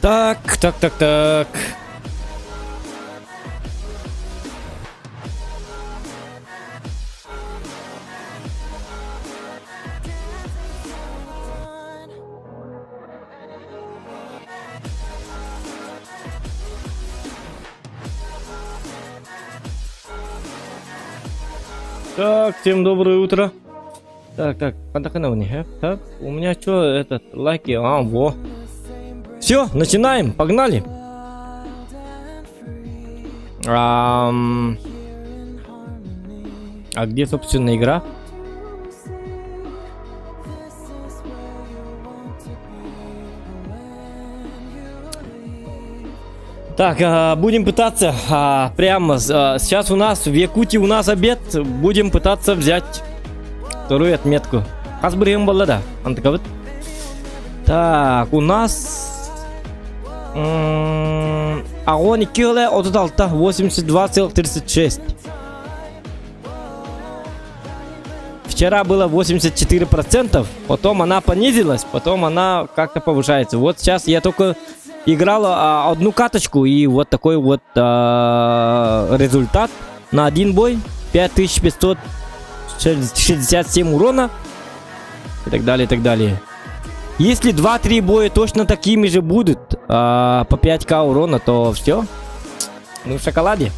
Так. Так, всем доброе утро. Так, так, у меня что, этот, лайки, во. Все, начинаем, погнали. А где, собственно, игра? Так, будем пытаться прямо сейчас у нас в Якутии у нас обед. Будем пытаться взять вторую отметку. Так, у нас Агон 82,36. Вчера было 84%, потом она понизилась, потом она как-то повышается. Вот сейчас я только играл одну каточку, и вот такой вот результат на один бой. 5567 урона. И так далее, и так далее. Если 2-3 боя точно такими же будут, по 5к урона, то все. Мы в шоколаде.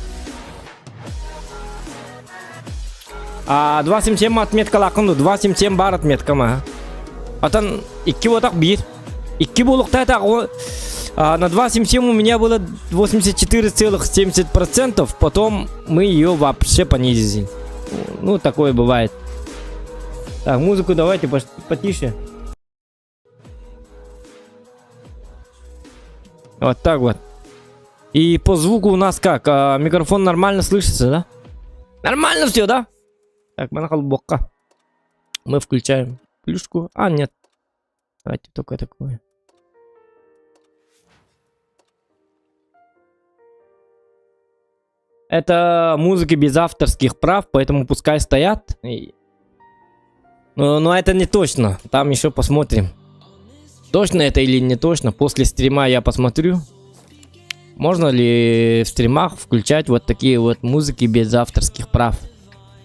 277 отметка лаконду, 277 бар отметка. Атан 2 вот так бит. 2 болукта так. На 277 у меня было 84,70%, потом мы ее вообще понизили. Ну, такое бывает. Так, музыку давайте потише. Вот так вот. И по звуку у нас как? Микрофон нормально слышится, да? Нормально все, да? Так, мы включаем плюшку. Нет. Давайте только такое. Это музыки без авторских прав, поэтому пускай стоят. Но это не точно. Там еще посмотрим. Точно это или не точно. После стрима я посмотрю. Можно ли в стримах включать вот такие вот музыки без авторских прав.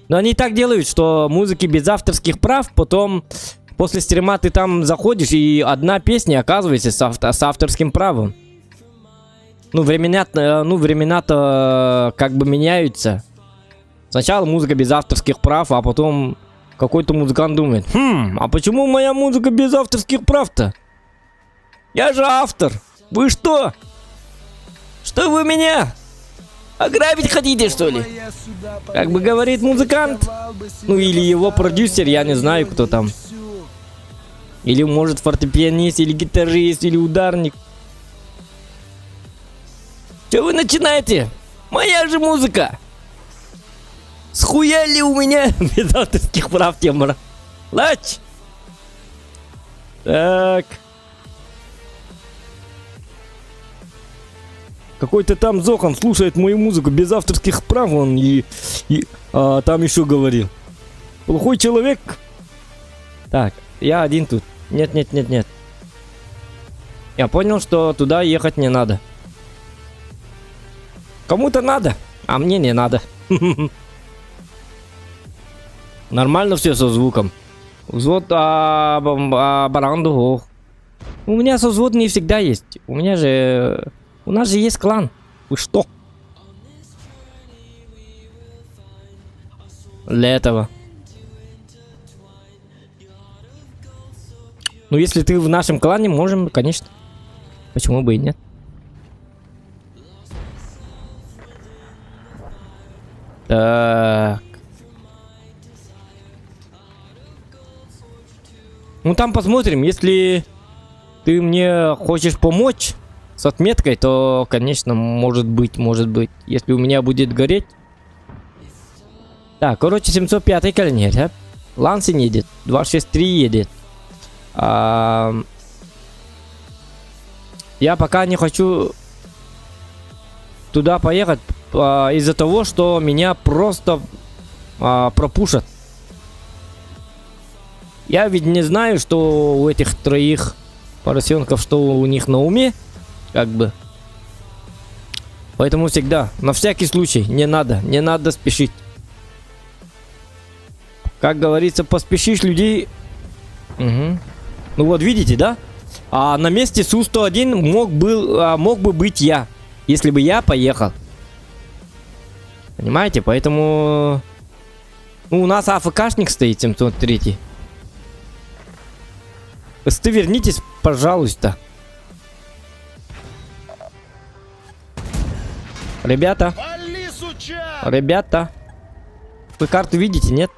Но они так делают, что музыки без авторских прав, потом после стрима ты там заходишь, и одна песня оказывается с авторским правом. Ну, времена-то как бы меняются. Сначала музыка без авторских прав, а потом какой-то музыкант думает: а почему моя музыка без авторских прав-то? Я же автор. Вы что? Что вы меня ограбить хотите, что ли? Как бы говорит музыкант. Ну, или его продюсер, я не знаю, кто там. Или, может, фортепианист, или гитарист, или ударник. Что вы начинаете? Моя же музыка. Схуяли у меня без авторских прав тема. Лач. Так. Какой-то там Зохан слушает мою музыку без авторских прав, он там еще говорил. Плохой человек. Так, я один тут. Нет. Я понял, что туда ехать не надо. Кому-то надо, а мне не надо. Нормально все со звуком. Взвод баранду. У меня созвод не всегда есть. У нас же есть клан. Вы что? Для этого. Ну, если ты в нашем клане, можем, конечно. Почему бы и нет? Так. Ну, там посмотрим. Если ты мне хочешь помочь с отметкой, то, конечно, может быть. Если у меня будет гореть. Так, короче, 705-й калинер, а? Лансин едет. 263 едет. Я пока не хочу туда поехать из-за того, что меня просто пропушат. Я ведь не знаю, что у этих троих поросенков, что у них на уме, как бы. Поэтому всегда, на всякий случай, не надо спешить. Как говорится, поспешишь людей. Угу. Ну вот видите, да? А на месте Су-101 мог бы быть я, если бы я поехал. Понимаете? Поэтому... Ну, у нас АФКшник стоит, 703. Вы вернитесь, пожалуйста. Ребята. Ребята. Вы карту видите, нет?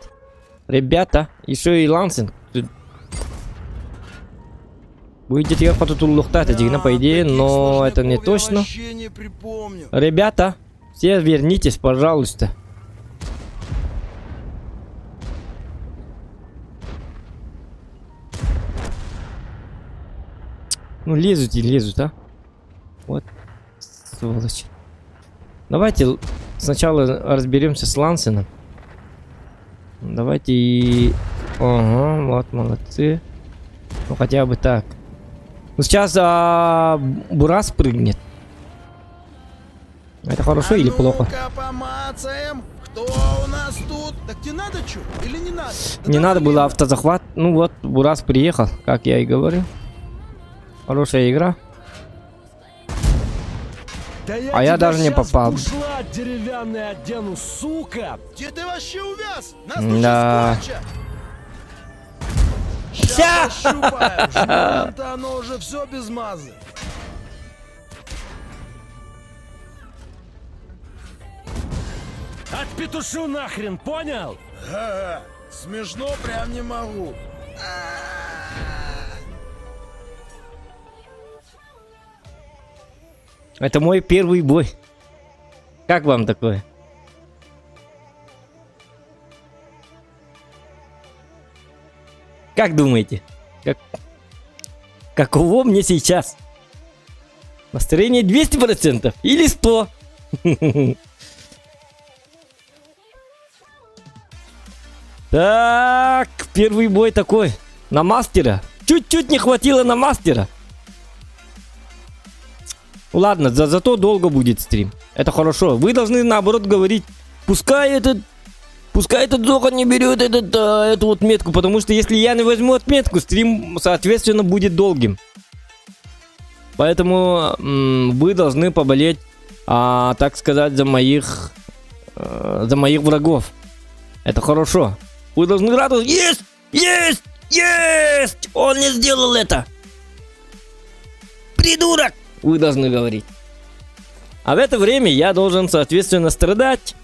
Ребята. Еще и Лансинг. Будете ехать тут лухтать, по идее, но это не точно. Ребята, все вернитесь, пожалуйста. Ну, лезут и лезут, а? Вот, сволочь. Давайте сначала разберемся с Лансином. Давайте и... Ага, вот, молодцы. Ну, хотя бы так. Ну, сейчас Бурас прыгнет. Это хорошо или плохо? Помацаем. Кто у нас тут? Так тебе надо что? Или не надо? Не надо было автозахват. Ну вот, Бурас приехал, как я и говорил. Хорошая игра. Да А я даже не попал. Бушлат деревянный одену, сука! Где ты вообще увяз? Нас Да. Сейчас пощупаем. Жмём-то оно уже все без мазы. Отпетушу нахрен, понял? Ага, смешно прям не могу. Это мой первый бой. Как вам такое? Как думаете? Каково мне сейчас? Настроение 200% или 100? Так, первый бой такой. На мастера. Чуть-чуть не хватило на мастера. Ладно, зато долго будет стрим. Это хорошо. Вы должны наоборот говорить, пускай этот Зоха не берет эту вот метку, потому что если я не возьму отметку, стрим, соответственно, будет долгим. Поэтому вы должны поболеть, так сказать, за моих врагов. Это хорошо. Вы должны радоваться. Есть! Есть! Есть! Он не сделал это! Придурок! Вы должны говорить. А в это время я должен, соответственно, страдать.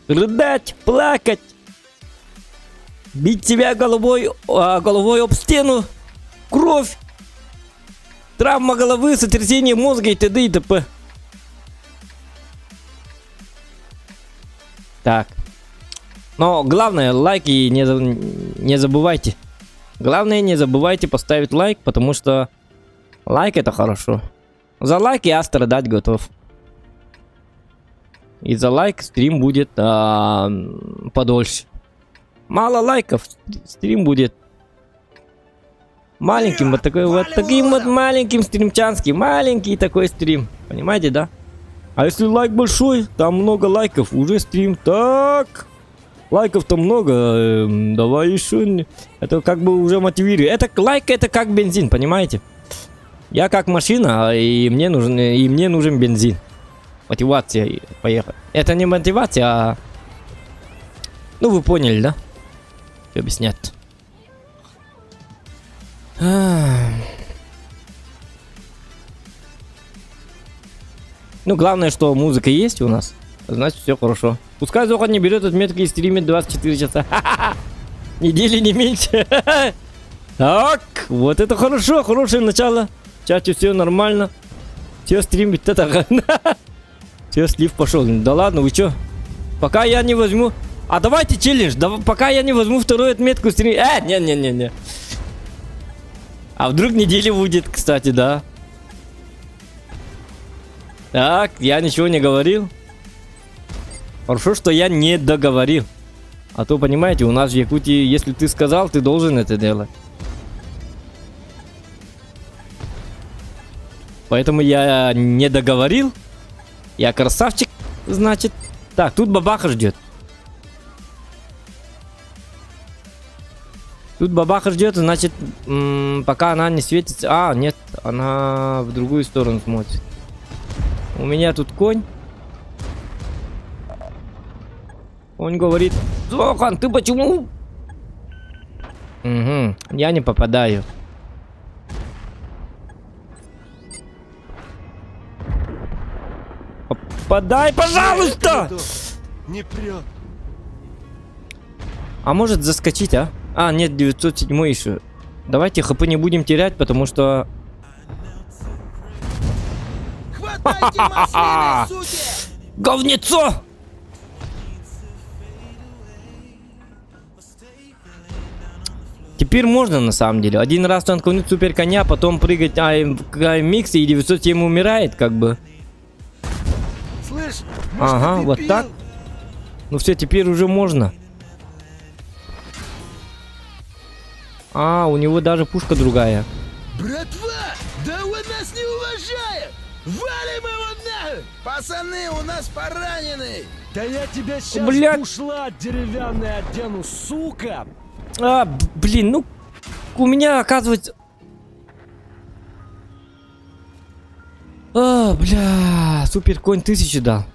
Рыдать, плакать. Бить себя головой об стену. Кровь. Травма головы, сотрясение мозга и т.д. и т.п. Так. Но главное, лайки не забывайте. Главное, не забывайте поставить лайк, потому что лайк это хорошо. За лайк я страдать готов. И за лайк стрим будет подольше. Мало лайков, стрим будет маленьким, вот таким вот маленьким стримчанским. Маленький такой стрим. Понимаете, да? А если лайк большой, там много лайков, уже стрим. Так, лайков-то много, давай еще. Это как бы уже мотивирует. Это лайк, это как бензин, понимаете? Я как машина, и мне нужен бензин. Мотивация поехать. Это не мотивация, а... Ну, вы поняли, да? Что объяснять? Ну, главное, что музыка есть у нас. Значит, все хорошо. Пускай Зоха не берет отметки и стримит 24 часа. Недели не меньше. Так, вот это хорошо. Хорошее начало. В чате все нормально. Все стримит. Все, слив пошел. Да ладно, вы чё? Пока я не возьму... А давайте челлендж. Пока я не возьму вторую отметку стрим... Не. А вдруг неделя будет, кстати, да. Так, я ничего не говорил. Хорошо, что я не договорил. А то, понимаете, у нас в Якутии, если ты сказал, ты должен это делать. Поэтому я не договорил. Я красавчик, значит. Так, тут бабаха ждет. Тут бабаха ждет, значит, пока она не светится. А, нет, она в другую сторону смотрит. У меня тут конь. Он говорит: Зохан, ты почему? Угу, я не попадаю. Попадай, пожалуйста! Не прет. А может заскочить, а? А, нет, 907 еще. Давайте хп не будем терять, потому что... Хватайте маслины, суки! Говнецо! Теперь можно на самом деле. Один раз танкнуть супер коня, потом прыгать микс и 907 умирает, как бы. Слышь, может, Ага, ты вот пил? так. Ну все, теперь уже можно. А, у него даже пушка другая. Братва, да он нас не уважает! Валим его нахуй! Пацаны, у нас поранены! Да я тебя сейчас Блядь. ушла деревянный одену, сука! А, блин, ну... У меня, оказывается... А, бля... Супер конь 1000 дал.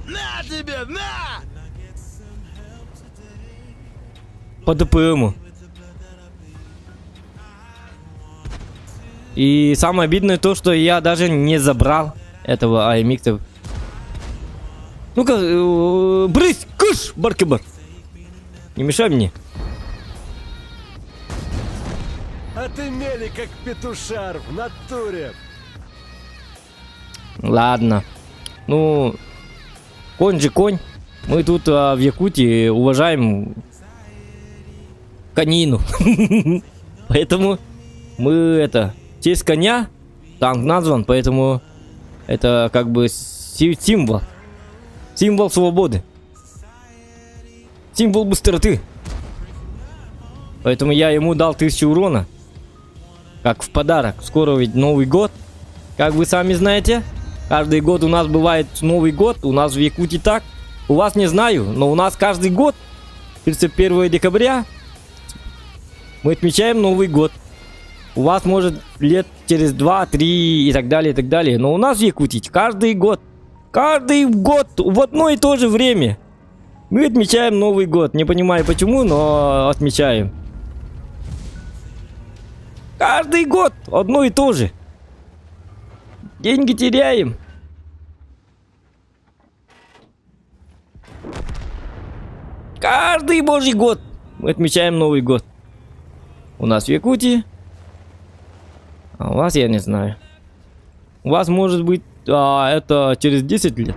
На тебе, на! По ДПМу. И самое обидное то, что я даже не забрал этого АМХ. Ну-ка, брысь, кыш, баркибар. Не мешай мне. А ты мели как петушар в натуре. Ладно. Ну, конь же конь. Мы тут в Якутии уважаем конину. Поэтому мы это... В честь коня танк назван, поэтому это как бы символ. Символ свободы. Символ быстроты. Поэтому я ему дал 1000 урона. Как в подарок. Скоро ведь Новый год. Как вы сами знаете. Каждый год у нас бывает Новый год. У нас в Якутии так. У вас не знаю. Но у нас каждый год 31 декабря мы отмечаем Новый год. У вас может лет через 2-3 и так далее, и так далее. Но у нас в Якутии каждый год в одно и то же время мы отмечаем Новый год. Не понимаю почему, но отмечаем. Каждый год одно и то же. Деньги теряем. Каждый божий год мы отмечаем Новый год. У нас в Якутии. А у вас я не знаю. У вас может быть это через 10 лет.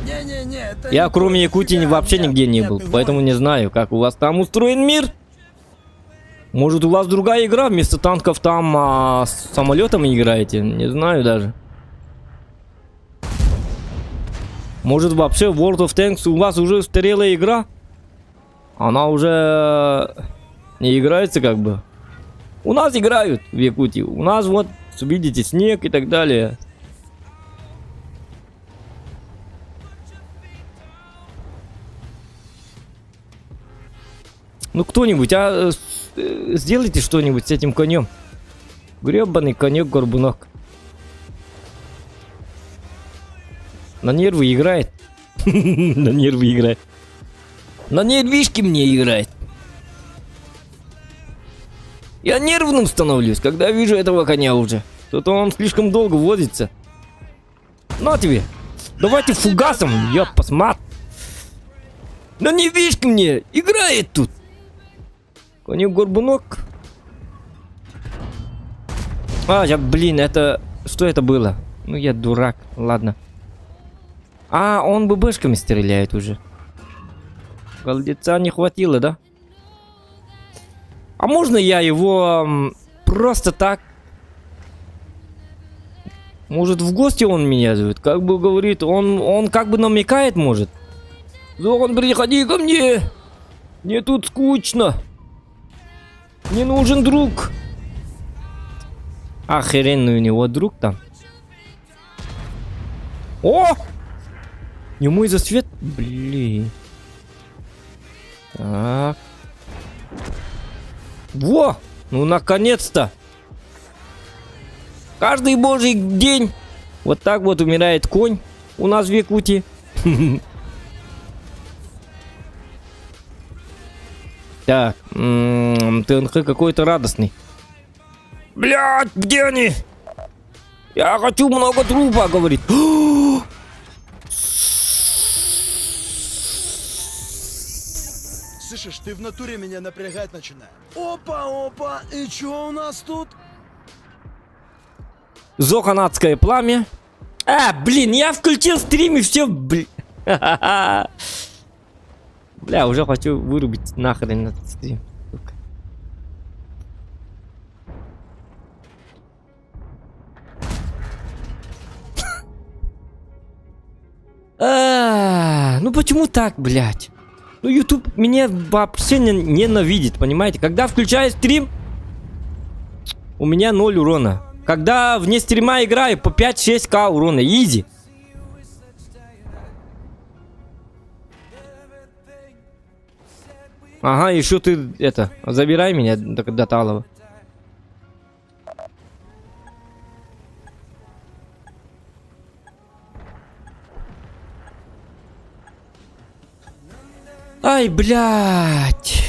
Не-не-не, это Я не кроме против Якутии тебя. вообще Нет, нигде не нет, был. ты Поэтому не знаю, как у вас там устроен мир. Может у вас другая игра, вместо танков там с самолетами играете? Не знаю даже. Может вообще World of Tanks у вас уже устарелая игра? Она уже не играется как бы. У нас играют в Якутии. У нас вот, видите, снег и так далее. Ну кто-нибудь, сделайте что-нибудь с этим конем. Гребаный конек-горбунок. На нервы играет. На нервы играет. На нервишки мне играет. Я нервным становлюсь, когда вижу этого коня уже. То-то он слишком долго возится. На тебе. Давайте фугасом, я посмотрю. На нервишки мне играет тут. Конек-горбунок. Блин, это... Что это было? Ну, я дурак. Ладно. Он ББшками стреляет уже. Голдеца не хватило, да? А можно я его просто так? Может, в гости он меня зовет? Как бы говорит, он как бы намекает, может. Зохан, приходи ко мне. Мне тут скучно. Мне нужен друг. Охеренный у него друг там. О! Не мой засвет. Блин. Так. Во! Ну, наконец-то. Каждый божий день вот так вот умирает конь у нас в Якутии. Так, ТНХ какой-то радостный. Блядь, где они? Я хочу много трупа, говорит. Слышишь, ты в натуре меня напрягать начинаешь. Опа, и чё у нас тут? Зоханатское пламя. Блин, я включил стрим и все, блин. Бля, уже хочу вырубить нахрен этот стрим. Ну почему так, блядь? Ну YouTube меня вообще ненавидит, понимаете? Когда включаю стрим, у меня 0 урона. Когда вне стрима играю, по 5-6к урона. Изи. Ага, еще ты это, забирай меня до Талова. Ай, блядь.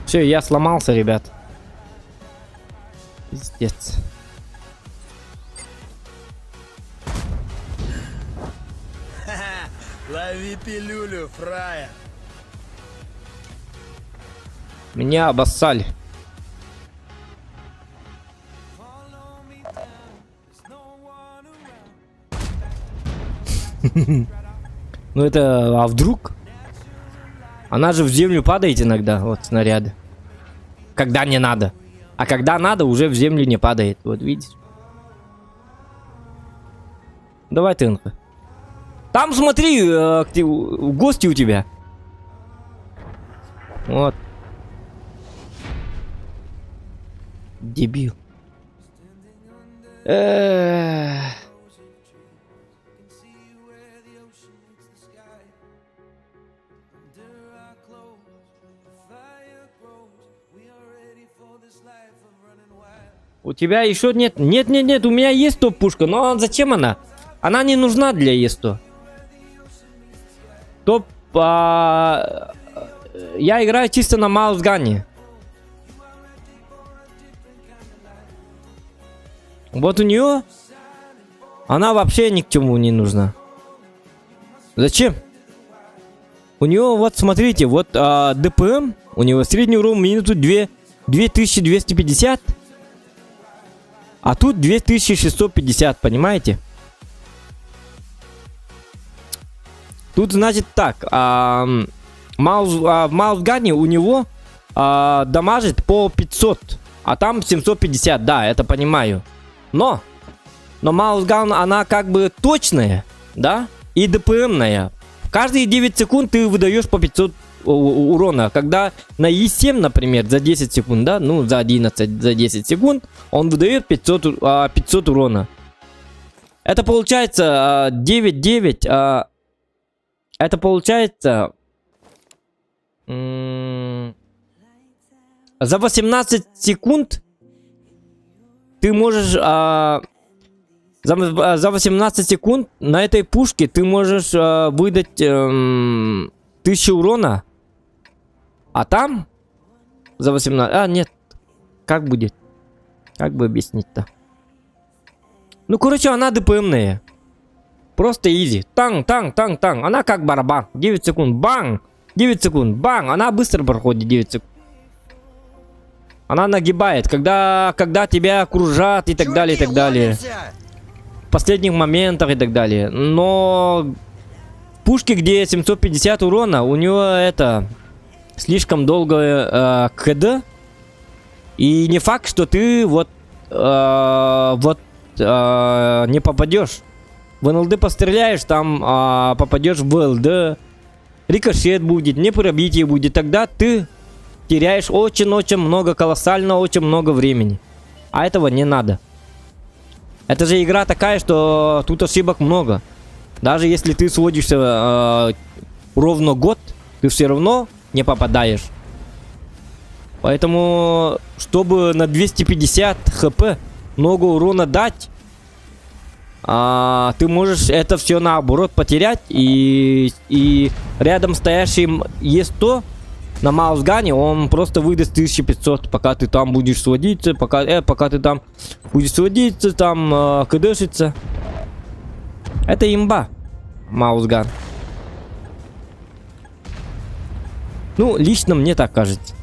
Все, я сломался, ребят. Пиздец. Лови пилюлю, фрая. Меня обоссали. Ну это, а вдруг? Она же в землю падает иногда, вот снаряды. Когда не надо. А когда надо, уже в землю не падает. Вот видишь? Давай, ТНХ. Там смотри, гости у тебя. Вот. Дебил. У тебя еще нет? Нет, у меня есть топ-пушка, но зачем она? Она не нужна для ЕСТО. Топ... я играю чисто на маусгане. Вот у нее... Она вообще ни к чему не нужна. Зачем? У нее, вот смотрите, вот ДПМ, у него средний урон минуту 2250. А тут 2650, понимаете? Тут значит так, в маусгане у него дамажит по 500, а там 750, да, это понимаю. Но маусган, она как бы точная, да, и ДПМная. Каждые 9 секунд ты выдаешь по 500 урона. Когда на Е7, например, за 10 секунд, да, ну за 11, за 10 секунд, он выдает 500 урона. Это получается 9-9, это получается за 18 секунд ты можешь за 18 секунд на этой пушке ты можешь выдать 1000 урона. А там за 18... нет. Как будет? Как бы объяснить-то? Ну, короче, она ДПМная. Просто изи. Танк, танк, танк, танк. Она как барабан. 9 секунд. Бang. 9 секунд. Бang. Она быстро проходит 9 секунд. Она нагибает, когда тебя окружат и так далее, и так далее. В последних моментах и так далее. Но в пушке, где 750 урона, у него это слишком долгое КД. И не факт, что ты не попадешь. В НЛД постреляешь, там попадешь в ЛД. Рикошет будет, не пробитие будет. Тогда ты теряешь очень-очень много, колоссально очень много времени. А этого не надо. Это же игра такая, что тут ошибок много. Даже если ты сводишься ровно год, ты все равно не попадаешь. Поэтому, чтобы на 250 хп много урона дать, ты можешь это все наоборот потерять. И рядом стоящий Е100 на маусгане, он просто выдаст 1500, пока ты там будешь сводиться, пока ты там будешь сводиться, там кдшиться. Это имба, маусган. Ну, лично мне так кажется.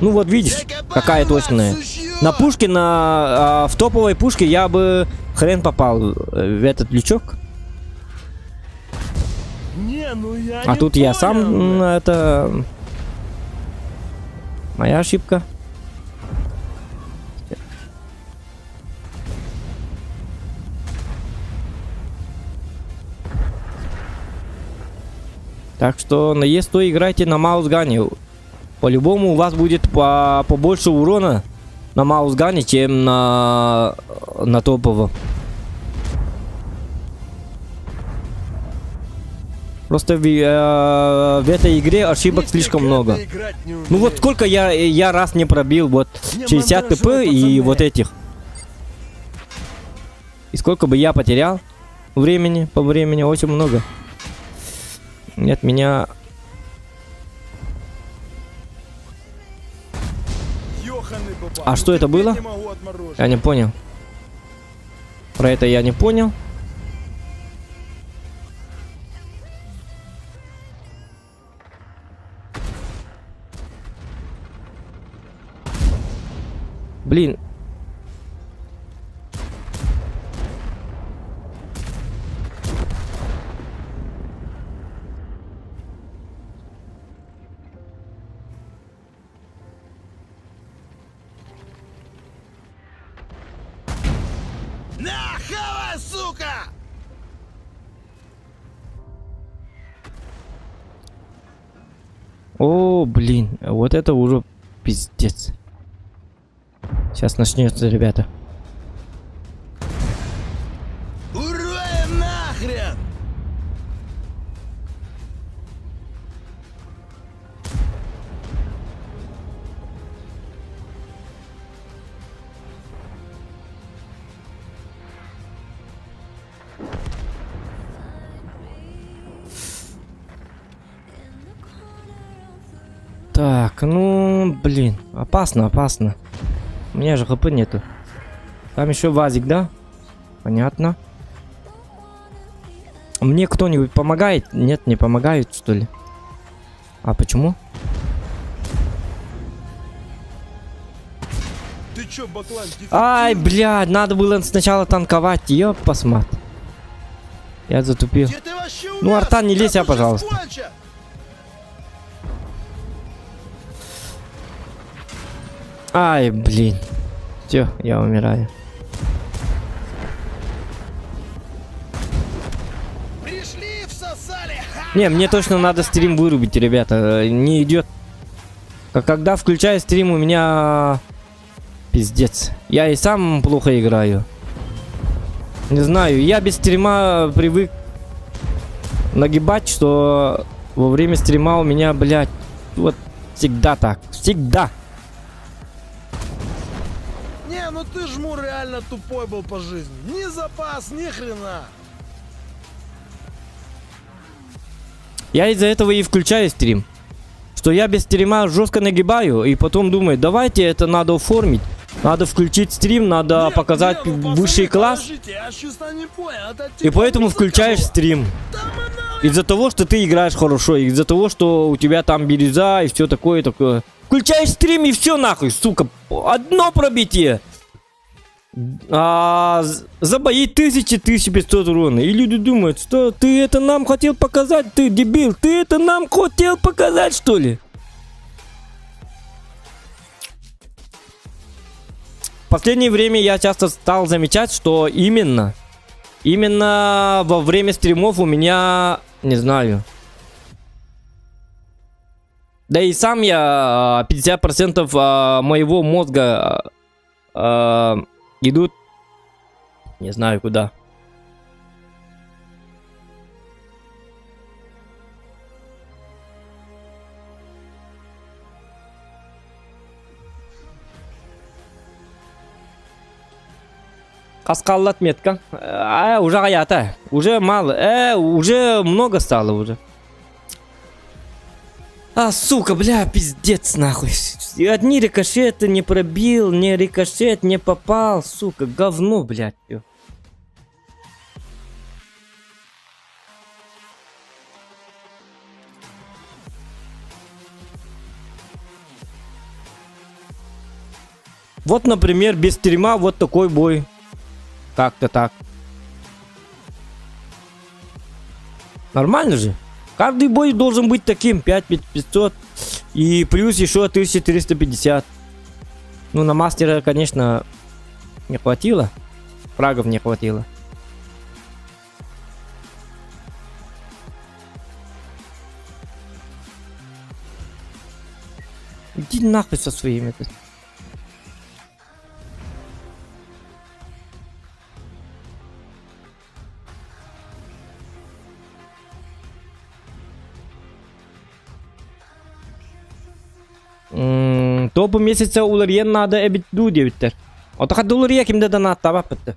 Ну вот видишь, какая точная. На пушке, в топовой пушке я бы хрен попал в этот лючок. Не, ну я А не тут я понял, сам, бля. это моя ошибка. Так что на Е100 играйте на маусгане. По-любому у вас будет побольше урона на маусгане, чем на топовом. Просто в этой игре ошибок слишком Нифига много. ты играть не Ну вот умеешь. сколько я раз не пробил вот Не 60 ТП мандражируй, и пацаны. вот этих. И сколько бы я потерял времени, по времени очень много. Нет, меня... Ёханый баба, А ну что это терпеть было? не могу отмороженных. Я не понял. Про это я не понял. Блин. На, хавай, сука! О, блин. Вот это уже пиздец. Сейчас начнется, ребята. Урваем нахрен! Так, ну, блин. Опасно, опасно. У меня же хп нету. Там еще вазик, да? Понятно. Мне кто-нибудь помогает? Нет, не помогают, что ли? А почему? Ты чё, баклан, дефективный? Ай, блядь, надо было сначала танковать. Ёп, посмат. Я затупил. Где ты вообще у Ну, нас? Артан, не лезь, Как а, пожалуйста. уже сконча? Ай, блин. Все, я умираю. Пришли, всосали! Ха! Не, мне точно надо стрим вырубить, ребята. Не идет. Когда включаю стрим, у меня пиздец. Я и сам плохо играю. Не знаю, я без стрима привык нагибать, что во время стрима у меня, блядь, вот всегда так. Всегда. Не, ну ты жму реально тупой был по жизни. Ни запас, ни хрена. Я из-за этого и включаю стрим. Что я без стрима жестко нагибаю, и потом думаю, давайте это надо оформить. Надо включить стрим, надо Нет, показать не, ну, высший пацаны, класс. подождите, я честно не понял, это И типа поэтому музыка включаешь была? стрим. Там она, Из-за того, что ты играешь хорошо, из-за того, что у тебя там бирюза и все такое. Включаешь стрим и все нахуй, сука. Одно пробитие. За бои 1000-1500 урона. И люди думают, что ты это нам хотел показать, ты дебил. Ты это нам хотел показать, что ли? В последнее время я часто стал замечать, что именно во время стримов у меня, не знаю. Да и сам я 50% моего мозга идут, не знаю куда. Каскал отметка. Уже аята. Уже мало. Уже много стало уже. Сука, бля, пиздец нахуй. Одни рикошеты не пробил, не рикошет не попал. Сука, говно, блядь. Вот, например, без стрима вот такой бой. Как-то так. Нормально же? Каждый бой должен быть таким. 5500. И плюс еще 1350. Ну, на мастера, конечно, не хватило. Фрагов не хватило. Иди нахуй со своими. Topu месяца уларьен надо эбит ду дебиттер. Отака доллария кимде донат таба битти.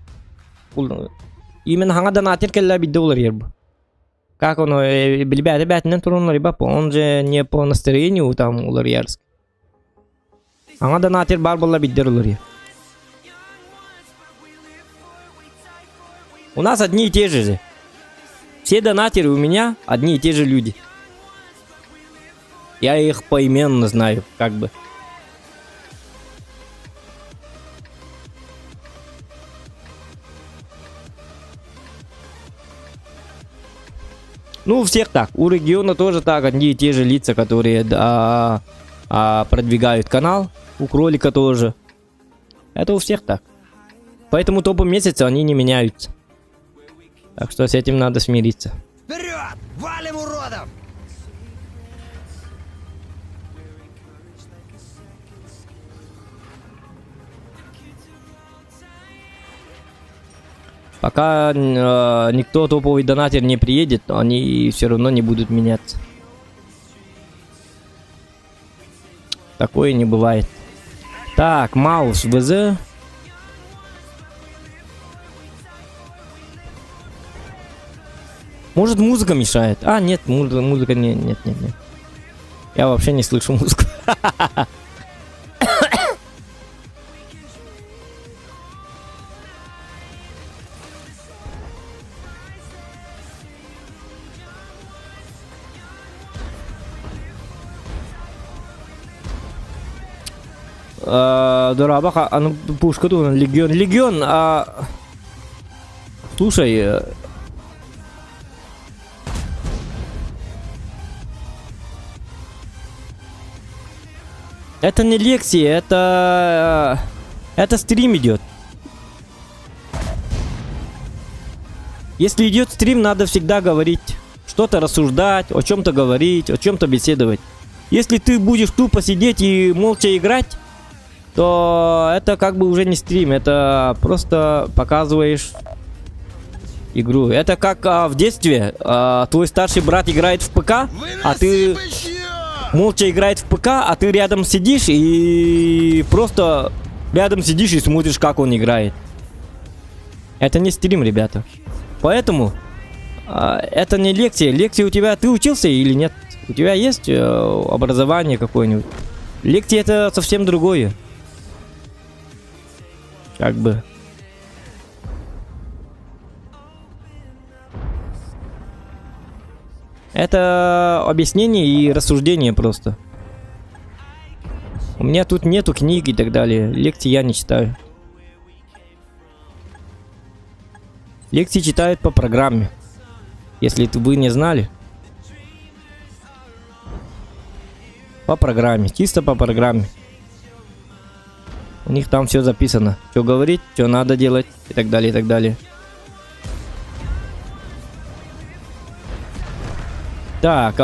Именно ханга донатер келла бидде уларьер бу. Как он билбяте бятинен турунлари бап, он же не по настроению там уларьерск. Ханга донатер бар болла биддер уларьер. У нас одни и те же. Все донатеры у меня одни и те же люди. Я их поименно знаю, как бы. Ну, у всех так. У региона тоже так. Одни и те же лица, которые продвигают канал. У кролика тоже. Это у всех так. Поэтому топы месяца они не меняются. Так что с этим надо смириться. вперед! Валим уродов! Пока никто топовый донатер не приедет, они все равно не будут меняться. Такое не бывает. Так, Маус, ВЗ. Может, музыка мешает? Нет, музыка нет. Я вообще не слышу музыку. Дурабаха, ну пушка тут, легион, слушай, это не лекция, это стрим идет. Если идет стрим, надо всегда говорить, что-то рассуждать, о чем-то говорить, о чем-то беседовать. Если ты будешь тупо сидеть и молча играть, то это как бы уже не стрим, это просто показываешь игру. Это как в детстве твой старший брат играет в ПК, а ты молча играет в ПК, а ты рядом сидишь и просто рядом сидишь и смотришь, как он играет. Это не стрим, ребята. Поэтому это не лекция. Лекция у тебя, ты учился или нет? У тебя есть образование какое-нибудь? Лекция это совсем другое. Как бы. Это объяснение и рассуждение просто. У меня тут нету книг и так далее. Лекции я не читаю. Лекции читают по программе. Если вы не знали. По программе. Чисто по программе. У них там все записано. Что говорить, что надо делать и так далее, и так далее. Так,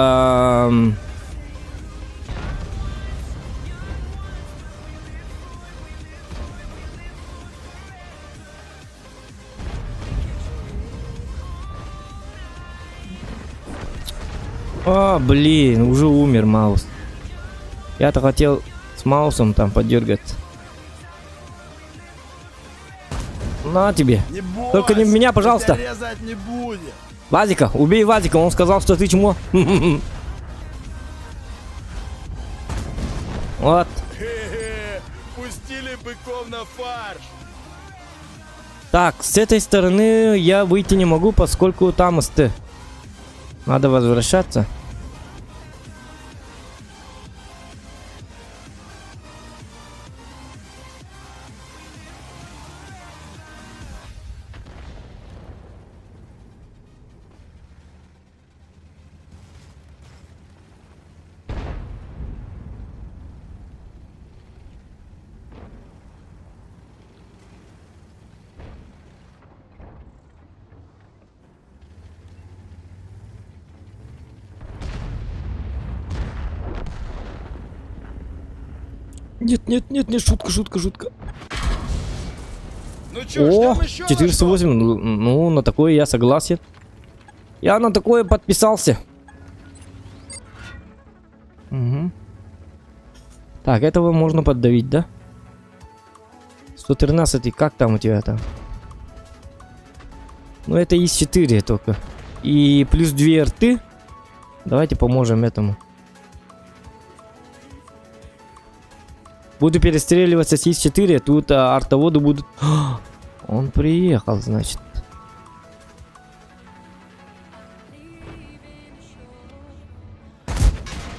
блин, уже умер Маус. Я-то хотел с Маусом там подергаться. На тебе. Не бойся, Только не меня, пожалуйста. тебя резать не будет. Вазика, убей Вазика, он сказал, что ты чмо. Вот. Хе-хе, пустили быков на фарш. Так, с этой стороны я выйти не могу, поскольку там СТ. Надо возвращаться. Нет, нет, нет, нет, шутка, шутка, шутка. Ну чё, О, ждём ещё на 408, ну, на такое я согласен. Я на такое подписался. Угу. Так, этого можно поддавить, да? 113, как там у тебя там? Ну, это из 4 только. И плюс 2 рты. Давайте поможем этому. Буду перестреливаться с ИС-4, тут артоводы будут... Он приехал, значит.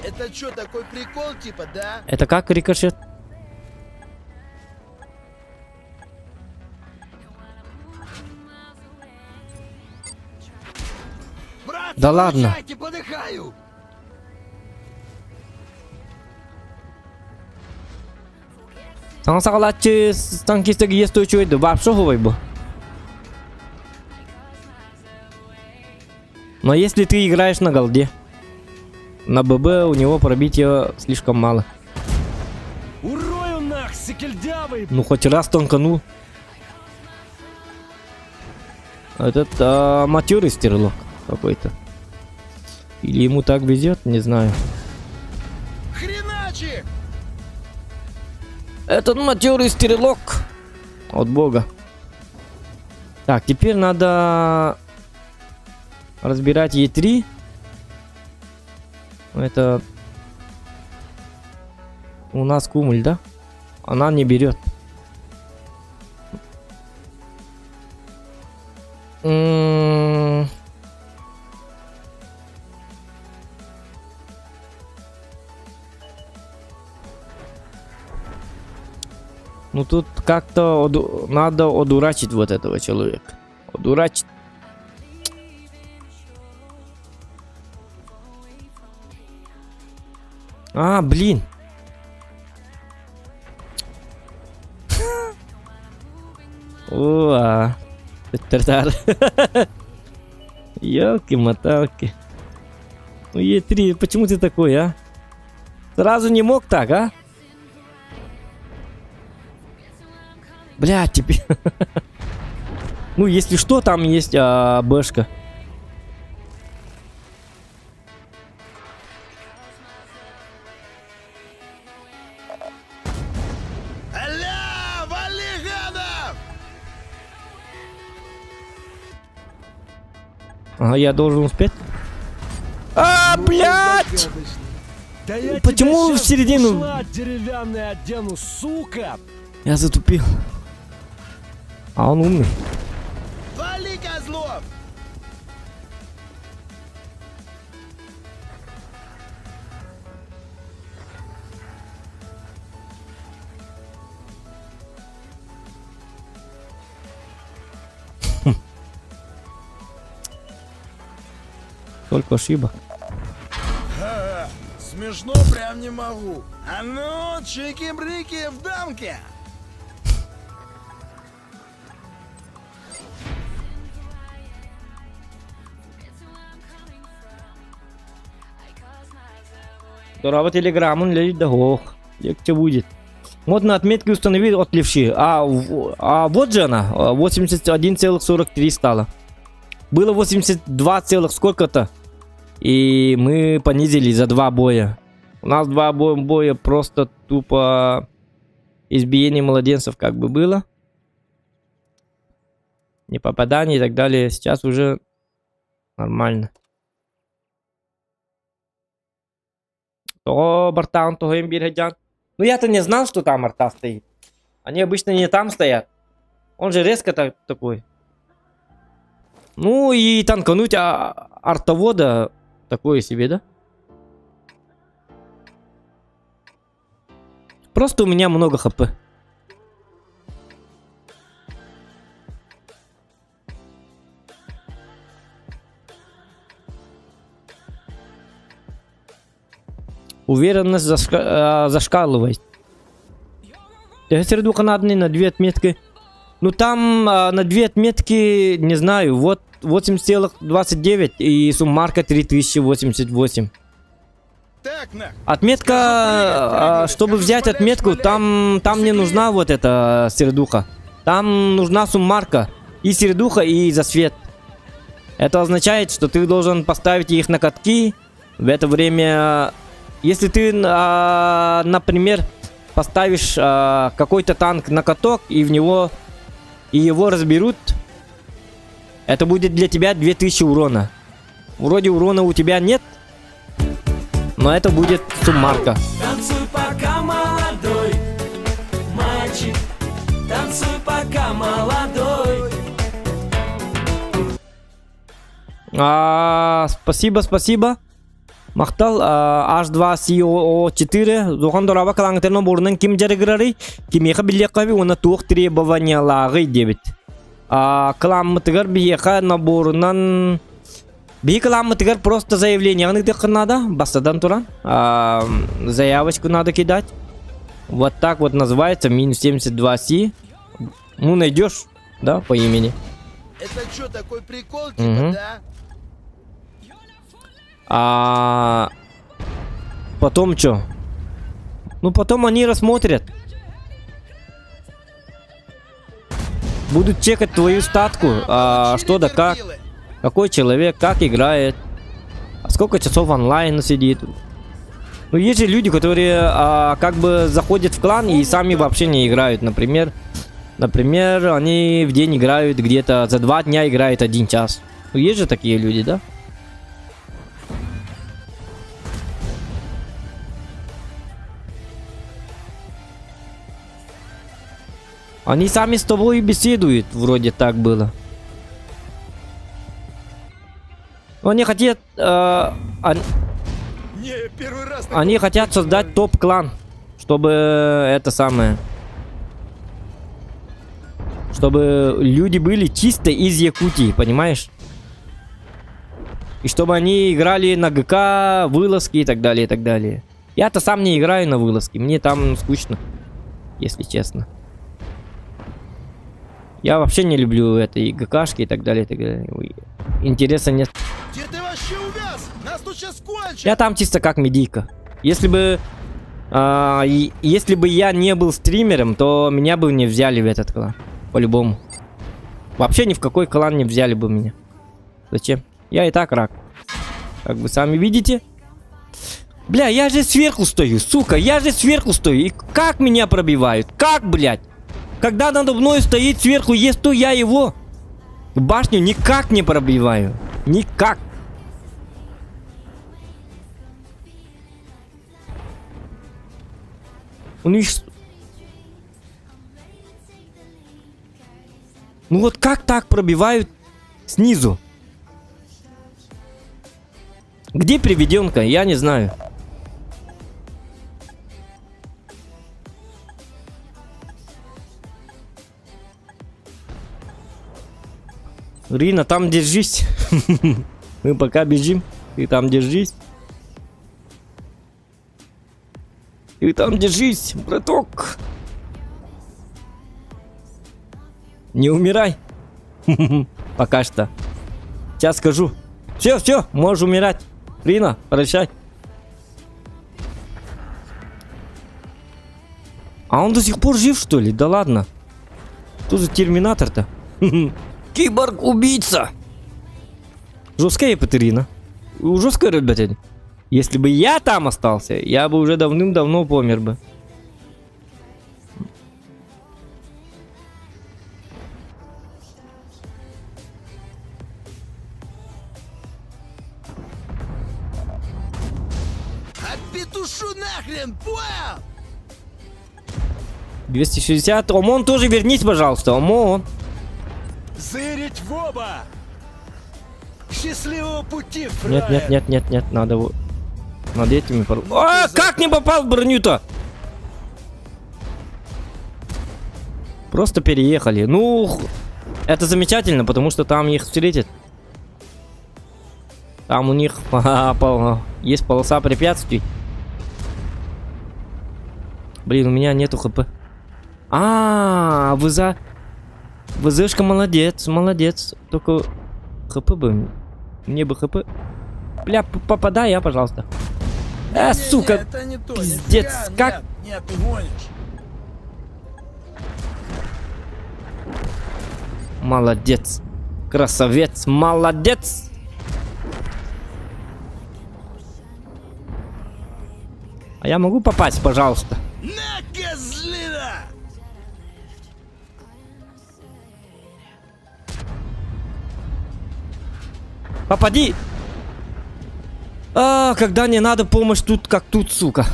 Это чё, такой прикол типа, да? Это как рикошет? Брат, Да ладно. получайте, подыхаю. Саңсағалатчы станкистегі естойчуайды вообще ғой бұл. Но если ты играешь на голде, на ББ у него пробития слишком мало. Урою нах, секельдявый! Ну хоть раз тонканул. Этот матерый стрелок какой-то. Или ему так везет, не знаю. Хреначи! Этот матерый стрелок от бога. Так, теперь надо разбирать Е3. Это у нас кумуль, да? Она не берет. Ну тут как-то надо одурачить вот этого человека. Одурачить. Блин. Тартар. Ёлки-моталки. Ну Е3, почему ты такой, а? Сразу не мог так, а? Блядь, теперь... Ну, если что, там есть бэшка. Аля, вали гадов! Ага, я должен успеть. Блядь! Да я Почему тебя в щас середину? бушлат деревянный одену, сука! Я затупил. А он умный. Вали, козлов! Только ошибок. Ха-ха, смешно прям не могу. А ну, чики-брики в дамке! Здорово, Телеграм, он лежит да ох. Легче будет. Вот на отметке установили отлившие. А вот же она. 81,43 стала. Было 82, сколько-то. И мы понизили за 2 боя. У нас 2 боя просто тупо избиение младенцев как бы было. Не попадание и так далее. Сейчас уже нормально. То братан, то имбиргаджан. Ну я-то не знал, что там арта стоит. Они обычно не там стоят. Он же резко такой. Ну и танкануть артовода такое себе, да? Просто у меня много хп. Уверенность зашкаливает. Сердуха надо на 2 отметки. Ну там на 2 отметки, не знаю, вот 80,29 и суммарка 3088. Так, на. Отметка, чтобы взять отметку, там не нужна вот эта сердуха. Там нужна суммарка. И сердуха, и засвет. Это означает, что ты должен поставить их на катки. В это время, если ты, например, поставишь какой-то танк на каток, и в него и его разберут, это будет для тебя 2000 урона. Вроде урона у тебя нет, но это будет суммарка. Танцуй пока молодой, мальчик, танцуй пока молодой. Спасибо. Мақтал H2CO4 Зохан дораба калаңытерно борынан ким жарыгырары кимеха биллекаби оны туық требованиялағы дебит. Каламытыгар биеха наборынан би каламытыгар просто заявление аңыдық надо, бастадан туран. Заявочку надо кидать. Вот так вот называется минус 72C. Ну найдешь, да, по имени. Это что, такой прикол, типа, да? Потом что? Ну потом они рассмотрят. Будут чекать твою статку, что да как. Какой человек, как играет. Сколько часов онлайн сидит. Ну есть же люди, которые как бы заходят в клан и сами вообще не играют. Например, они в день играют где-то за 2 дня играют 1 час. Ну есть же такие люди, да? Они сами с тобой беседуют, вроде так было. Они хотят... Не, первый раз. Они хотят создать топ-клан. Чтобы это самое... Чтобы люди были чисто из Якутии, понимаешь? И чтобы они играли на ГК, вылазки и так далее, и так далее. Я-то сам не играю на вылазки, мне там скучно, если честно. Я вообще не люблю этой ГКшки и так далее, и так далее. Интереса нет. Где ты вообще увяз? Нас тут сейчас кончат. Я там чисто как медийка. Если бы я не был стримером, то меня бы не взяли в этот клан. По-любому. Вообще ни в какой клан не взяли бы меня. Зачем? Я и так рак. Как вы сами видите. Бля, я же сверху стою, сука. Я же сверху стою. И как меня пробивают? Как, блядь? Когда надо мной стоит сверху, есть, то я его башню никак не пробиваю. Никак. У них... Ну вот как так пробивают снизу? Где приведенка? Я не знаю. Рина, там держись. Мы пока бежим. Ты там держись. Ты там держись, браток. Не умирай. Пока что. Сейчас скажу. Все, можешь умирать. Рина, прощай. А он до сих пор жив, что ли? Да ладно. Что за терминатор-то? Киборг-убийца. Жесткая Патерина. Жесткая, ребята. Если бы я там остался, я бы уже давным-давно помер бы. Петушу нахрен, понял? 260. Омон, тоже вернись, пожалуйста. Омон. Зырить в оба! Счастливого пути, фраер! Нет. Надо вот. Над этими пор... А, как не попал в броню-то? Просто переехали. Ну, это замечательно, потому что там их встретят. Там у них есть полоса препятствий. Блин, у меня нету хп. ВЗшка молодец. Только хп бы. Мне бы хп. Бля, попадай, я, пожалуйста. Сука. Это не то, Пиздец, нифига, как? Нет, ты гонишь. Молодец. Красавец, молодец. А я могу попасть, пожалуйста? На, козлина! Попади! А, когда не надо помощь, тут как тут, сука.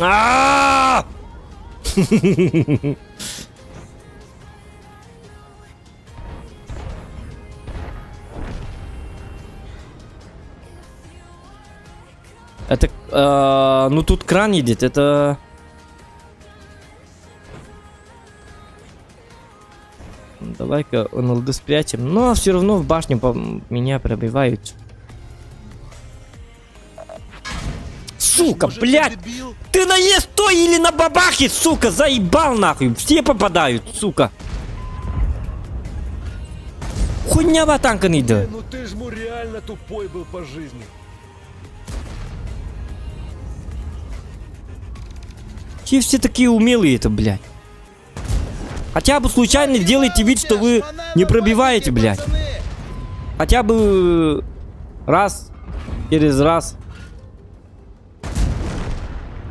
А! Это, ну тут кран едет, это... Давай-ка НЛД спрячем. Но все равно в башню меня пробивают. Сука, Может, блядь! ты дебил? Ты наезд той или на бабахе, сука! Заебал нахуй! Все попадают, сука! Хуйня танка не да. Ну ты ж му реально тупой был по жизни. Че все такие умелые-то, блядь? Хотя бы случайно делайте вид, что вы не пробиваете, блядь. Хотя бы раз через раз.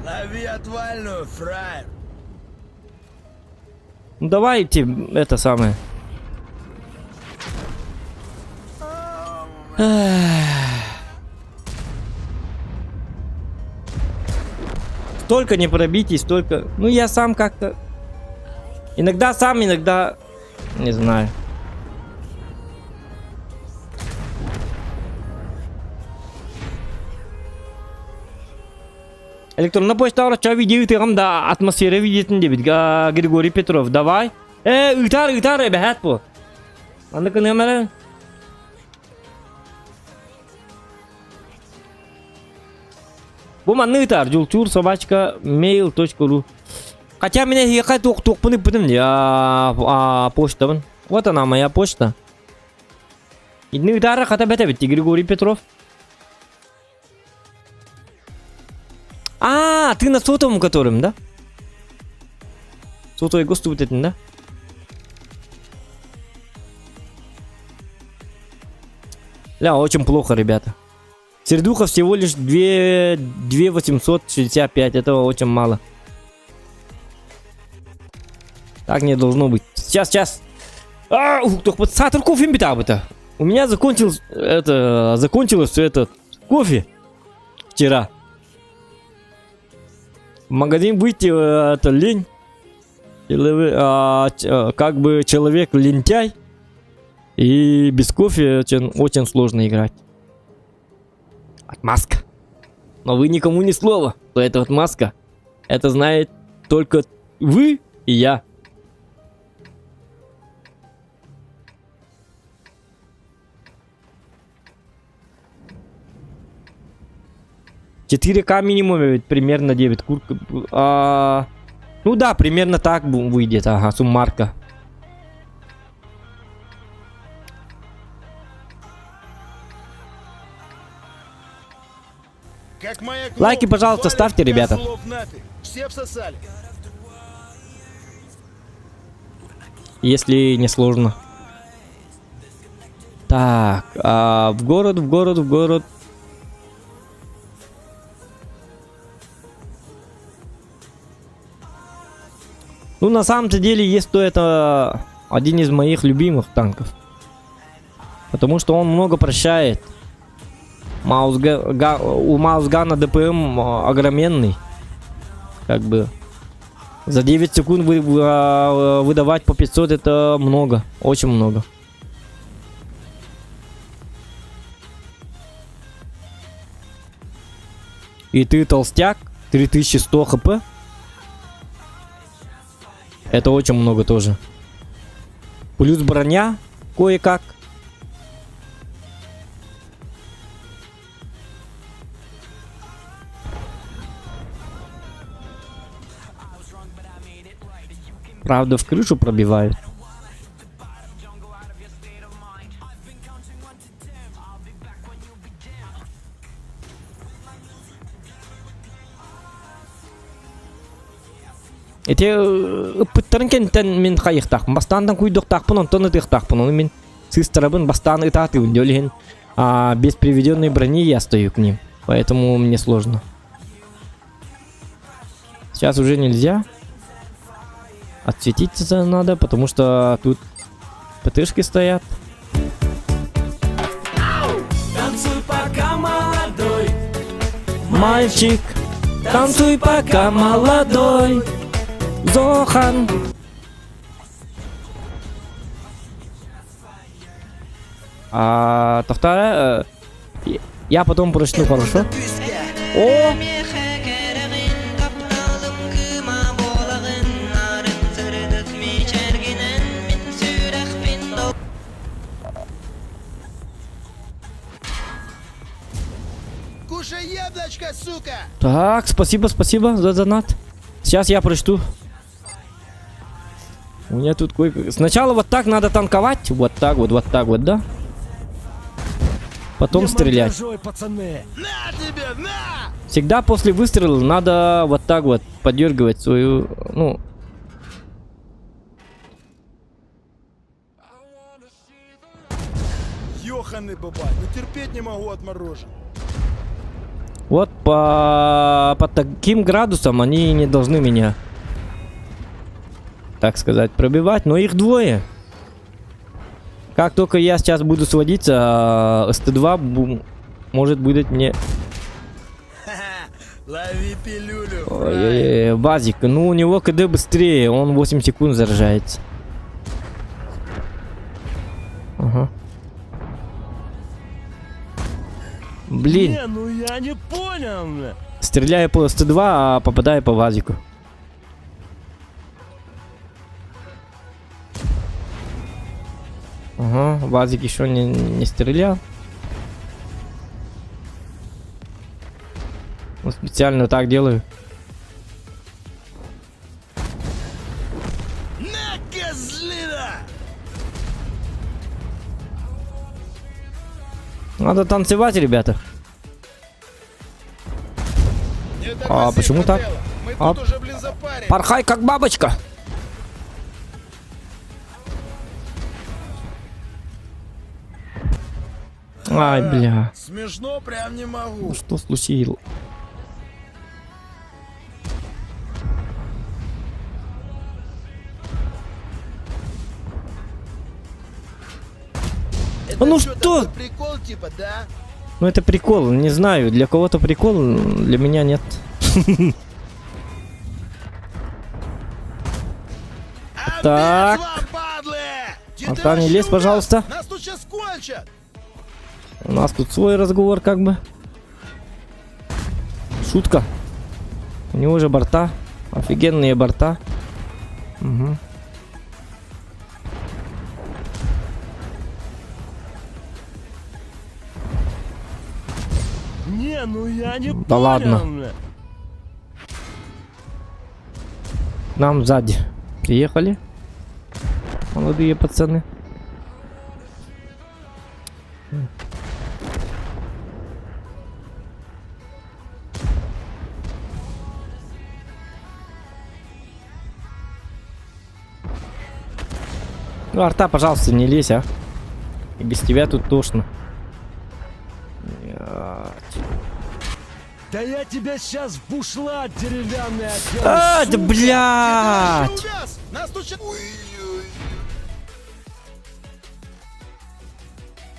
Лови отвальную, фраер. Ну давайте это самое. Столько не пробитий, столько. Ну я сам как-то. Иногда сам, иногда не знаю. Электронная почта врача видео да атмосфера видит Дэвид Григорий Петров. Давай. Итар, ребят, по. Anda камера. Bu manı итар, jultur собачка mail.ru. Хотя меня ехать тук потом я почта. Вот она моя почта. Идны итара хата бетебит Григорий Петров. А, ты на сотовом которым, да? Сотовый гост вот это, да? Ля, очень плохо, ребята. Сердуха всего лишь 2865. Этого очень мало. Так не должно быть. Сейчас. Только под сатор кофе битабыта. У меня закончилось это кофе вчера. В магазин выйти это лень. Как бы человек лентяй. И без кофе очень сложно играть. Отмазка. Но вы никому ни слова, что это отмазка. Это знает только вы и я. «4К минимум, ведь примерно 9 курт. Ну да, примерно так выйдет, ага, суммарка. Как моя клоун, Лайки, пожалуйста, валят ставьте, ребята. козлов нафиг. Все всосали. Если не сложно. Так, в город. Ну, на самом-то деле, есть то это один из моих любимых танков. Потому что он много прощает. У Маусгана ДПМ огроменный. Как бы. За 9 секунд выдавать по 500 это много. Очень много. И ты толстяк. 3100 хп. Это очень много тоже. Плюс броня кое-как. Правда, в крышу пробивают. Эти пытарынкен мен хайыктак. Бастандан куйдуктак пунон тоны тыктак пунон мен сыстрабын бастан итаты ундёлген. Без приведенной брони я стою к ним. Поэтому мне сложно. Сейчас уже нельзя. Отсветиться надо, потому что тут ПТшки стоят. Танцуй пока молодой, Мальчик, танцуй пока молодой. Зохан. То вторая. Я потом прочту, хорошо? О! Кушай яблочко, сука! Так, спасибо за донат. Сейчас я прочту. У меня тут сначала вот так надо танковать. Вот так вот, да? Потом Не стрелять. мандражой, пацаны. На тебе, на! Всегда после выстрела надо вот так вот подергивать свою, ну... Ёханый бабай, ну терпеть не могу отморожен. Вот по таким градусам они не должны меня, так сказать, пробивать. Но их двое. Как только я сейчас буду сводиться, СТ2 может будет мне... Лови пилюлю. Ой, Базик, ну у него КД быстрее, он 8 секунд заряжается. Ага. Блин. Не, ну я не понял. Стреляю по СТ2, а попадаю по Вазику. Ага, Вазик еще не стрелял. Ну, специально так делаю. На, козлина! Надо танцевать, ребята. Не тормози, почему так? Котелло. Мы А, тут уже, блин, запарим. Порхай, как бабочка. Ай, бля. Смешно прям не могу. Что случилось? Это ну чё, что? такой прикол типа, да? Ну это прикол, не знаю, для кого-то прикол, для меня нет. Так. вам, падлы! Артан, не лезь, пожалуйста. Нас тут сейчас кончат! У нас тут свой разговор как бы. Шутка. У него же борта. Офигенные борта. Угу. Не, ну я не Да ладно. понял. Нам сзади приехали. Молодые пацаны. Ну, арта, пожалуйста, не лезь, а. И без тебя тут тошно. Да я тебя сейчас в бушлат деревянный отделаю. А, да сука. блядь! Увяз! Нас тут сейчас... Ой-ой-ой.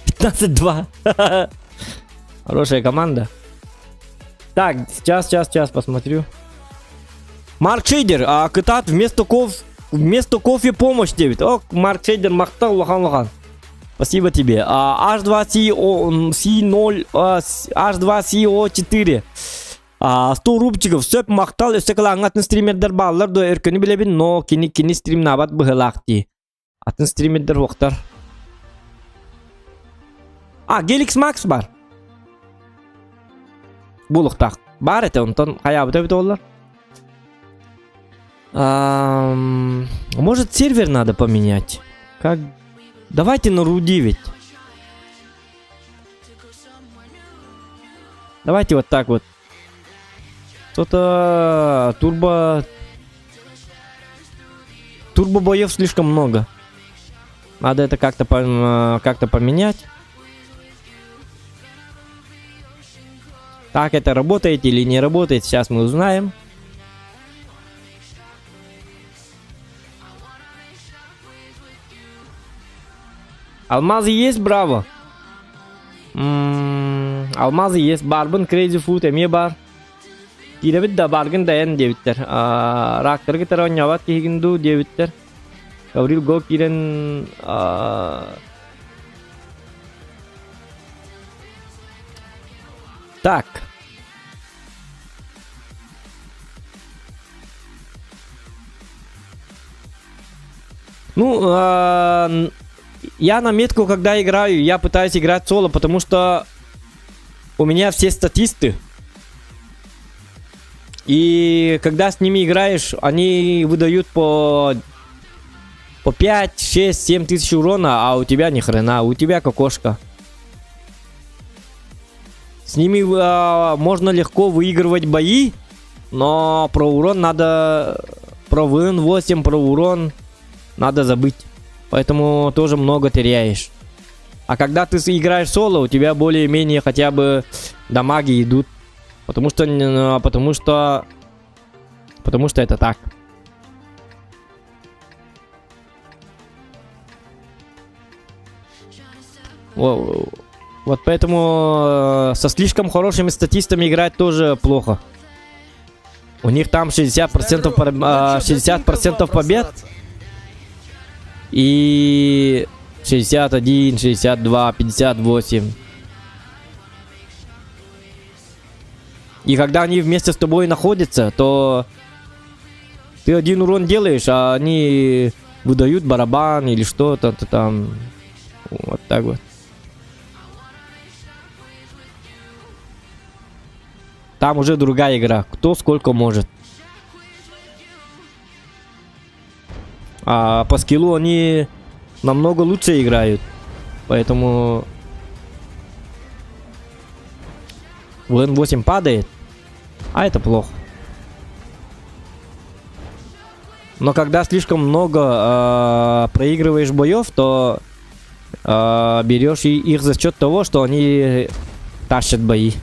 15-2. Хорошая команда. Так, сейчас посмотрю. Марк Шейдер, а Кытат вместо кофе помощь девит. О, Марк Шейдер махтал лохан. Спасибо тебе. H2CO0, H2CO4. 100 рубчиков. Сөп мақтал өсекілі аңатын стримердер балылар до өркені білебін, но кені стрим набат бұғылақты. Атын стримердер оқтар. Геликс Макс бар. Бұлықтақ. Бар әті, онтан қаябыда біді олар. Может, сервер надо поменять? Как? Давайте на RU9. Давайте вот так вот. Что-то турбо боев слишком много. Надо это как-то поменять. Так это работает или не работает, сейчас мы узнаем. Алмазы есть, браво. Алмазы есть, барбын, crazy food, эме бар. Киребит да баргын даян дебиттер. Рактыргы таран яват кегинду дебиттер. Гаврил го кирен... Так. Ну, я на метку, когда играю, я пытаюсь играть соло, потому что у меня все статисты. И когда с ними играешь, они выдают по 5, 6, 7 тысяч урона, а у тебя ни хрена, у тебя кокошка. С ними можно легко выигрывать бои, но про урон надо... Про ВН8, про урон надо забыть. Поэтому тоже много теряешь. А когда ты играешь соло, у тебя более-менее хотя бы дамаги идут. Потому что это так. Вот поэтому со слишком хорошими статистами играть тоже плохо. У них там 60% побед. И 61, 62, 58. И когда они вместе с тобой находятся, то ты один урон делаешь, а они выдают барабан или что-то там. Вот так вот. Там уже другая игра. Кто сколько может. А по скиллу они намного лучше играют. Поэтому ВН8 падает. А это плохо. Но когда слишком много проигрываешь боев, то берешь их за счет того, что они тащат бои.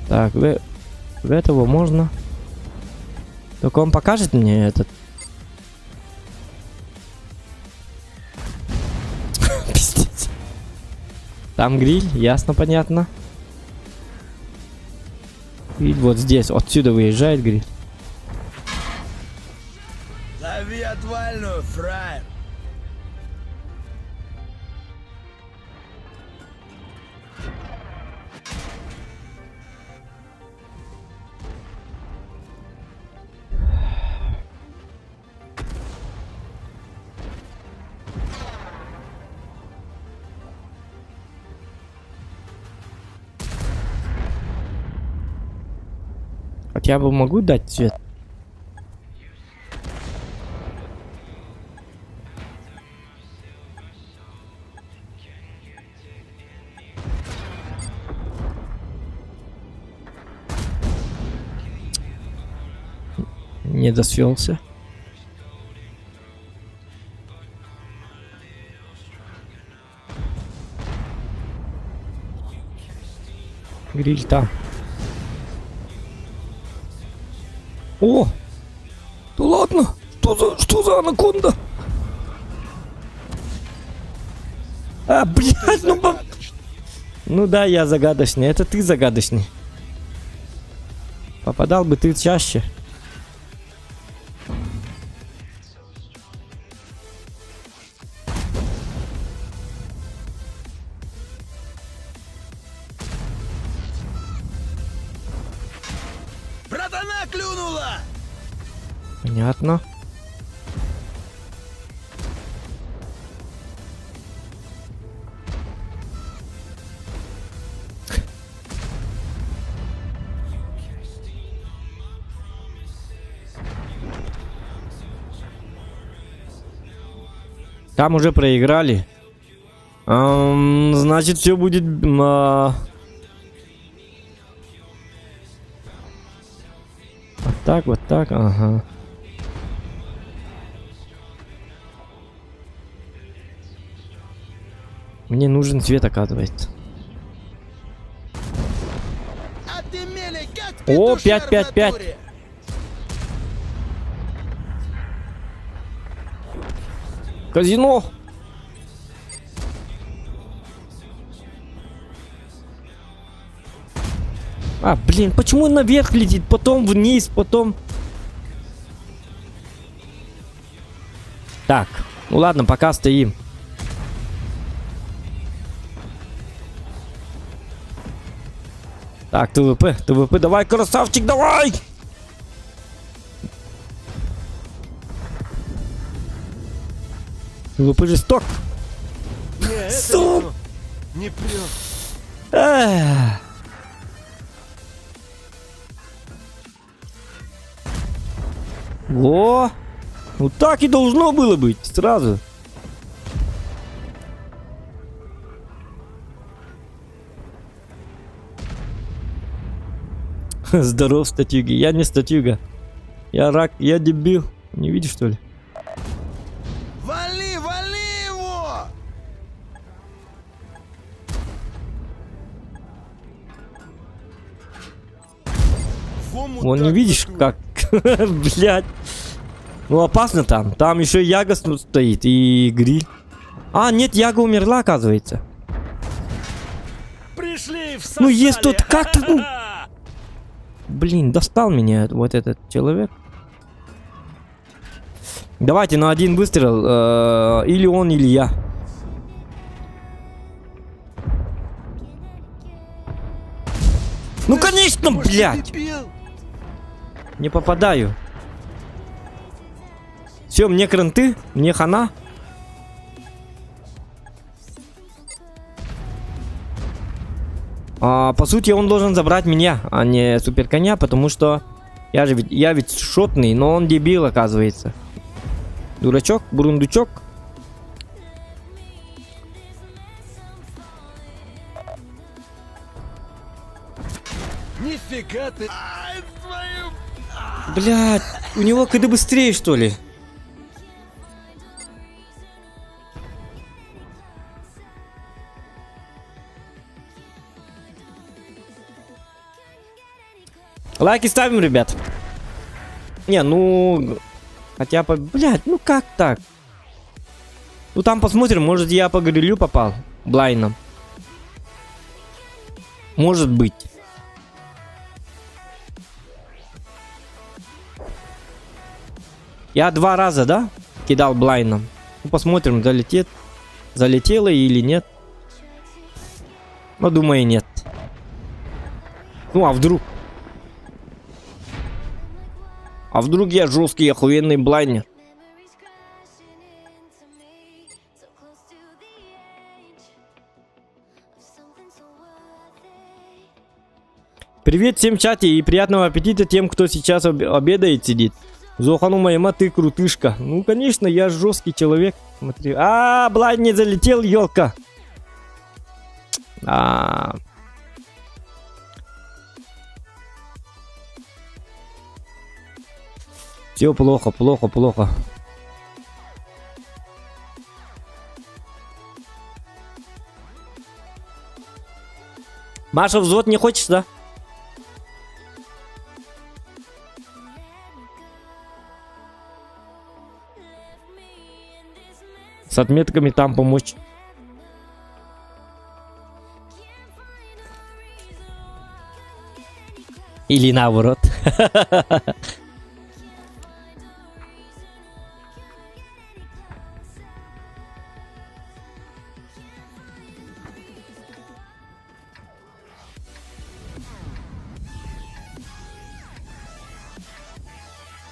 Так, в этого можно. Только он покажет мне этот. Там гриль, ясно, понятно. И вот здесь, отсюда выезжает гриль. Лови отвальную, фраер. Хотя бы могу дать цвет? Не досвелся. Гриль там. О! Да ладно! Что за анаконда? А, блядь, ну да, я загадочный. Это ты загадочный. Попадал бы ты чаще. Братана клюнула! Понятно. Там уже проиграли. Значит, все будет... Вот так, ага. Мне нужен цвет, оказывается. А ты мели как О, петушар 5-5-5. в натуре. Казино! А, блин, почему он наверх летит, потом вниз, потом... Так, ну ладно, пока стоим. Так, ТВП, давай, красавчик, давай! ТВП жесток. Не, это Стоп! не прет. Эх. Во! Ну так и должно было быть сразу. Здоров, статюги. Я не статюга. Я рак, я дебил. Не видишь, что ли? Вали его! Вон не видишь, как... Блять. Ну опасно там. Там еще Яга стоит и гриль. А, нет, Яга умерла, оказывается. Пришли в Ну есть тут как-то... ну, блин, достал меня вот этот человек. Давайте на один выстрел. Или он, или я. Ну конечно, блядь! Не попадаю. Все, мне кранты, мне хана. По сути, он должен забрать меня, а не супер коня, потому что я ведь шотный, но он дебил, оказывается. Дурачок, бурундучок. Нифига ты. Блядь, у него КД быстрее, что ли? Лайки ставим, ребят. Не, ну... Хотя по... Блядь, ну как так? Ну там посмотрим, может я по грилю попал. Блайном. Может быть. Я 2 раза, да, кидал блайном. Ну, посмотрим, залетело или нет. Ну, думаю, нет. Ну, а вдруг? А вдруг я жесткий, охуенный блайнер? Привет всем в чате и приятного аппетита тем, кто сейчас обедает, сидит. Зохану моема, ты крутышка. Ну, конечно, я жесткий человек. Смотри. Блайнд не залетел, елка. Все плохо, плохо, плохо. Маша, взвод не хочешь, да? С отметками там помочь. Или наоборот.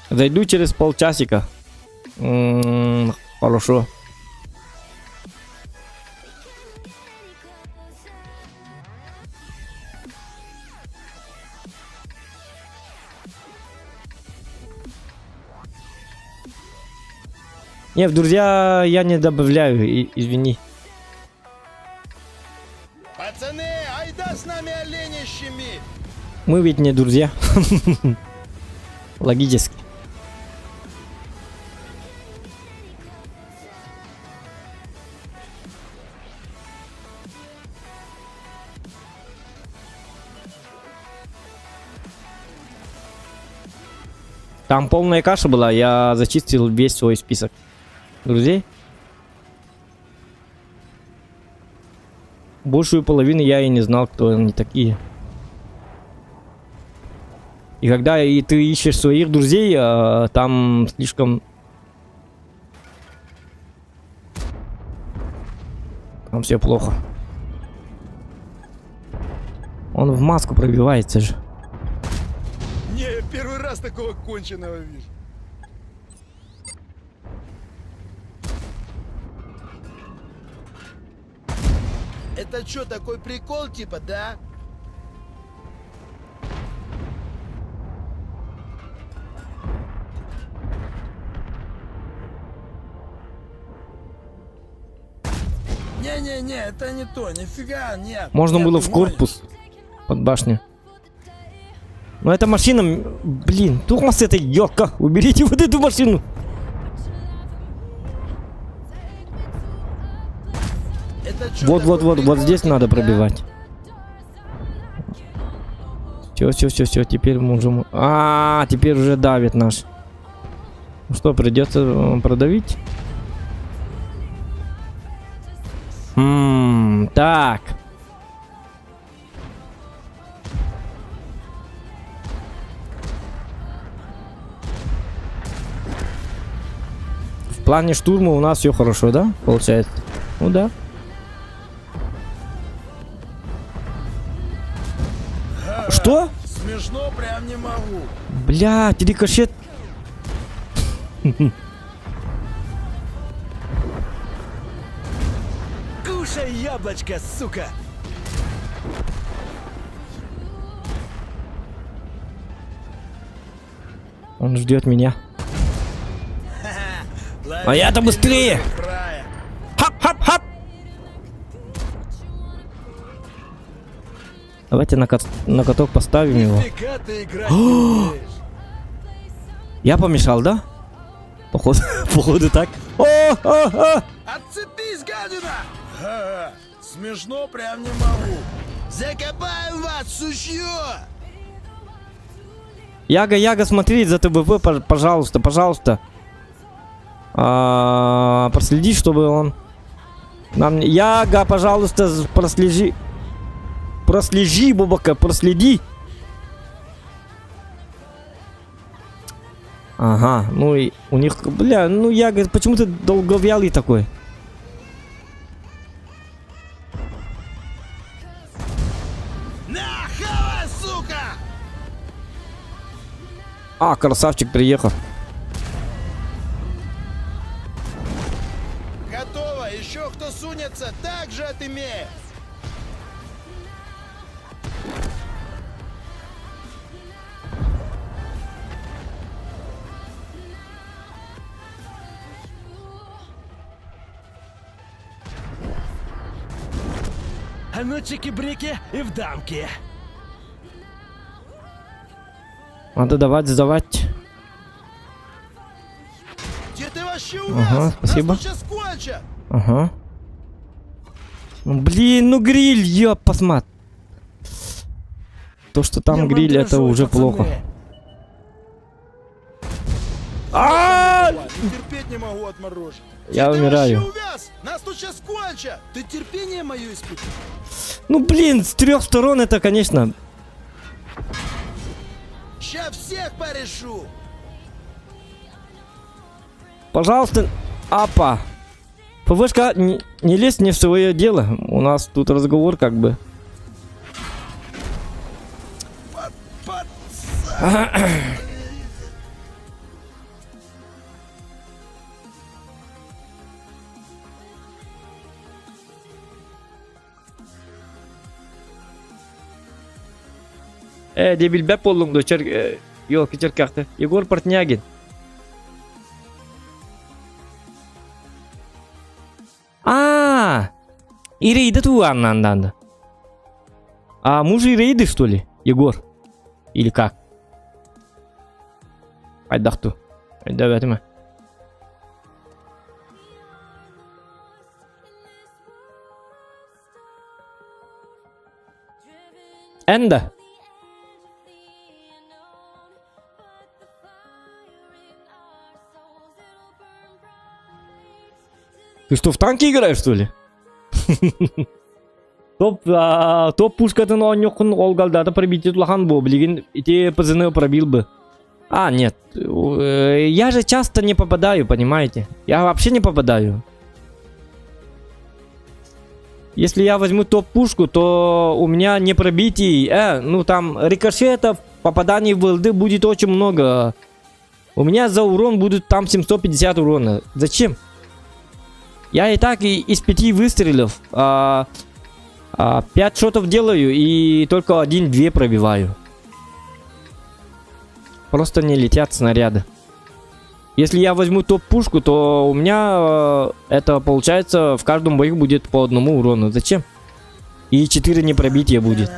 Зайду через полчасика. Хорошо. Не, в друзья я не добавляю, извини. Пацаны, айда с нами оленя щемить. Мы ведь не друзья. Логически. Там полная каша была, я зачистил весь свой список друзей. Большую половину я и не знал, кто они такие. И когда ты ищешь своих друзей, там слишком... Там все плохо. Он в маску пробивается же. Не, я первый раз такого конченого вижу. Это что, такой прикол типа, да? Не-не-не, это не то, нифига, нет. Можно нет, было ты в корпус под башню. Но эта машина, блин, Томас, это ёлка. Уберите вот эту машину. Это чё, Вот такой прикол, здесь типа, надо да? пробивать. Все, теперь можем... теперь уже давит наш. Ну что, придется продавить? Так. В плане штурма у нас все хорошо, да? Получается. Ну да. Что? Смешно прям не могу. Бля, рикошет. Кушай яблочко, сука! Он ждет меня. Лови А я-то быстрее! фрая. Хап! Давайте на каток поставим его. Нифига ты играть не умеешь. Я помешал, да? Походу так. Отцепись, гадина! Ха-ха, смешно прям не могу. Закопаем вас, сучье! Яга, смотри за ТБП, пожалуйста. Проследи, чтобы он... Яга, пожалуйста, проследи. Прослежи, бабака, проследи. Ага, ну и у них, бля, ну я, говорит, почему ты долговялый такой? На, хавай, сука! А, красавчик приехал. Готово! Еще кто сунется, так же отымеет! А ну чики-брики и в дамки. Надо давать, сдавать. Где ты вообще Ага, увяз? спасибо. Нас тут сейчас кончат! Ага. Ну, блин, ну гриль, я посмотр. То, что там Я гриль, это мандражую, уже пацаны. плохо. А! Терпеть не могу отморожить. Я Где ты умираю. вообще увяз? Нас тут сейчас кончат! Ты терпение мое испытываешь? Ну, блин, с 3 сторон это, конечно. Ща всех порешу! Пожалуйста, апа. ПВшка, не лезь не в свое дело. У нас тут разговор как бы. Дебил бәп болдың дочер. Yok içer kalktı. Егор Портнягин. Ирейды туғаннан. А муж Ирейды, что ли? Егор? Или как? Айдақту. Айда бәтіме. Энда. Ты что, в танки играешь, что ли? Топ пушкатын онёкун олгалдады пробить лахан бо, блин, эти пацаны пробил бы. А, нет. Я же часто не попадаю, понимаете? Я вообще не попадаю. Если я возьму топ-пушку, то у меня не пробитий, ну там рикошетов, попаданий в ЛД будет очень много. У меня за урон будет там 750 урона. Зачем? Я и так из 5 выстрелов 5 шотов делаю и только 1-2 пробиваю. Просто не летят снаряды. Если я возьму топ-пушку, то у меня это получается в каждом бою будет по 1 урону. Зачем? И 4 непробития будет.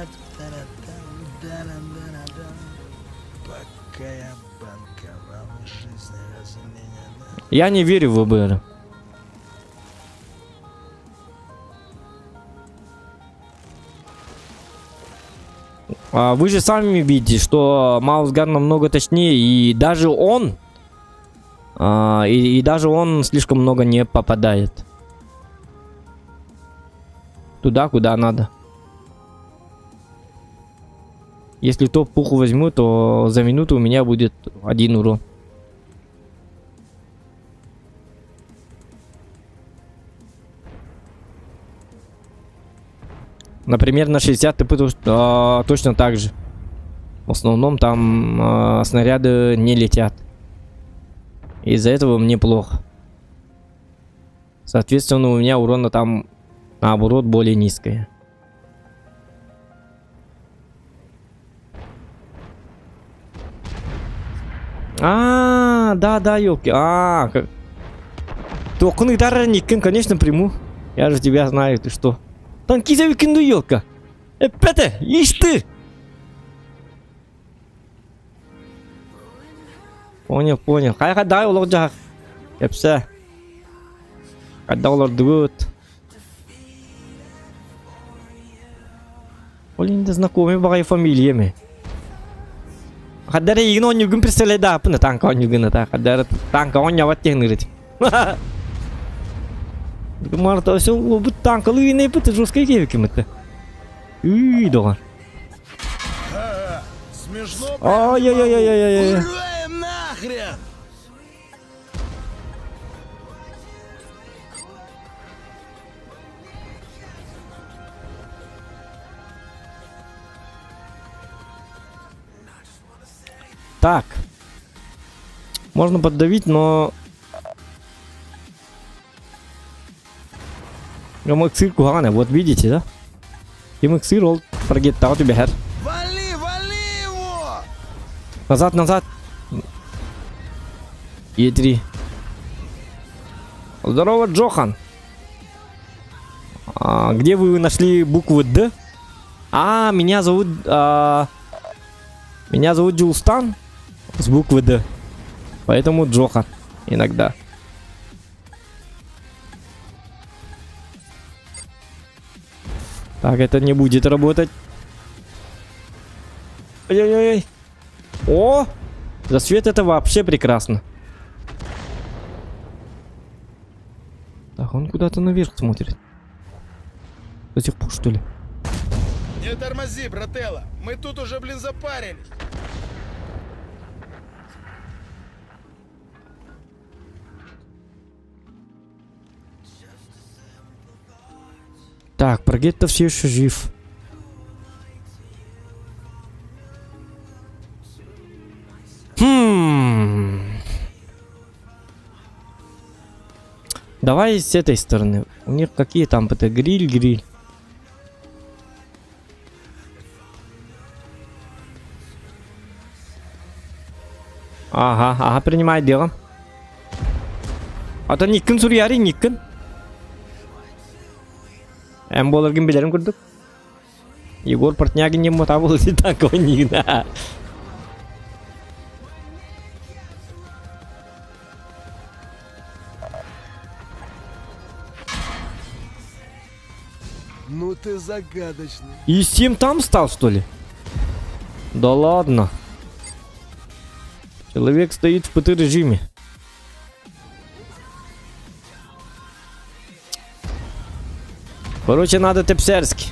Пока я банковал, жизнь разумения. Я не верю в ВБР. Вы же сами видите, что Маусгар намного точнее, и даже он, даже он слишком много не попадает туда, куда надо. Если топ-пуху возьму, то за минуту у меня будет 1 урон. Например, на 60 ТП точно так же. В основном там снаряды не летят. Из-за этого мне плохо. Соответственно, у меня урона там, наоборот, более низкая. Да, ёлки. Токуны дарникин, конечно, приму. Я же тебя знаю, ты что. Танкиза викинду ёлка. Пете, ишь ты! Понял. Қайда олар жақ. Кепсе. Қайда олар дует. Блин, да знакомый багай фамилиями. Қайда егін он югін представляйды апыны танка он югін ата. Қайда танка он яват тегнірет. Марта, все, вот танка лыйный пыты жесткой кевики мыты. Үй, доған. Смешно? Ай-яй-яй-яй-яй-яй. Ураем нахрен! Так. Можно поддавить, но... Ямаксир кугане, вот видите, да? Ямаксир ол прогеттау тебе хер. Вали, вали его! Назад, назад. Е3. Здорово, Джохан. Где вы нашли букву Д? Меня зовут... Меня зовут Джулстан. С буквы Д. Поэтому Джохан. Иногда. Так, это не будет работать. Ой-ой-ой. О! Засвет это вообще прекрасно. Так, он куда-то наверх смотрит. До сих пор, что ли? Не тормози, брателло. Мы тут уже, блин, запарились. Так, Прогетто все еще жив. Давай с этой стороны. У них какие там это гриль. Ага, принимай дело. Это Никон Сурьяри, Никон. Эмболаргин билерин курдук. Егор Портнягин не мотабыл такой никогда. Ну ты загадочный. И 7 там стал, что ли? Да ладно. Человек стоит в ПТ-режиме. Короче, надо Тепсерский.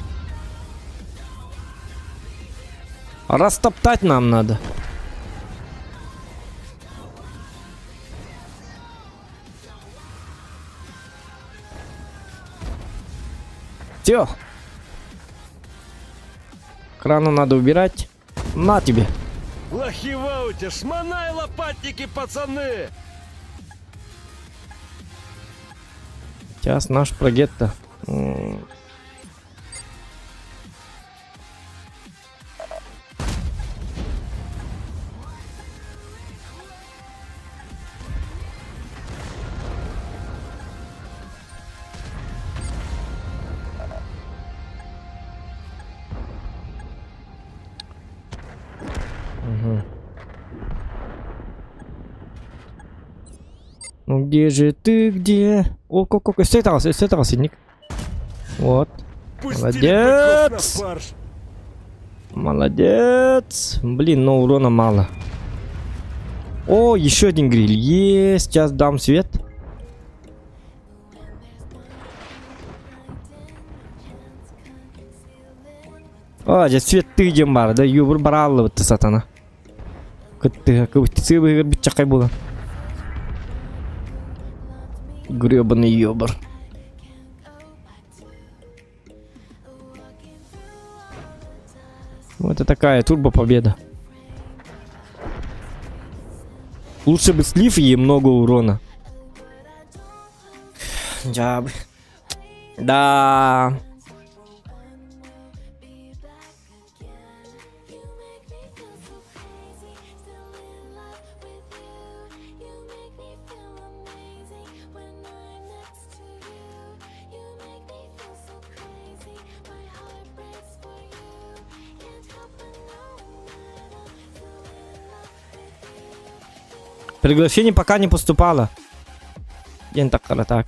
Растоптать нам надо. Все. Крану надо убирать. На тебе. Лохивауте, шмонай лопатники, пацаны! Сейчас наш Прогетто. Ну где же ты, где? О, как сетался, Ник. Вот. Пустили быков Молодец! на фарш. Молодец. Блин, но урона мало. О, еще один гриль. Есть, сейчас дам свет. Здесь свет ты идем бар, да юбр бараллы вот ты сатана. Как ты сыбы бичакай было. Гребаный ёбар. Вот это такая турбо победа. Лучше бы слив ей много урона. Джаб. Да. Приглашение пока не поступало. Так.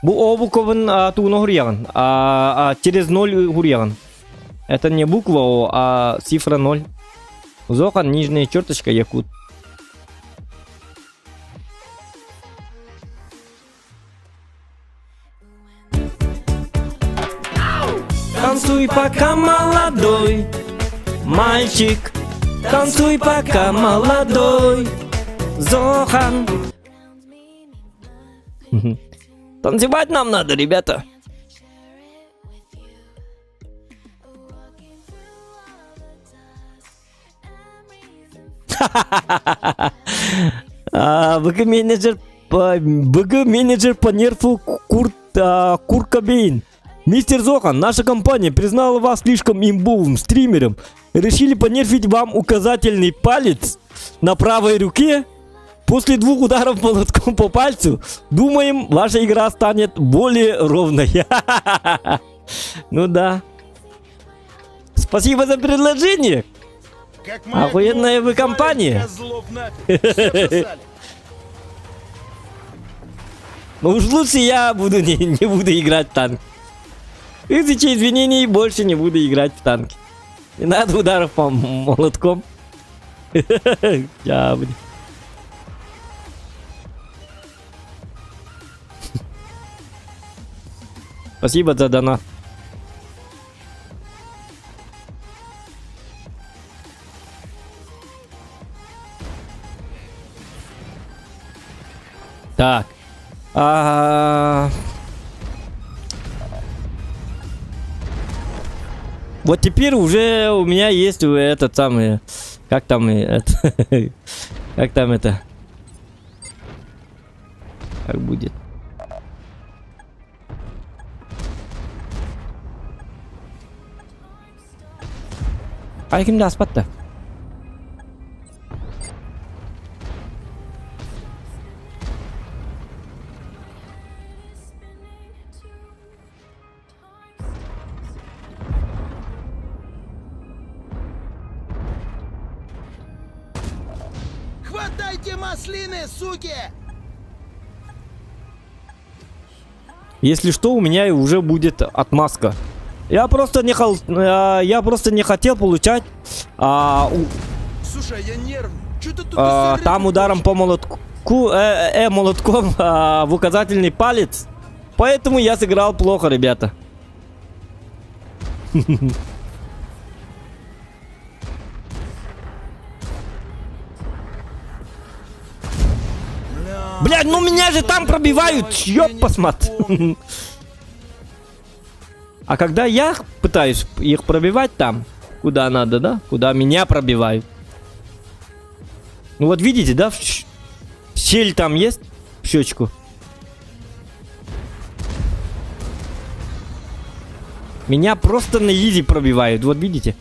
Bu буковин туно гурьяган. Через 0 гурьяган. Это не буква, а цифра 0. Зохан, нижняя черточка, якут. Танцуй, пока молодой. Мальчик, танцуй, пока молодой. Зохан. Танцевать нам надо, ребята. БГ-менеджер по нерфу Курт Кобейн. Мистер Зохан, наша компания признала вас слишком имбовым стримером. Решили понерфить вам указательный палец на правой руке. После 2 ударов молотком по пальцу, думаем, ваша игра станет более ровной. Ну да. Спасибо за предложение. Как моя Охуенная вы кнопка, компания. козлов нафиг. Все бросали. Ну уж лучше я буду не буду играть в танк. Тысячи извинений, больше не буду играть в танки. Не надо ударов по молотком. Я, блин. Спасибо за донат. Так. Вот теперь уже у меня есть этот самый... Как там это? Как там это? Как будет? Ay kim das battı? Хватайте маслины, суки! Если что, у меня уже будет отмазка. Я просто не хотел получать Слушай, я нервный. Чё ты тут бессердечный там ударом по молотком в указательный палец. Поэтому я сыграл плохо, ребята. Блядь, ну меня же там пробивают, ёб посмотри. А когда я пытаюсь их пробивать там, куда надо, да? Куда меня пробивают. Ну вот видите, да? Щель там есть? В щечку. Меня просто на изи пробивают, вот видите?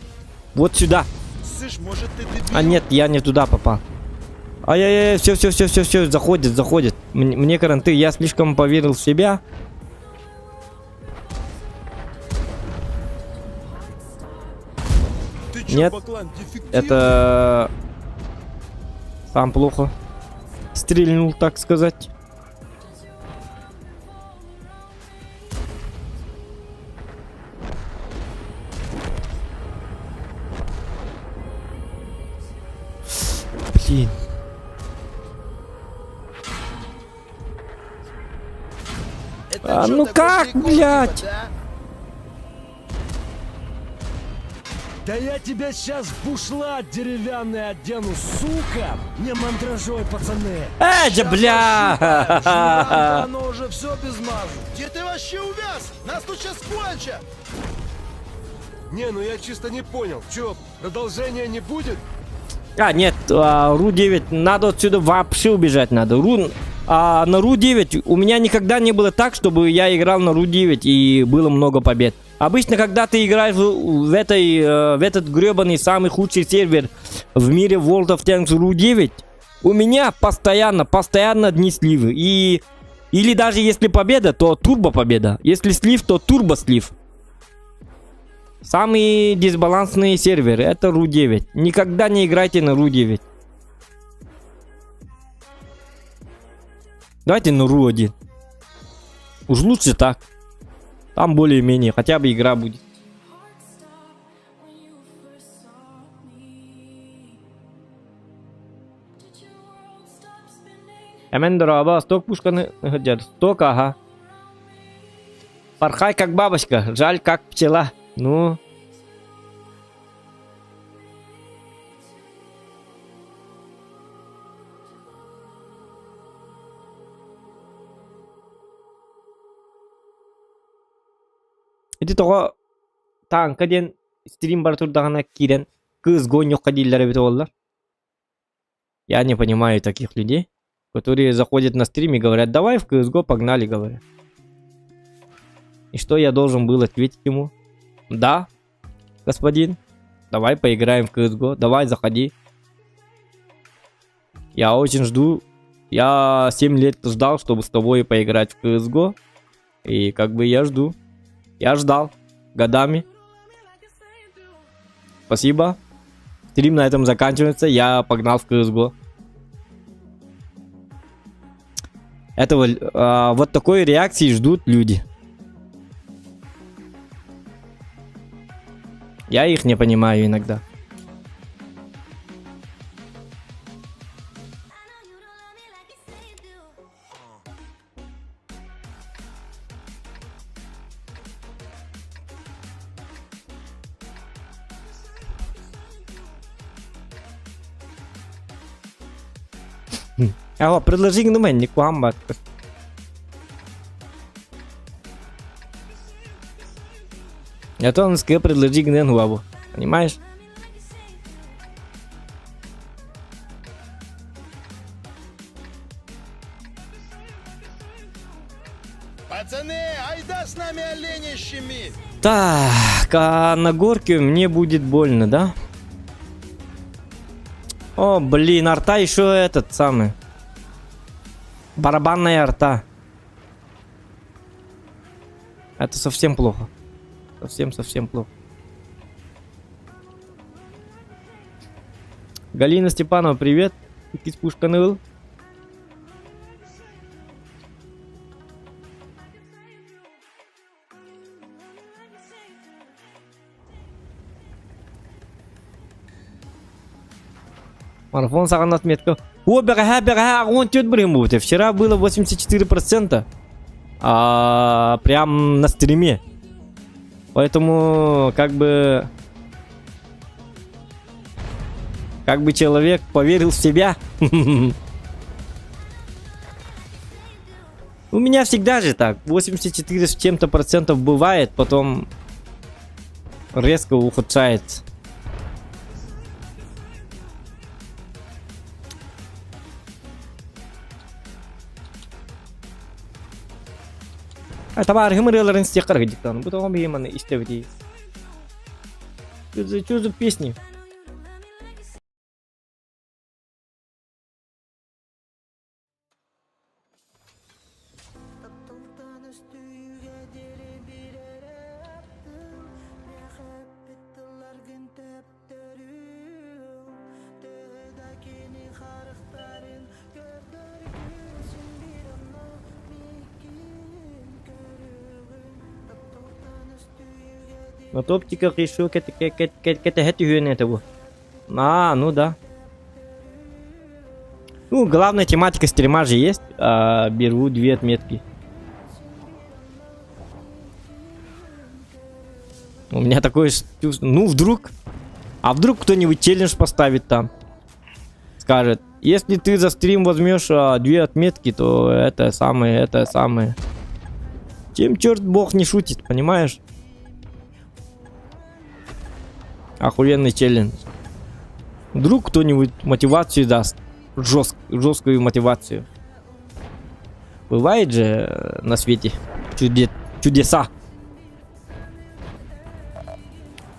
Вот сюда. Слышь, может ты дебил? А нет, я не туда попал. Ай-яй-яй, все, заходит. Мне каранты, я слишком поверил в себя. Ты чё, Нет, Баклан, дефективный? это... Сам плохо стрельнул, так сказать. Блин. Это А чё ну такой как, прикол, блядь? типа, да? Да я тебя сейчас в бушлат деревянный одену, сука! Не мандражой, пацаны! Да Щас бля! ощупаем, оно уже все безмажу. Где ты вообще увяз? Нас тут сейчас кончат. Не, ну я чисто не понял. Чё, продолжения не будет? А, нет, РУ-9, надо отсюда вообще убежать надо. На РУ-9 у меня никогда не было так, чтобы я играл на РУ-9 и было много побед. Обычно, когда ты играешь в этот гребаный самый худший сервер в мире World of Tanks РУ-9, у меня постоянно дни сливы. Или даже если победа, то турбо победа. Если слив, то турбо слив. Самый дисбалансный сервер это РУ-9. Никогда не играйте на РУ-9. Давайте на РУ-1. Уж лучше так. Там более-менее, хотя бы игра будет. Hemen дроба, сток пушканы, сток, ага. Порхай как бабочка, жаль как пчела. Ну. Эти того танка ден стрим бар турдагана кирен кыз гонёкка диллер бит оллар. Я не понимаю таких людей, которые заходят на стрим и говорят: давай в CSGO, погнали, говорят. И что я должен был ответить ему? Да, господин, давай поиграем в CSGO, давай заходи. Я очень жду, я 7 лет ждал, чтобы с тобой поиграть в CSGO. И как бы я жду. Я ждал годами. Спасибо. Стрим на этом заканчивается. Я погнал в CSGO. Этого, вот такой реакции ждут люди. Я их не понимаю иногда. Ага, предложи на мене, куамбат. Я то он сказал, предложи гнен главу. Понимаешь? Пацаны, айда с нами оленя щемить! Так, а на горке мне будет больно, да? О, блин, арта еще этот самый. Барабанная арта. Это совсем плохо. Совсем плохо. Галина Степанова, привет. Кис Пушканыл. Марафон саған отметка. О, бега, он тет бремут. Вчера было 84%. Прям на стриме. Поэтому, как бы человек поверил в себя. У меня всегда же так. 84 с чем-то процентов бывает, потом резко ухудшается. Табар хымырыларын стекар гидиктан. Bu tamam yemanı istevdi. Чузу песни. На топтиках еще какая-то это было. Ну да. Ну, главная тематика стрима же есть. Беру 2 отметки. У меня такое чувство. Ну, вдруг. А вдруг кто-нибудь челлендж поставит там. Скажет, если ты за стрим возьмешь 2 отметки, то это самое. Чем черт бог не шутит, понимаешь? Охуенный челлендж. Вдруг кто-нибудь мотивацию даст. Жесткую мотивацию. Бывает же на свете чудеса.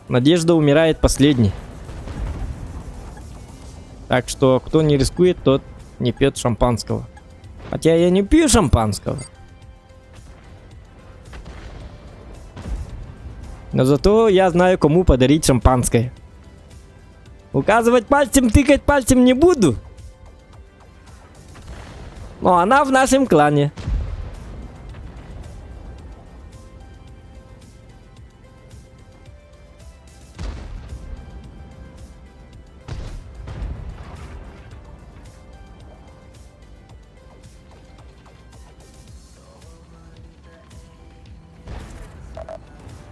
Надежда умирает последней. Так что, кто не рискует, тот не пьет шампанского. Хотя я не пью шампанского. Но зато я знаю, кому подарить шампанское. Указывать пальцем, тыкать пальцем не буду. Но она в нашем клане.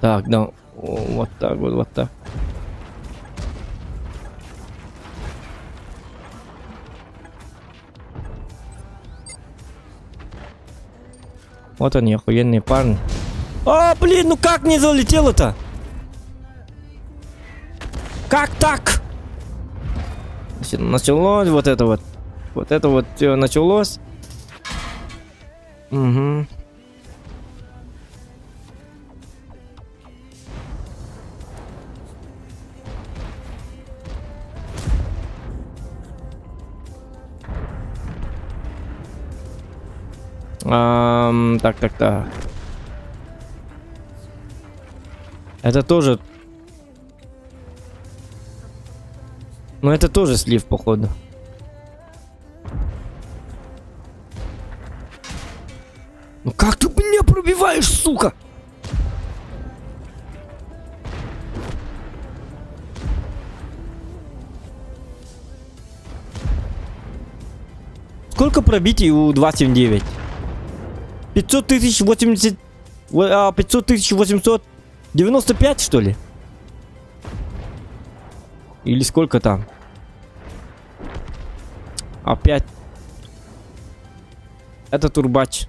Так, да. Вот так вот, вот так. Вот они, охуенные парни. А, блин, ну как не залетело-то? Как так? Значит, началось вот это вот. Вот это вот все началось. Угу. Так. Это тоже... Ну это тоже слив, походу. Ну как ты меня пробиваешь, сука? Сколько пробитий у 279? 500 тысяч 80... 500 тысяч 895, что ли? Или сколько там? Опять. Это турбач.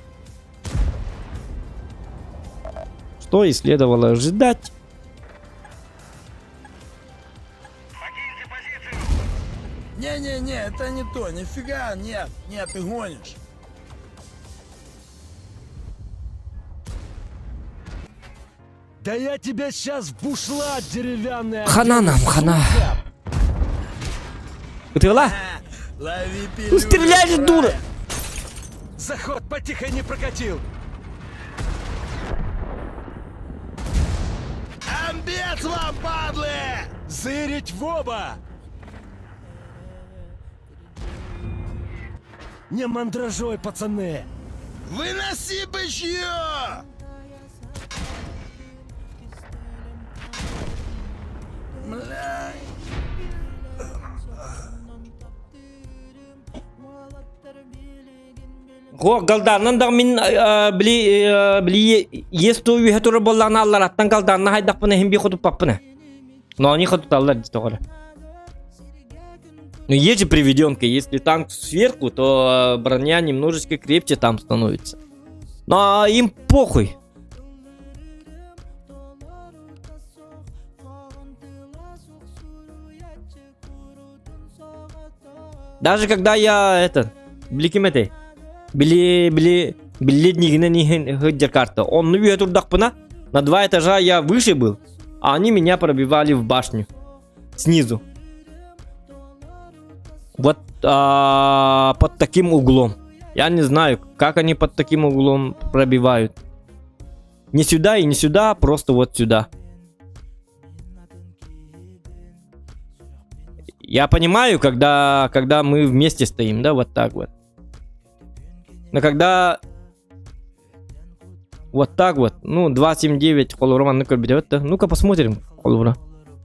Что и следовало ожидать. Не-не-не, это не то, нифига, нет, ты гонишь. Да я тебя сейчас в бушлат деревянный Хана одену, нам, хана. сука! Утвела? Лови Ну пилюлю, стреляй же, дура! фраер. Заход потихо не прокатил. Амбец вам, падлы! Зырить в оба! Не мандражой, пацаны! Выноси бычье! Бля. Го галдарнан да мин бли есто үйе туры болланы аллар аттан галдарна хайдақпыны хем би ходуп паппыны. Но они ходут аллар дистогора. Но есть же приведенка, если танк сверху, то броня немножечко крепче там становится. Но им похуй. Даже когда я бликиметей. Билетнигіне не хыджер карта. Он на турдақпына, на 2 этажа я выше был, а они меня пробивали в башню. Снизу. Вот под таким углом. Я не знаю, как они под таким углом пробивают. Не сюда и не сюда, просто вот сюда. Я понимаю, когда мы вместе стоим, да, вот так вот. Но когда вот так вот, ну, 279 холурман, ну-ка берет, да? Ну-ка посмотрим, холура.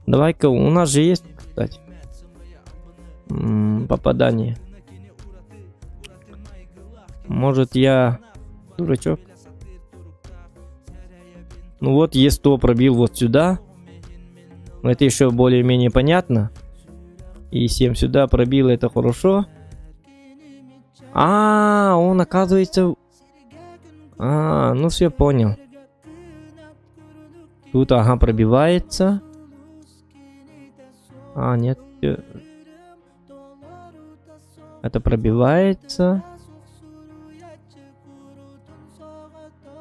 Давай-ка, у нас же есть, кстати. Попадание. Может, я дурачок? Ну вот, Е100 пробил вот сюда. Но это еще более-менее понятно. И 7 сюда пробил, это хорошо. Он оказывается... ну все, понял. Тут, ага, пробивается. Нет. Это пробивается.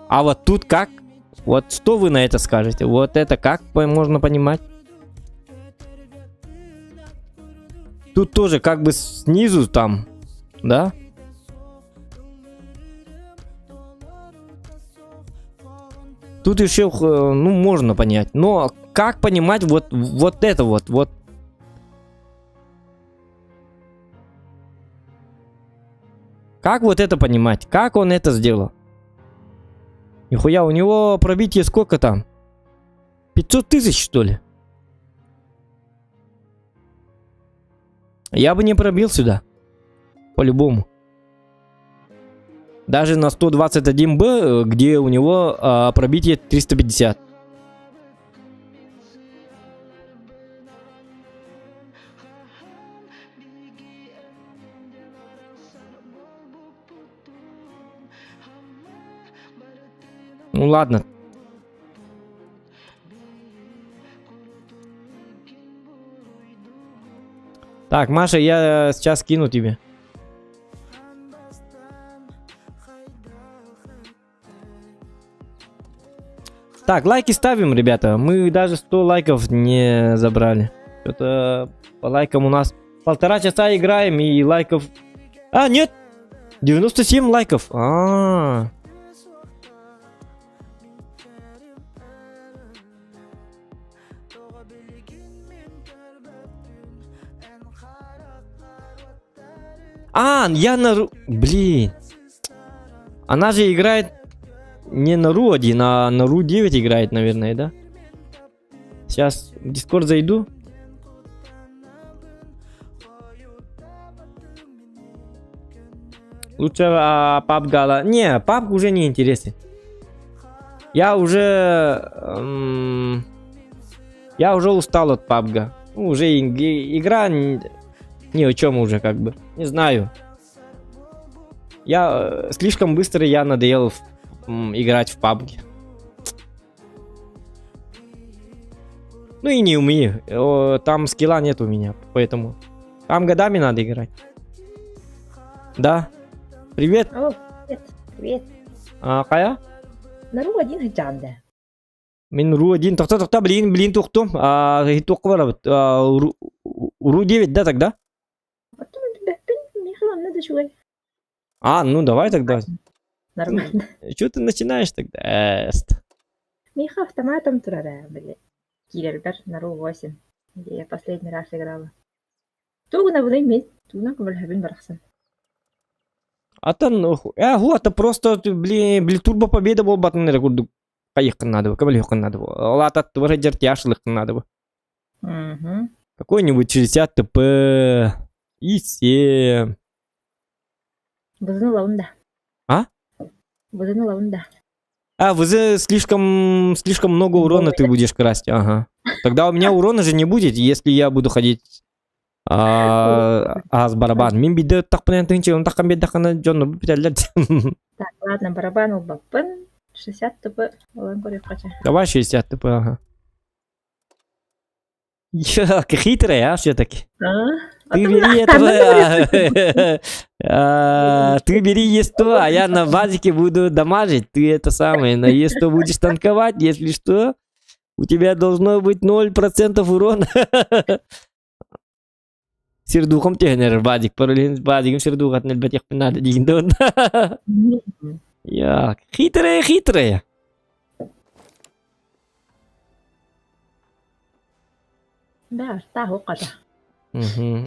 А вот тут как? Вот что вы на это скажете? Вот это как можно понимать? Тут тоже как бы снизу там, да? Тут еще, ну, можно понять. Но как понимать вот это вот? Как вот это понимать? Как он это сделал? Нихуя, у него пробитие сколько там? 500 тысяч, что ли? Я бы не пробил сюда. По-любому. Даже на 121Б, где у него пробитие 350. Ну ладно. Так, Маша, я сейчас кину тебе. Так, лайки ставим, ребята. Мы даже 100 лайков не забрали. Что-то по лайкам у нас 1,5 часа играем и лайков... А, нет! 97 лайков. Я на... Блин. Она же играет не на Ру 1, а на Ру 9 играет, наверное, да? Сейчас в Discord зайду. Лучше PUBG Gala. Не, PUBG уже не интересен. Я уже устал от PUBG. Ну, уже игра ни о чем уже, как бы. Не знаю. Слишком быстро я надоел играть в PUBG. Ну и не умею. Там скилла нет у меня, поэтому. Там годами надо играть. Да. Привет. О, привет. Привет. Кая? На Ру 1 хиджанды. Мен Ру 1. Тоқта, блин, тоқтым. Ру 9, да, тогда? Потом Михаил, надо шугай. Ну давай тогда. Нормально. Что ты начинаешь тогда? Миха автоматом турара, блядь. Киллер на Ру 8, где я последний раз играла. Тугна будай мид, тугна кабальхабин барахсан. Это просто, блин, турбо победа был батон рекорду. Поехать надо, кабель надо. Лата тоже дертяшлых надо. Какой-нибудь 60 ТП и 7. Бузну лаунда. Бузну лаунда. Слишком много урона ты будешь красть, ага. Тогда у меня урона же не будет, если я буду ходить с барабан. Мен биде так понятно, он так беда хана Джон биталет. Так, ладно, барабан убапын. 60 ТП. Давай 60 ТП, ага. Хитрая, все-таки. Ты бери этого. Ты бери Е100, а я на базике буду дамажить. Ты это самое, на Е100 будешь танковать, если что. У тебя должно быть 0% урона. Сердухом тегнер базик, параллельно с базиком сердух от нельбатех надо дигдон. Я хитрая. Да, та хуката. Ну,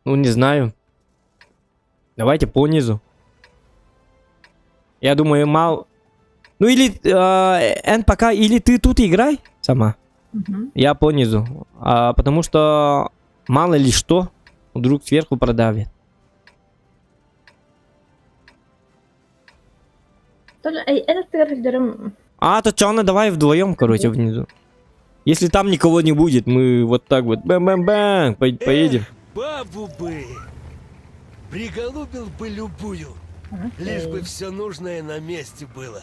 не знаю. Давайте по низу. Я думаю, мало... Ну, или пока, или ты тут играй сама. Я по низу. Потому что мало ли что, вдруг сверху продавит. То Чана, давай вдвоем, короче, внизу. Если там никого не будет, мы вот так вот бэм-бэм-бэм поедем. Бабу бы! Приголубил бы любую, лишь бы все нужное на месте было.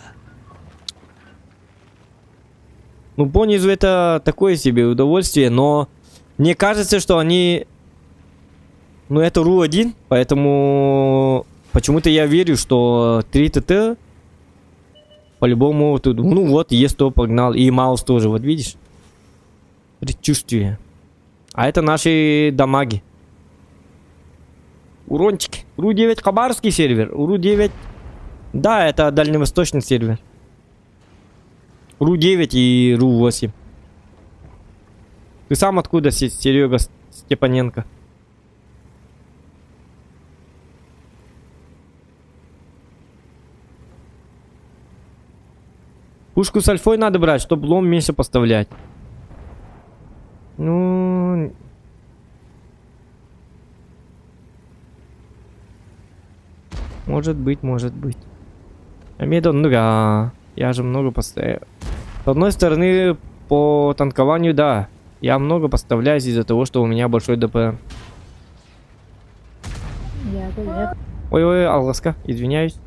Ну, по низу это такое себе удовольствие, но мне кажется, что они... Ну, это Ру 1, поэтому почему-то я верю, что 3 ТТ по-любому тут... Ну вот, Е100 погнал, и Маус тоже, вот видишь? Предчувствие. А это наши дамаги. Урончики. Ру 9 Хабаровский сервер. Ру 9... Да, это дальневосточный сервер. Ру 9 и Ру 8. Ты сам откуда, Серега Степаненко? Пушку с альфой надо брать, чтобы лом меньше поставлять. Ну... Может быть. Амедон, ну да. Я же много поставил. С одной стороны, по танкованию, да. Я много поставляюсь из-за того, что у меня большой ДП. Ой, Алгаска, извиняюсь.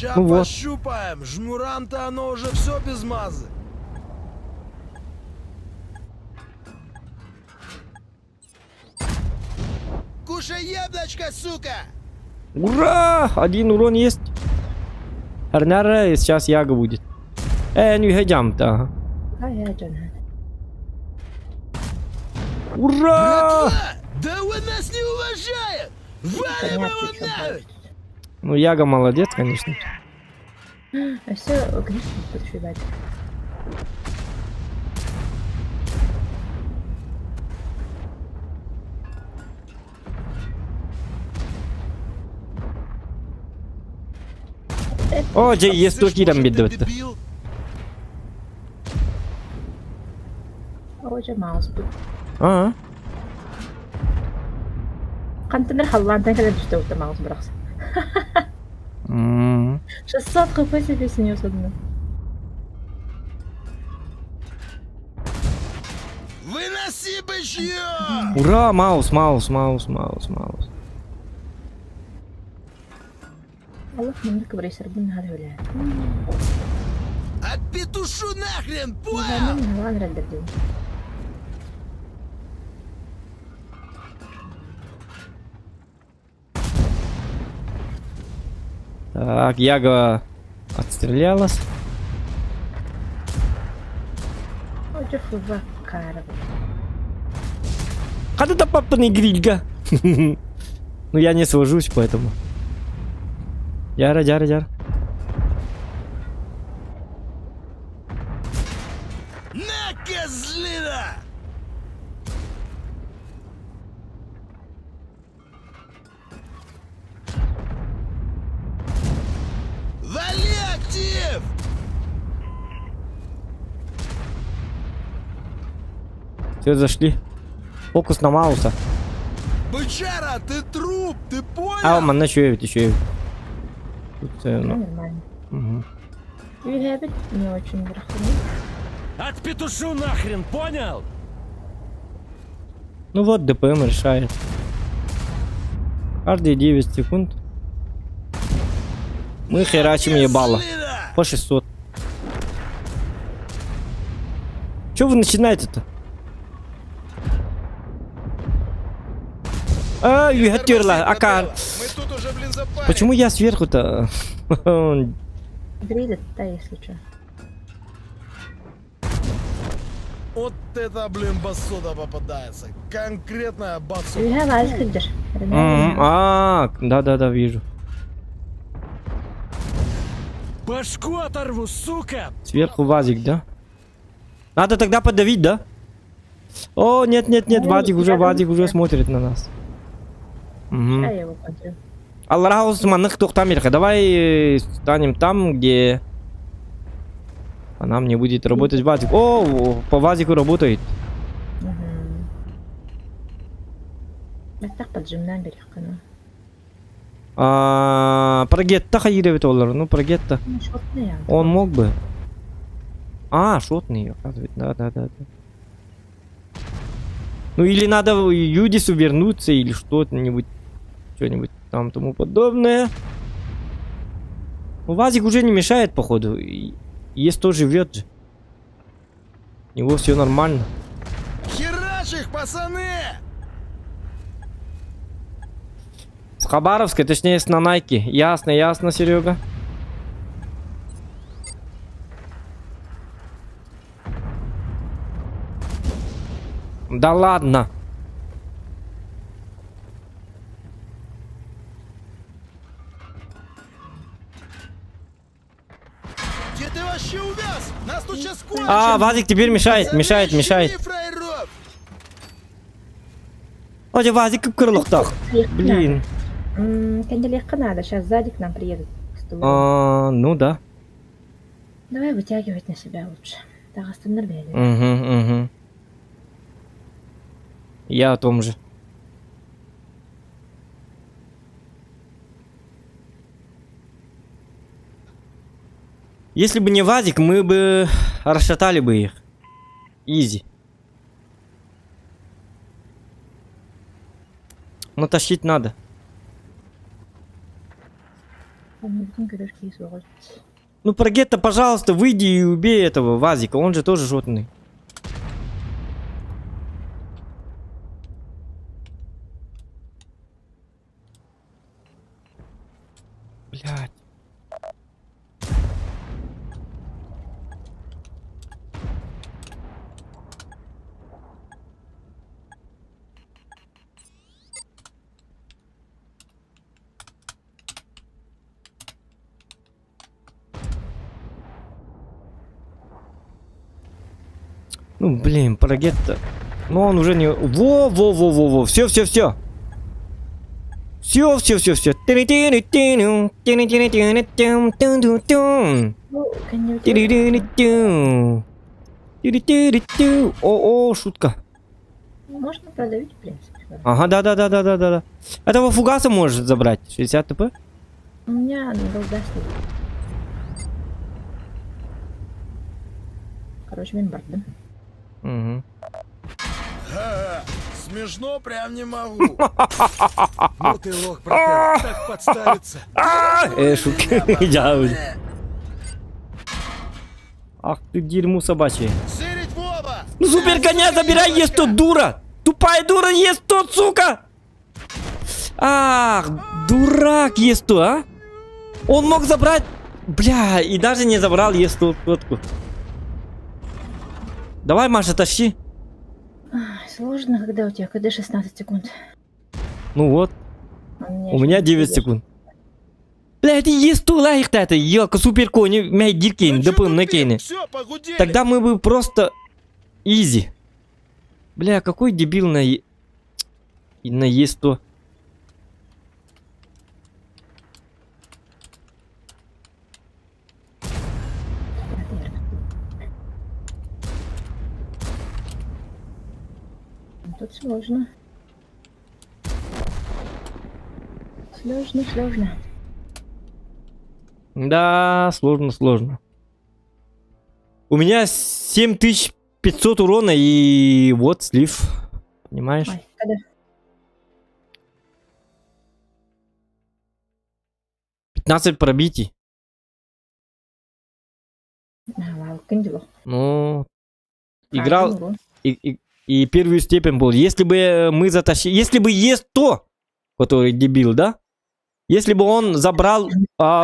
Ща Ну вот. пощупаем. Жмурам-то оно уже все без мазы. Кушай яблочко, сука! Ура! Один урон есть. Арнара, сейчас Яга будет. Не гайдям-то. Ай, Джон. Ура! Братва! Да он нас не уважает! Валим Понятно, его что нахуй! будет. Ну, Яга молодец, конечно. А все, конечно, подшивать. О, Джей, есть токи там бедот. Дебил. Hoca mouse bu. А, Qantalar xallantan kala düştü o mouse bıraksın. 600 FPS seviyesini yosadın. Выноси бычье! Ура, маус. Allah منك بريسر بنا هذا ولا. Отпетушу нахрен, понял? Ben هوا نرددهم. Так, Яга отстрелялась. Hoca fırva karabı. Когда то папа не грильга? Ну я не свожусь, поэтому. Яра. На, козлина! Вали актив! Все, зашли. Фокус на Мауса. Бычара, ты труп, ты понял? А, man, еще и. Тут, ну, Нормально. мгм. Юрий не очень верховный. Отпетушу нахрен, понял? Ну вот, ДПМ решает. Каждые 9 секунд мы херачим ебало. Козлина! По 600. Че вы начинаете-то? Югатерла, ака. Мы тут уже, блин, запарились. Почему я сверху-то? Грилит, да, если что. Вот это, блин, басода попадается. Конкретная басода. Юрий вазик идешь. Да, вижу. Башку оторву, сука! Сверху вазик, да? Надо тогда подавить, да? О, нет, Вадик уже смотрит на нас. Мгм. Я его смотрю. Аллах Усманных Тухтамирха. Давай станем там, где по нам не будет работать Вазик. О, по Вазику работает. Так поджимнаем берег. Прогетта хайировит олар. Ну, прогетта. Шотный я. Он мог бы. Шотный, оказывается. Да. Ну, или надо Юдису вернуться, или что-нибудь там тому подобное. Ну, Вазик уже не мешает, походу. Есть то живет же. У него все нормально. Херач их, пацаны! С Хабаровской, точнее с Нанайки. Ясно, Серега. Да ладно. Где ты вообще увяз? Нас тут сейчас кончим! Вазик теперь мешает. Щеми фраеров! Оля, Вазик в крылах. Блин. Легко надо, сейчас сзади к нам приедут. Ну да. Давай вытягивать на себя лучше. Так, остановили. Угу. Я о том же. Если бы не Вазик, мы бы расшатали бы их. Изи. Но тащить надо. Bütün görüşkeyi soğuk. Ну, Прогетто, пожалуйста, выйди и убей этого Вазика. Он же тоже животный. Блядь. Ну, блин, Прогетто. Ну, он уже не... Во. Все. Все. Ну, конечно. О, шутка. Можно продавить, в принципе. да. Ага, да. Этого фугаса можешь забрать. 60 ТП? У меня был даст. Короче, мембард, да? Угу. Ха-ха, смешно прям не могу. Ну ты лох, братан, так подставиться. Шутка. Я уже. Ах ты дерьмо собачье. Сырить в оба! Ну супер коня забирай, есть тут дура! Тупая дура есть тут, сука! Ах, дурак есть тут, а? Он мог забрать... Бля, и даже не забрал есть тут фотку. Давай, Маша, тащи. Ай, сложно, когда у тебя КД 16 секунд. Ну вот, у меня 9 секунд. Бля, это есть тут лайк-то это, ёлка, супер кони, мяй диркейн, допым на кейне. Все, погудели. Тогда мы бы просто... Изи. Бля, какой дебил на есть то. Тут сложно. Сложно. Да, сложно. У меня 7500 урона и вот слив. Понимаешь? Ой, КД. 15 пробитий. Вау, киндило. Ну, играл и первую степень был. Если бы мы затащили... Если бы есть то, который дебил, да? Если бы он забрал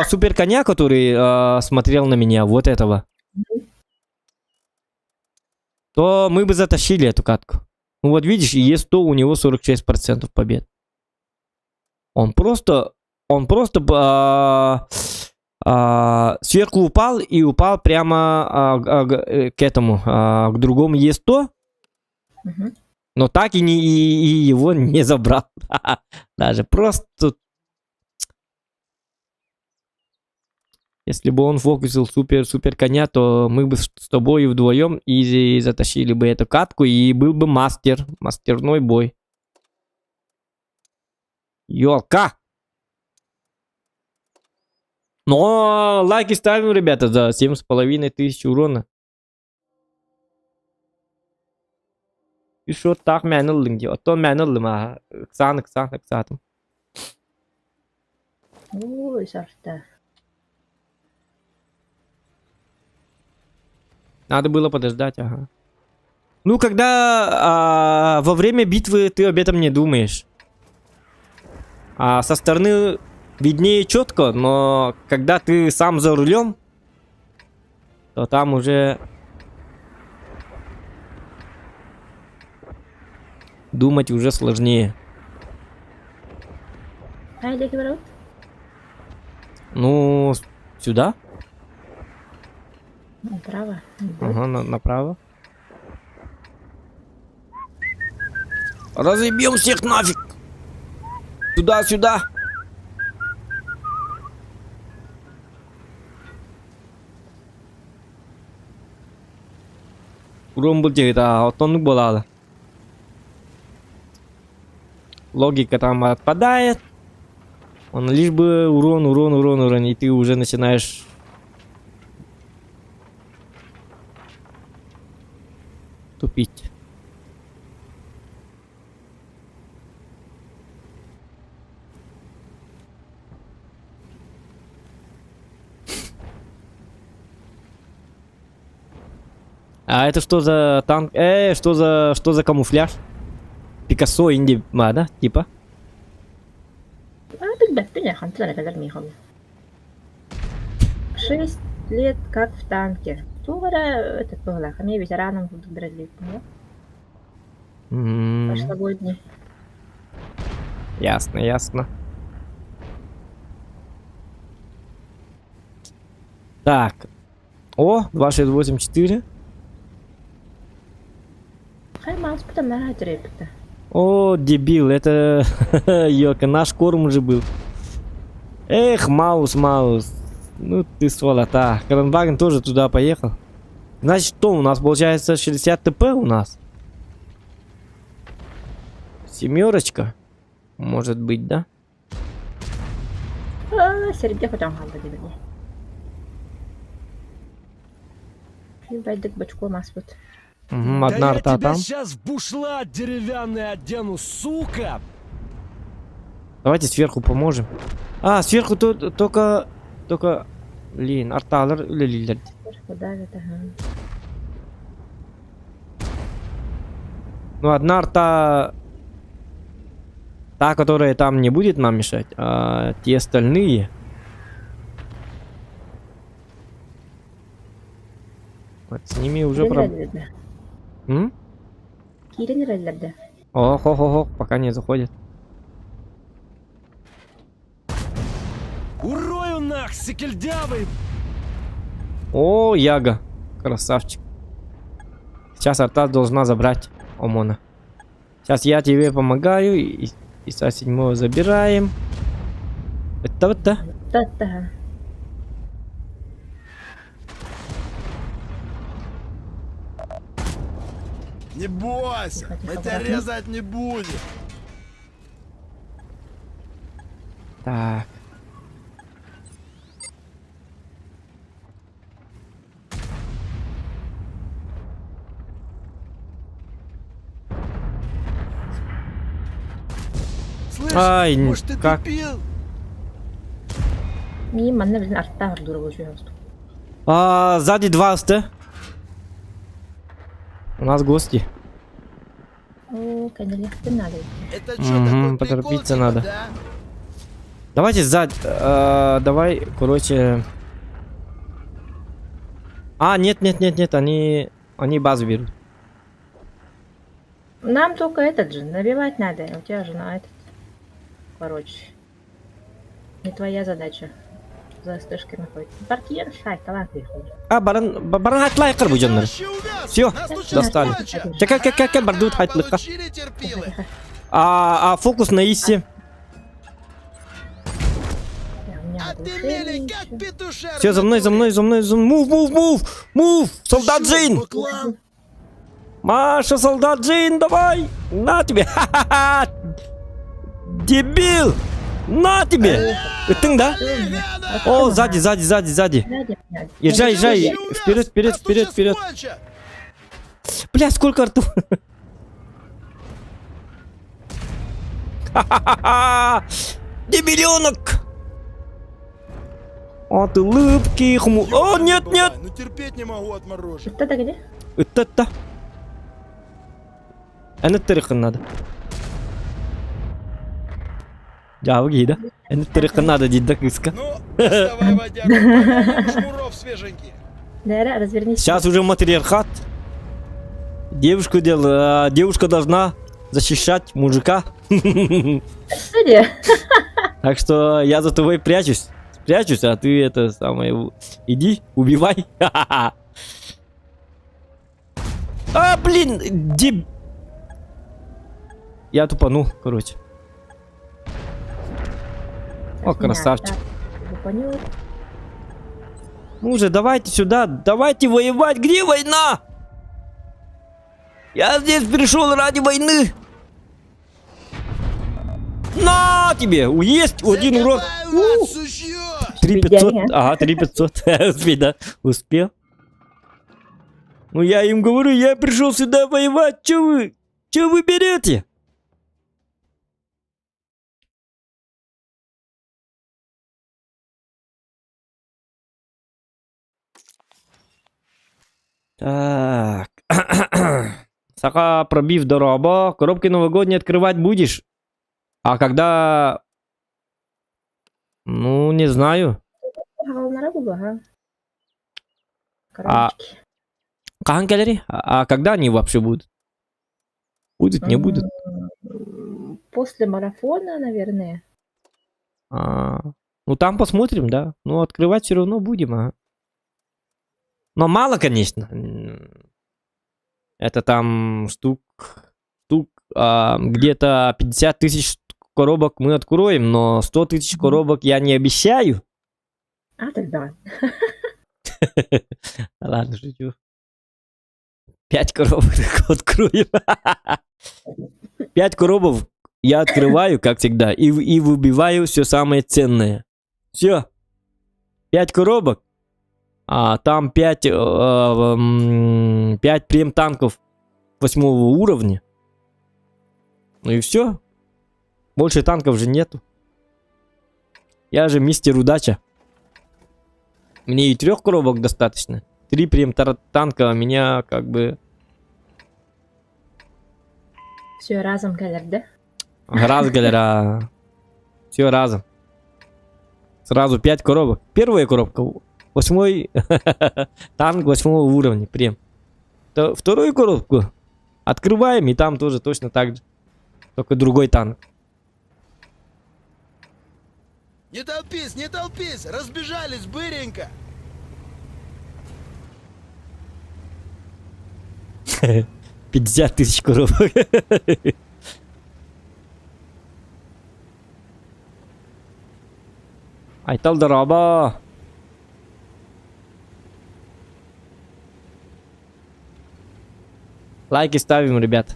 супер коня, который смотрел на меня, вот этого, то мы бы затащили эту катку. Ну вот видишь, и есть то, у него 46% побед. Он просто сверху упал и упал прямо к этому, к другому есть то, Угу. но так и его не забрал. Даже просто... Если бы он фокусил супер коня, то мы бы с тобой вдвоем и затащили бы эту катку, и был бы мастерной бой. Ёлка! Но лайки ставим, ребята, за 7500 урона. И что так мэнэл линги? Оттон мэнэл лима. Ксан. Ой, сорта. Надо было подождать, ага. Ну, когда во время битвы ты об этом не думаешь. А со стороны виднее четко, но когда ты сам за рулем, то там уже думать уже сложнее. Ай, где ворот? Ну, сюда? Направо. Ага, направо. Разъебем всех нафиг! Сюда! Урон был где-то, вот он была. Логика там отпадает. Он лишь бы урон, и ты уже начинаешь тупить. А это что за танк? Что за камуфляж? Пикассо инди, да? Типа? بالبتين يا خمسة أنا كذا ميخم 6 лет как в танке. Тугара этот была, а мне ветераном будут дрались. Прошлогодний. Ясно, ясно. Так. О, 2684. Хай маус потом на репета. О, дебил, это Йока, наш корм уже был. Эх, Маус. Ну ты сволота. Кронваген тоже туда поехал. Значит, что у нас получается 60 ТП у нас? Семерочка. Может быть, да? Сердце потом хабы дебили. Байдык бачко маспут. Угу, Да одна я арта тебя там. сейчас в бушлат деревянный одену, сука! Давайте сверху поможем. А, сверху только... Блин, арталар үлелилер. Давит, ага. Ну, одна арта... Та, которая там не будет нам мешать, а те остальные... Вот с ними уже проблема. Кирин реллерде. Ох, пока не заходит. Урою нах, секельдявый! О, Яга. Красавчик. Сейчас арта должна забрать Омона. Сейчас я тебе помогаю. И со 7 забираем. Это вот, да? Да. Не бойся, Тихо, мы тихо, тебя подожди. резать не будем. Так. Слышь, Ай, может ты как? пил? Ми манна біздің артта дұры болшы. Сзади 2 ст. У нас гости. О, кәнелектен надо. Это что, такой поторопиться прикол, надо. типа, да? Давайте сзади. Давай, короче. А, нет. Они базу берут. Нам только этот же, набивать надо. У тебя же на этот. Короче. Не твоя задача. За стежкой находится. Партия, шай, таланты. Баран хатлай кыр bu canları. Вообще увяз, Всё, нас тут достали. сейчас куча. Чекай, бардут Ага, хайтлыка. получили терпилы. Фокус на Иссе. А ты мели как петушар. Все, за мной. Мув! Солдат Джин! Баклан. Маша, солдат Джин, давай! На тебе! Ха-ха-ха! Дебил! На тебе! Ты, да? О, сзади. Езжай. Вперед. Бля, сколько ртов? Ха-ха-ха! Дебиленок! О, ты лыбкий хму... О, нет! Ну терпеть не могу отморожить. Это где? Это. Энеттерихан надо. Жабы да? Энеттерихан надо, дейді кыска. Ну, доставай водяру, по-моему, шнуров свеженьких. Дара, развернись. Сейчас уже матриархат. Девушка должна защищать мужика. Где? Так что я за тобой прячусь, а ты это самое... Иди, убивай. А, блин, Я тупанул, короче. О, красавчик. Понял. Ну же, давайте сюда, давайте воевать. Где война? Я здесь пришел ради войны. На тебе! Есть один урон. Закопаю вас, сучьё! 3500. Бедняга. Ага, 3500. Успей, да? Успел. Ну я им говорю, я пришел сюда воевать. Че вы берете? Так. Сака пробив дорогу, коробки новогодние открывать будешь? А когда... Ну, не знаю. Ағалнара бұл аға. А- Коробочки. Кахан келери? А когда они вообще будут? Будут, не будут? После марафона, наверное. Ну, там посмотрим, да. Ну, открывать все равно будем, ага. Но мало, конечно. Это там где-то 50 тысяч коробок мы откроем, но 100 тысяч коробок я не обещаю. А, тогда. Ладно, шучу. 5 коробок откроем. 5 коробок я открываю, как всегда, и выбиваю все самое ценное. Все. 5 коробок. А там 5 прем-танков 8 уровня. Ну и все. Больше танков же нету. Я же мистер удача. Мне и 3 коробок достаточно. 3 прем-танка меня как бы... Все разом келер, да? Раз, галера. Все разом. Сразу 5 коробок. Первая коробка. 8 танк 8 уровня. Прем. Вторую коробку открываем, и там тоже точно так же. Только другой танк. Не толпись, разбежались быренько. 50 тысяч коробок. Айтал дораба. Лайки ставим, ребят.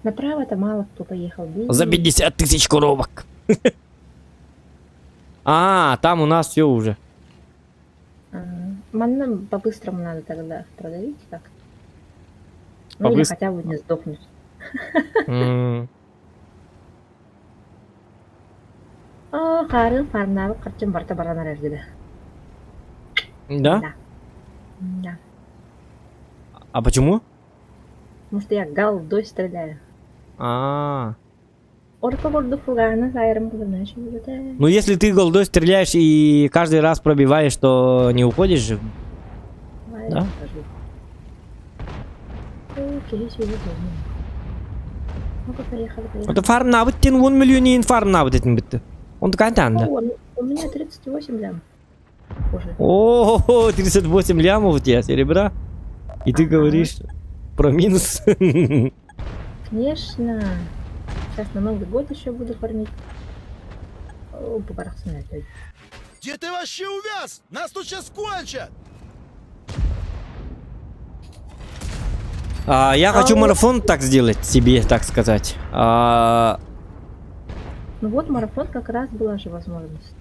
Направо-то мало кто поехал. За 50 тысяч коробок. А, там у нас все уже. Нам по-быстрому надо тогда продавить так. Ну или По-быстр- хотя бы не сдохнуть. Қарын фармнағы қырчын барта баранар ергеді. Да? Да. А почему? Потому что я голдой стреляю. А, Орка борду фугана сайрым кудырна шевеледі. ну если ты голдой стреляешь и каждый раз пробиваешь, то не уходишь же. Да? Окей, сюда. Ну-ка, поехали. Это фарм навыттен 1 миллион фарм навыттен битті. Он такая да. У меня 38 лям. Уже. О, 38 лямов у тебя серебра. И ты говоришь про минус. Конечно. Сейчас на Новый год еще буду фармить. О, побарахсуна опять. Где ты вообще увяз? Нас тут сейчас кончат. Я хочу марафон так сделать себе, так сказать. Ну вот, марафон как раз была же возможность.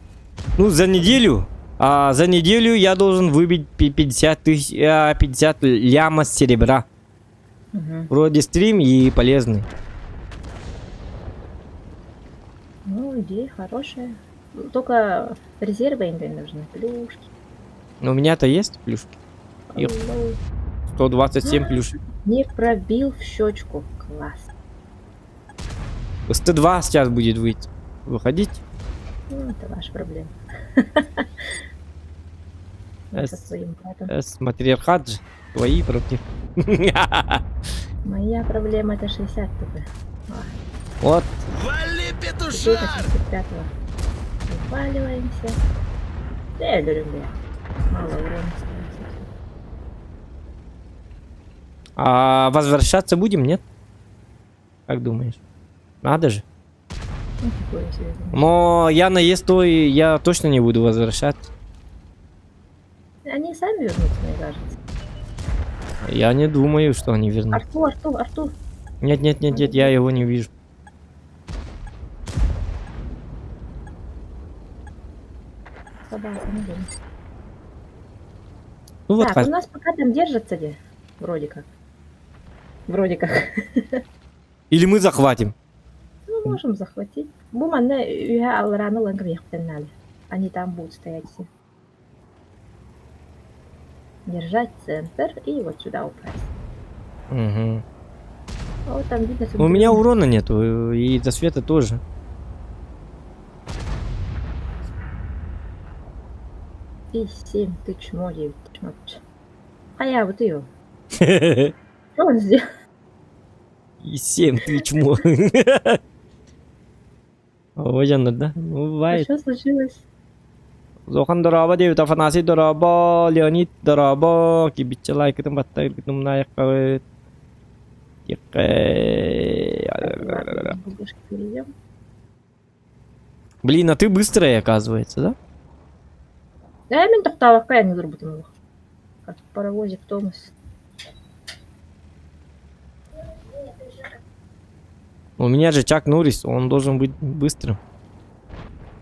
Ну, за неделю. За неделю я должен выбить 50 тысяч, 50 ляма с серебра. Угу. Вроде стрим и полезный. Ну, идея хорошая. Только резервы иногда нужны. Плюшки. Но у меня-то есть плюшки. И Алло. 127 плюшек. Не пробил в щечку. Класс. СТ2 сейчас будет выходить. Ну, это ваша проблема. Со своим братом. Матриархат же. Твои против. Моя проблема это 60 ТП. Вот. Вали, Где-то петушар! 65-го. Упаливаемся. Да я говорю, бля. Мало урона ставится. Возвращаться будем, нет? Как думаешь? Надо же. Ну, такое себе. Но я наезд той, я точно не буду возвращаться. Они сами вернутся, мне кажется. Я не думаю, что они вернутся. Артур. Нет, я его не вижу. Собака, ну блин. Ну вот, Так, у нас пока там держатся где? Вроде как. или мы захватим. Ну, можем захватить. Буманна үйе алраны лангрехтенали. Они там будут стоять все. Держать центр и вот сюда упасть. Угу. О, там видно. У меня урона нету, и до света тоже. И 7, ты чмо, 9, ты чмо. А я вот его. Что он сделал? И 7 ты чмо. Ой, она, да? Ну, А бывает. что случилось? Зохан дораба, Девит Афанасий дораба, Леонид дораба, Кибича лайк это баттай, гитум наyak кавет. Ладно, бабушки перейдем. Блин, а ты быстрая, оказывается, да? Да, мен тоқтаваққа яғни зор бұтым. Как паровозик Томас. У меня же Чак Норрис, он должен быть быстрым.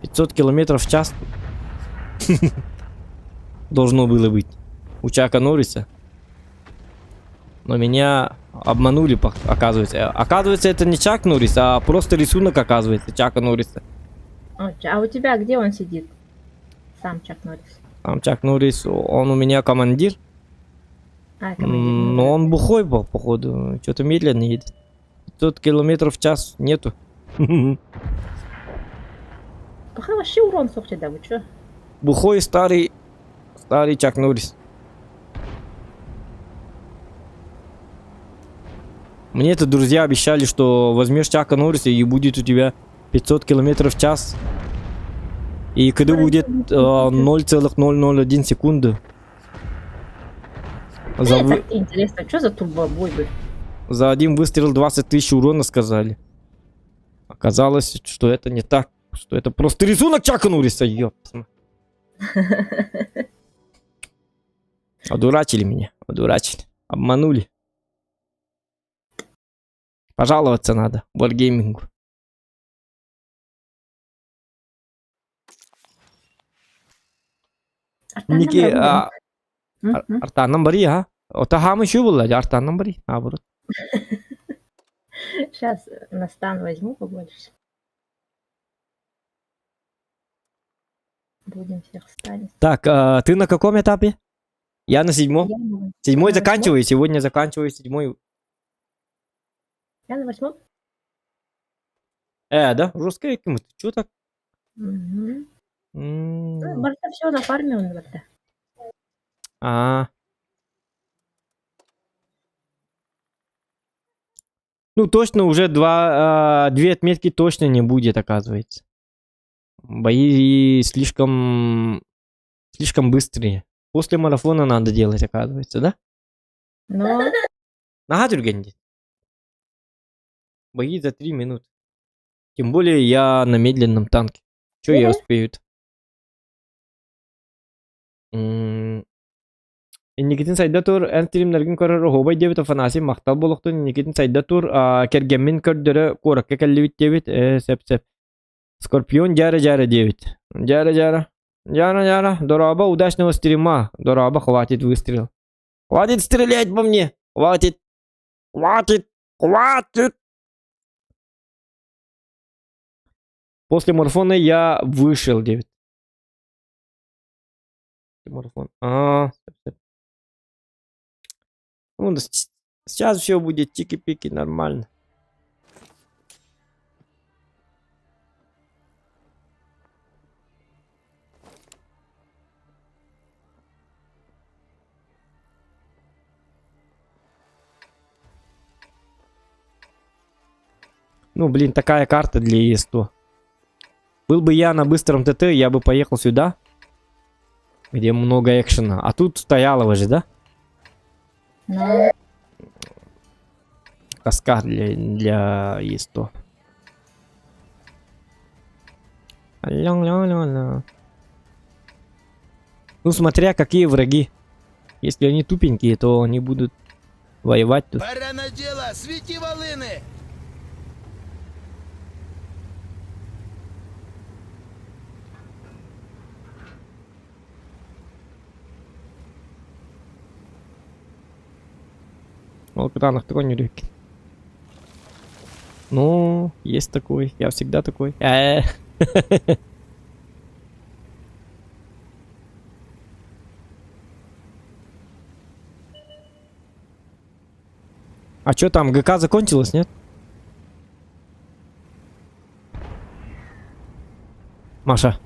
500 километров в час. Должно было быть. У Чака Норриса. Но меня обманули, оказывается. Оказывается, это не Чак Норрис, а просто рисунок, оказывается, Чака Норриса. А у тебя где он сидит? Сам Чак Норрис. Там Чак Норрис, он у меня командир. А, командир. Но он бухой был, походу. Что-то медленно едет. 500 километров в час нету. Пахай вообще урон соқты, да, вы чё? Бухой старый Чак Норрис. Мне это друзья обещали, что возьмешь Чака Норриса и будет у тебя 500 километров в час. И когда будет 0,001 секунды. Это интересно, что за турбобой был? За один выстрел 20 тысяч урона сказали. Оказалось, что это не так. Что это просто рисунок Чака Норриса. Ёпсма. Одурачили меня. Одурачили. Обманули. Пожаловаться надо Wargaming. Ники, артаннан бари, а? Ота хамы шу булла, артаннан бари. Наоборот. Сейчас на стан возьму побольше. Будем всех станет. Так, ты на каком этапе? Я на 7. 7 на заканчиваю. Сегодня заканчиваю 7. Я на 8. Да? Жесткая каким-то. Чё так? Угу. М. Барта все на фарме он барта. Ну, точно уже 2 отметки точно не будет, оказывается. Бои слишком быстрые. После марафона надо делать, оказывается, да? Но Ага, Тюргенди. Бои за 3 минуты. Тем более я на медленном танке. Чё я успею? Никитин сайда тур энтримнерген көрөр хобай дебит афанаси мактал болохтун Никитин сайда тур кергемин көрдөрө коракка келлибит дебит сеп Скорпион жара дебит. Жара дораба удачного стрима. Дораба, хватит выстрел. Хватит стрелять по мне. Хватит. После марафона я вышел, Дэвид. Марафон. Ну, сейчас все будет тики-пики, нормально. Ну, блин, такая карта для ЕС-100. Был бы я на быстром ТТ, я бы поехал сюда, где много экшена. А тут стояло же, да? но Каскад для ЕС-100. Ну, смотря какие враги. Если они тупенькие, то они будут воевать тут. Пора на дело, свети волыны! Волкранах тронили. Ну, есть такой. Я всегда такой. А чё там, ГК закончилось, нет? Маша.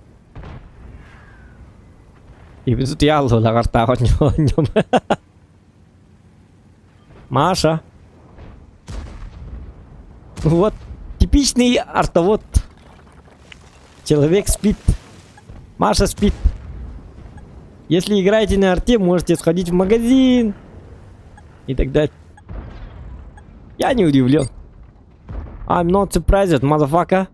И тут я ларта от него. Маша. Вот, типичный артовод. Человек спит. Маша спит. Если играете на арте, можете сходить в магазин. И так далее. Я не удивлен. I'm not surprised, motherfucker.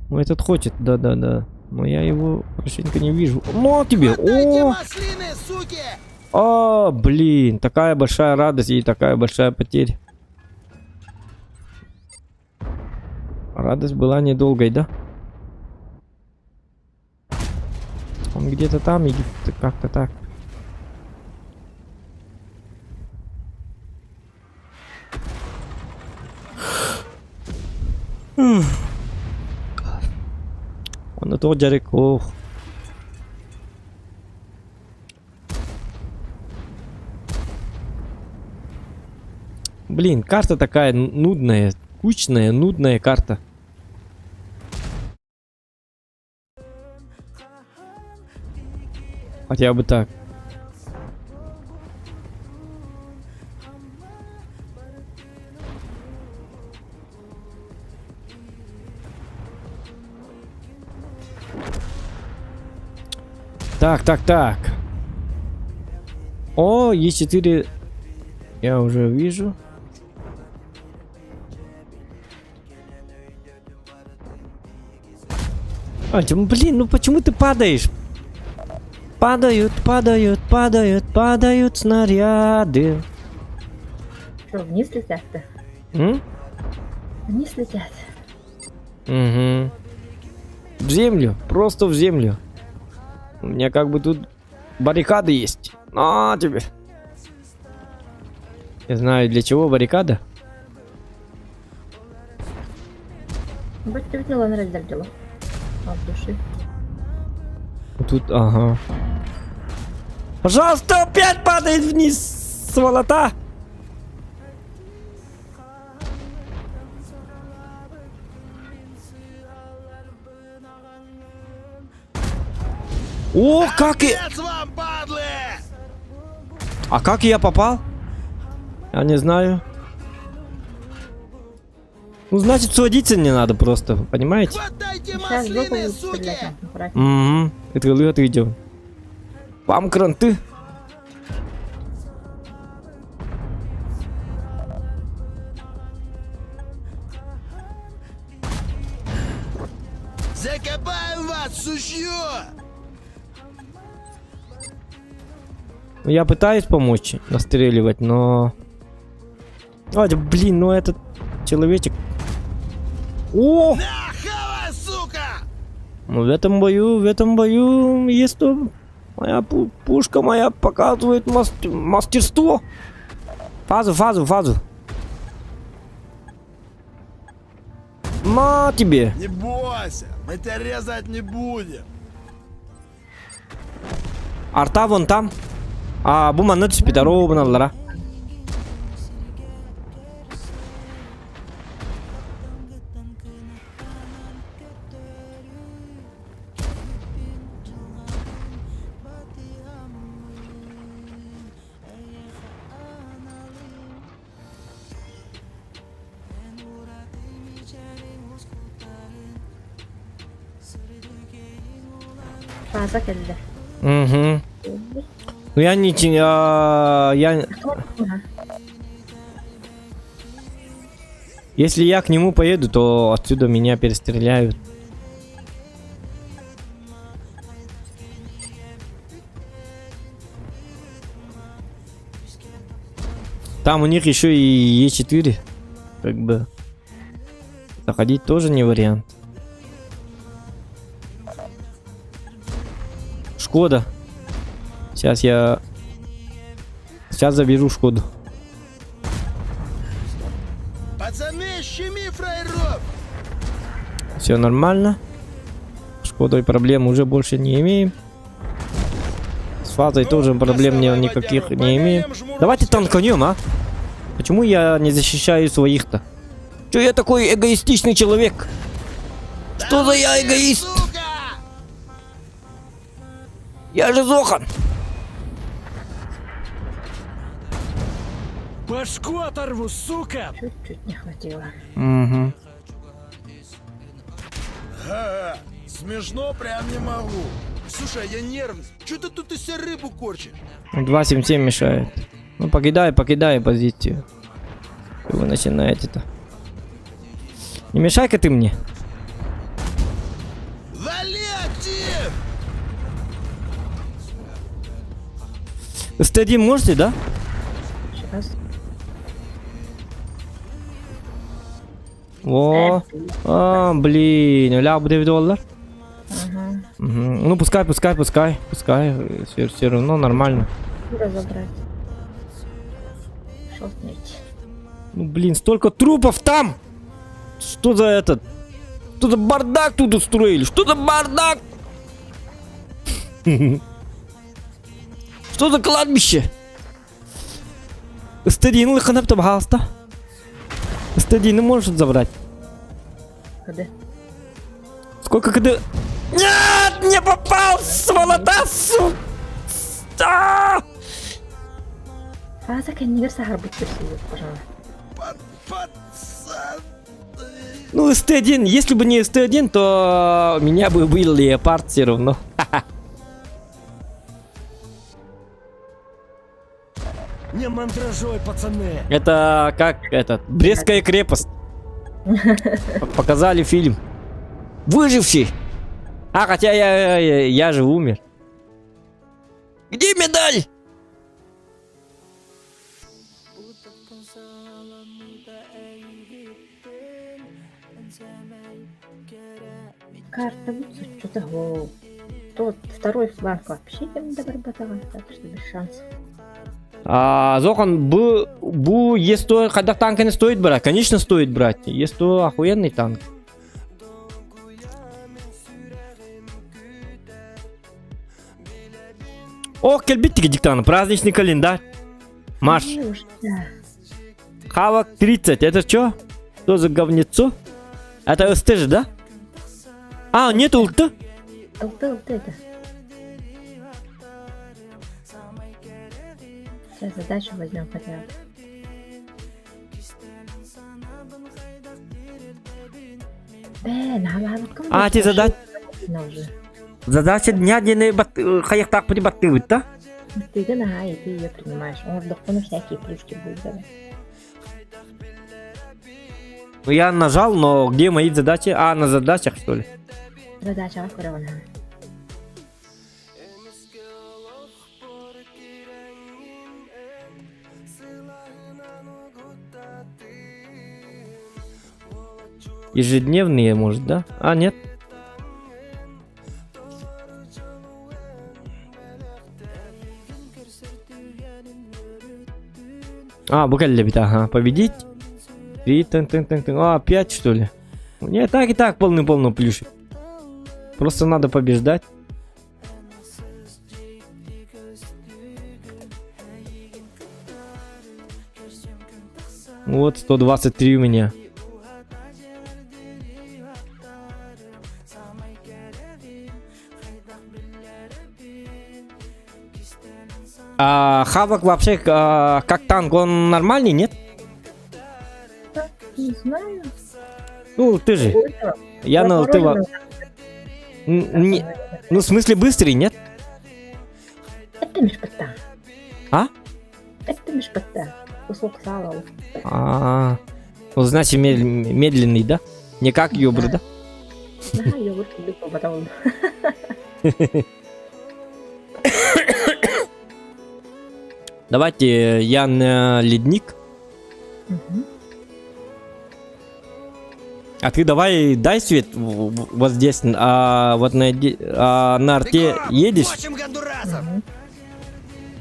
Ну этот хочет, да-да-да. Но я его хорошенько не вижу. Ну тебе! Отдайте О! маслины, суки! А, блин, такая большая радость и такая большая потеря. Радость была недолгой, да? Он где-то там и где-то как-то так. Он это далеко. Блин, карта такая нудная, скучная, нудная карта. Хотя бы так. Так. О, Е4. Я уже вижу. Блин, ну почему ты падаешь? Падают снаряды. Что, вниз летят-то? М? Вниз летят. Угу. В землю, просто в землю. У меня как бы тут баррикады есть. На тебе. Я знаю, для чего баррикада. Будь ты видела, на раздельдела. От души. Тут, ага. Пожалуйста, опять падает вниз, сволота. О, как и... Отец вам, падлы! А как я попал? Я не знаю. Ну, значит, сводиться не надо просто, понимаете? Хватайте Сейчас сбоку маслины, будут суки! стрелять. Аккуратнее. Угу. Это отведем. Вам кранты. Закопаем вас, сушье! Ну, я пытаюсь помочь настреливать, но... Ой, да блин, ну этот человечек... О! На, хавай, сука! Ну, в этом бою есть то... Моя пушка моя показывает мастерство. Фазу. На тебе. Не бойся, мы тебя резать не будем. Арта вон там. А буманы түспейді, робын аллара. Фаза келді. Угу. Ну я не... Я... Ага. Если я к нему поеду, то отсюда меня перестреляют. Там у них еще и Е4. Как бы... Заходить тоже не вариант. Шкода. Сейчас заберу Шкоду. Пацаны, щеми фраеров! Все нормально. Шкодой проблем уже больше не имеем. фазой тоже проблем никаких не имею. Давайте танканем, а? Почему я не защищаю своих-то? Че я такой эгоистичный человек? Что за я эгоист? Сука! Я же Зохан. Башку оторву, сука! Чуть-чуть не хватило. Угу. Ага, смешно прям не могу. Слушай, я нервный. Че ты тут из себя рыбу корчишь? 277 мешает. Ну покидай позицию. Что вы начинаете-то? Не мешай-ка ты мне. Вали актив! СТ1 можете, да? Сейчас. О, блин, ля будет доллар. Ага. Ну пускай. Все равно нормально. Разобрать. Шотнуть. Ну блин, столько трупов там! Что за этот? Что за бардак тут устроили? Что за бардак? Что за кладбище? СТ1 лыханап, пожалуйста. СТ1 может забрать. Куда? Сколько КД? Нет, не попал, сволота, сука! Фаза кеннигер сахар бутырсыз, пожалуйста. Пацан. Ну, СТ1, если бы не СТ1, то у меня бы был леопард все равно. Не мандражой, пацаны! Это как этот Брестская крепость. Показали фильм. Выживший. А, хотя я же умер. Где медаль? Карта вот что-то гол. Тот второй фланг вообще не доработала, так что без шансов. Зохан, есть то, когда танка не стоит брать, конечно стоит брать. Есть то охуенный танк. Ох, кельбиттики диктана, праздничный календарь. Марш. Да. Хавак 30, это что? Что за говнецо? Это СТ же, да? А, нет ульта? Вот это. Сейчас задачу возьмем хотя бы. А, ты задача дня не хаях так прибаттывать, да? Ты да, и ты ее принимаешь. Он в дохуну всякие плюшки будет давать. Ну, я нажал, но где мои задачи? А, на задачах, что ли? Задача аккуратно. Ежедневные, может, да? А, нет. А, буквально, ага, победить. И А, 5, что ли? Нет, так и так полный плюшек. Просто надо побеждать. Вот, 123 у меня. Хавок вообще как танк, он нормальный, нет? Не знаю. Ну, ты же. Я на ты ну, в смысле быстрый, нет? Это мешпота. А? Это мешпота. Кусок сала. Ну, значит, медленный, да? Не как ёбры, да? Да, я вот люблю потом. Давайте я на ледник. А ты давай дай свет вот здесь, вот на арте едешь,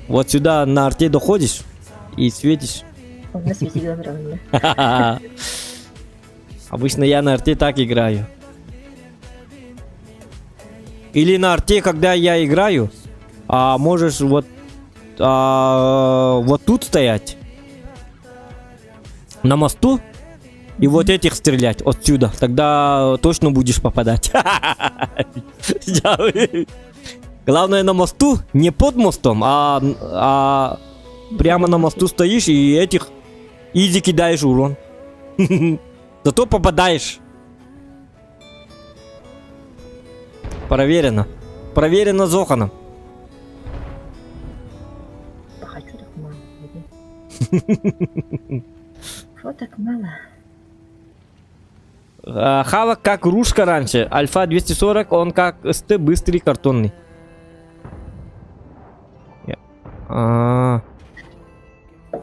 вот сюда на арте доходишь и светишь. Он на свете глаза. Обычно я на арте так играю. Или на арте, когда я играю, А можешь вот тут стоять. На мосту. И вот этих стрелять отсюда. Тогда точно будешь попадать. Главное на мосту. Не под мостом, а прямо на мосту стоишь и этих изи кидаешь урон. Зато попадаешь. Проверено. Проверено Зоханом. Хочу так мало. Что так мало? Хавок как ружка раньше. Альфа 240, он как СТ быстрый картонный.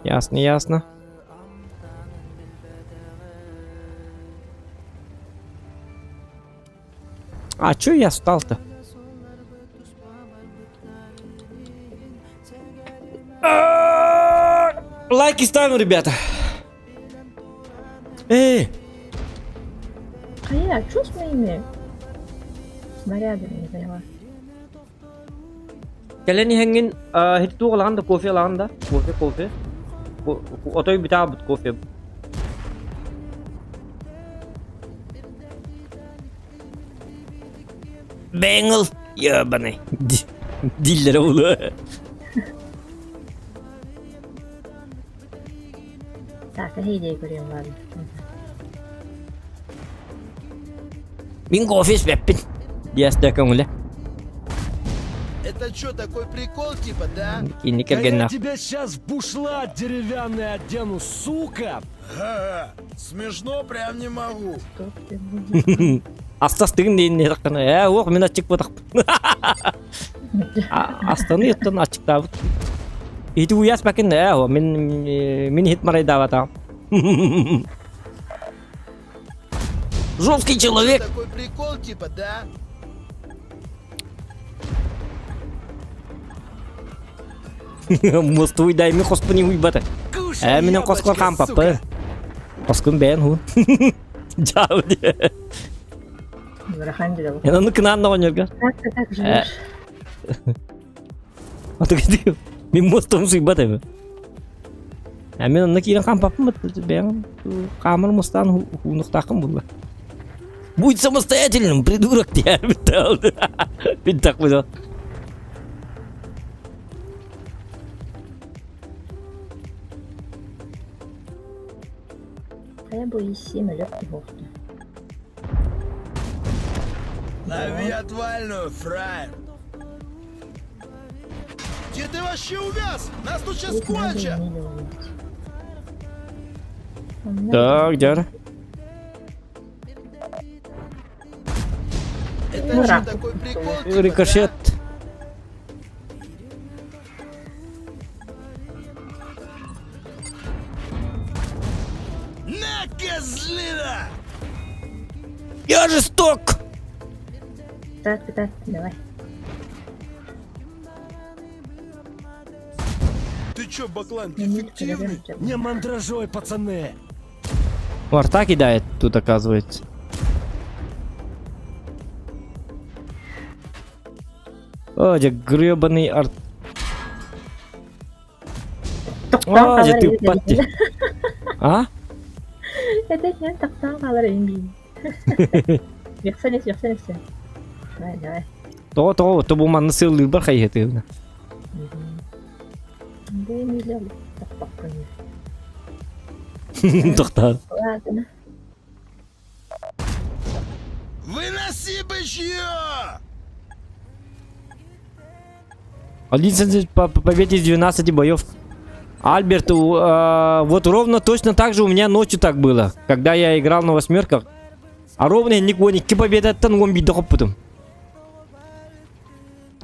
Ясно, ясно. А чё я встал-то? Лайки ставим, ребята. Эй! А я, что с моими снарядами, не поняла? Kalian hangin hitu alanda kofi alanda kofi otoy bitab kofi Bengel ебаный дилер ulu Так, а идеи курим, ладно. Min kofi speppin dia stakang ulah Это что, такой прикол типа, да? ini Да я kagana тебя сейчас в бушлат деревянный одену, сука! Ха-ха, смешно прям не могу. Что ты будешь? Астастын дейін етіққана. Оқ, мен ачық бұдақ. Астаны еттін ачық дабыт. Еті уяс бәкін, мен хит марай давата. Жесткий человек. Такой прикол типа, да? Мостуй дай, мен қоспыны уйбаты. Менен қосқын қампапы. Қосқын бән хун. Жау де. Вараханди да. Мен оны кынанна ойнерға. Как ты так живешь? Аты кетеу. Мен мостуым суйбаты. Мен оны кейін қампапым. Бән қамыр мостан хунықтақым бұлла. Будь самостоятельным, придурок, я питал. Питак буду. А я боюсь сильно легкий вовки. Лови отвальную, фраер. Где ты вообще увяз? Нас тут сейчас кончат. Так, дяра. Это Ну, что, рак. такой прикол типа, Рикошет. да? На, козлина! Я жесток. Так, давай. Ты чё, баклан, Я не эффективный? Не мандражой, пацаны! Варта кидает тут, оказывается. О, где гребаный арт. О, где ты патти. А? Это я так там калар инги. Яхсанес. Давай. То буманы сылы бар хайеты. Да нельзя. Так пока. Тоқтар. Ладно. Выноси бычьё! 11 по победе из 12 боев. Альберт, вот ровно точно так же у меня ночью так было, когда я играл на восьмерках. А ровно никакой победы от Тангомби до потом.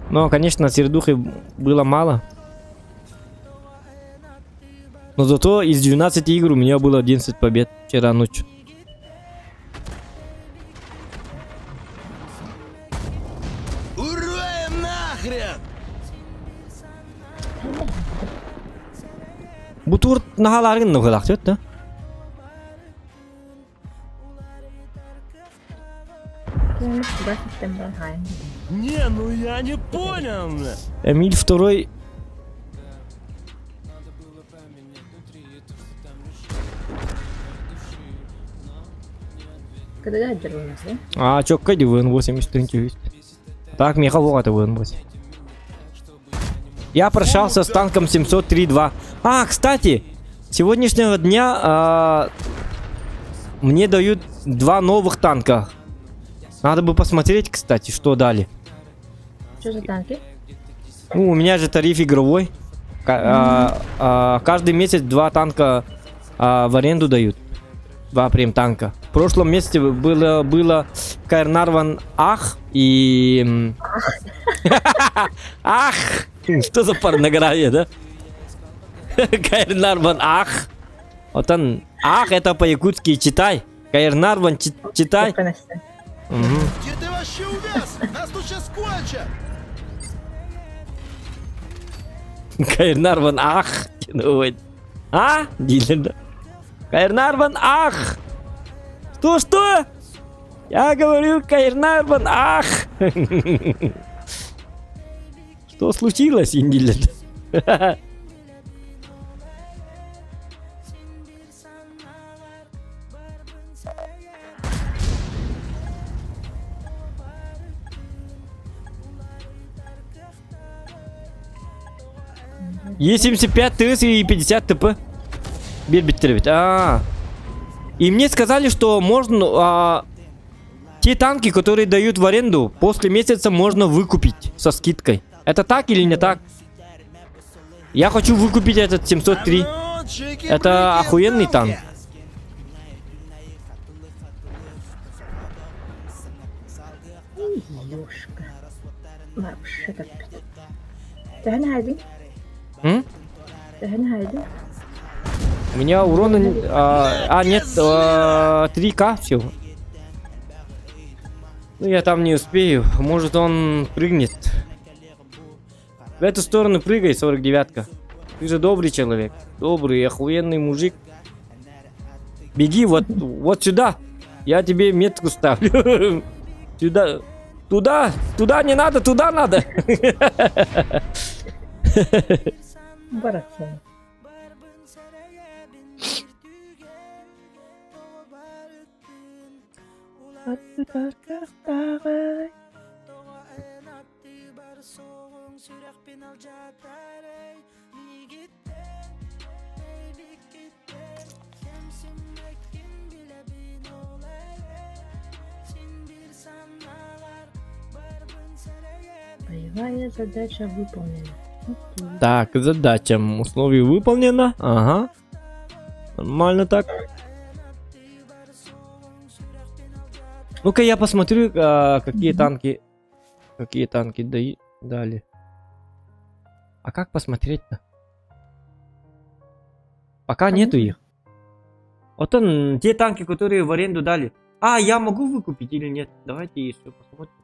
Но, конечно, середухи было мало. Но зато из 12 игр у меня было 11 побед вчера ночью. Уроем нахрен! Bu tur nahaların ne kadar kötü? Куда система хайм? Не, ну я не понял. Эмиль второй. Когда гаджер у нас, да? А чё, кайди ВН-8 есть? Так, меховато ВН-8. Я прощался с танком 703-2. А, кстати, с сегодняшнего дня мне дают 2 новых танка. Надо бы посмотреть, кстати, что дали. Что за танки? Ну, у меня же тариф игровой. Каждый месяц 2 танка в аренду дают. 2 прям танка. В прошлом месяце было Каэрнарван Ах и... Ах! Что за порнография, да? Каэрнарван Ах. Вот он. Ах, это по-якутски читай. Каэрнарван читай. Спокойности. Где ты вообще увяз? Нас тут сейчас кончат! Каэрнарван Ах. А? Дилер. Каэрнарван Ах. Что? Я говорю Каэрнарван Ах. Что случилось, Индилер? Е75 ТС и 50 ТП. Бит. И мне сказали, что можно... те танки, которые дают в аренду, после месяца можно выкупить со скидкой. Это так или не так? Я хочу выкупить этот 703. А ну, чики-брики, Это охуенный танк. Ёшка. Вообще так. Тахана хайди. М? Тахана хайди. У меня урона... нет, 3К всего. Ну, я там не успею. Может, он прыгнет. В эту сторону прыгай, 49-ка. Ты же добрый человек. Добрый, охуенный мужик. Беги вот сюда. Я тебе метку ставлю. Сюда. Туда не надо, туда надо. Барахло. Боевая задача выполнена. Окей. Так, задача. Условие выполнено. Ага. Нормально так. Ну-ка я посмотрю, какие танки дали. А как посмотреть-то? Пока нету их. Вот он, те танки, которые в аренду дали. А, я могу выкупить или нет? Давайте еще посмотрим.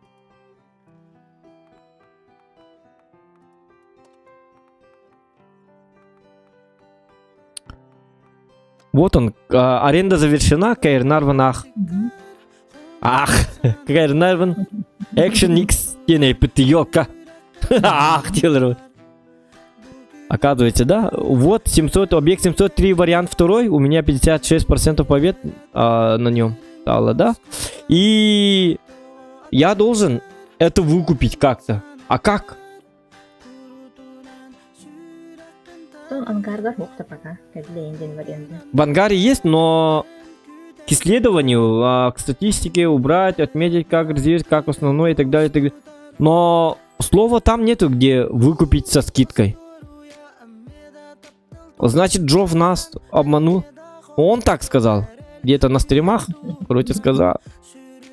Вот он, аренда завершена, Каэрнарван Ах. Ах, Каэрнарван Экшен X теней пятиёка. Ах, Тилер. Оказывается, да? Вот 700, объект 703 вариант второй. У меня 56% побед на нем стало, да? И я должен это выкупить как-то. А как? Тон ангарда хокта пока. Кадлейн день в аренде. В ангаре есть, но к исследованию, к статистике убрать, отметить, как резерв, как основной и так далее, и так далее. Но слова там нету, где выкупить со скидкой. Значит, Джов нас обманул. Он так сказал. Где-то на стримах, короче, сказал.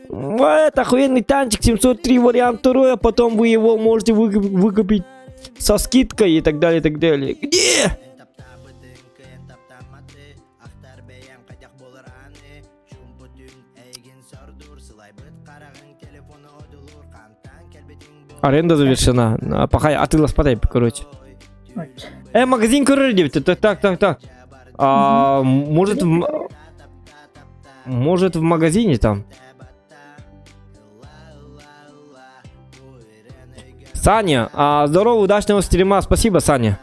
Это охуенный танчик, 703 вариант второй, а потом вы его можете выкупить со скидкой и так далее, и так далее. Где? Аренда завершена. Пахай, атылас подай, короче. Вот. Магазин короче, так. Может в магазине там. Саня, здорово, удачного стрима. Спасибо, Саня.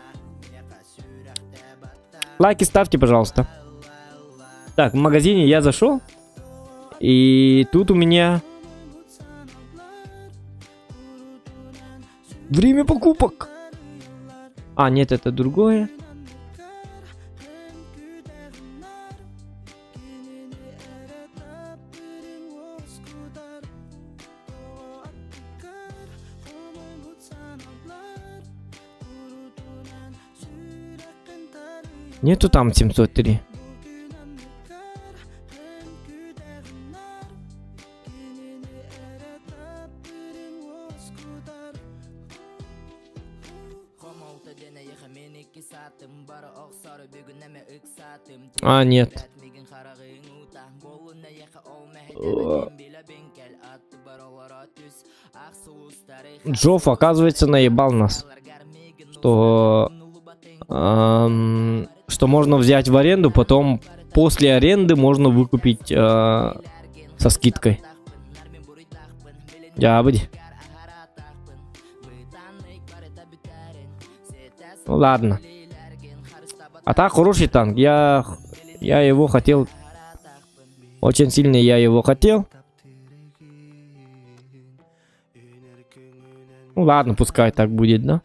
Лайки ставьте, пожалуйста. Так, в магазине я зашел. И тут у меня... Время покупок. А, нет, это другое. Нету там 703. А, нет. Джофф, оказывается, наебал нас. Что можно взять в аренду, потом после аренды можно выкупить со скидкой. Ябыди. Ну ладно. А так хороший танк. Я его хотел. Очень сильно я его хотел. Ну ладно, пускай так будет, да?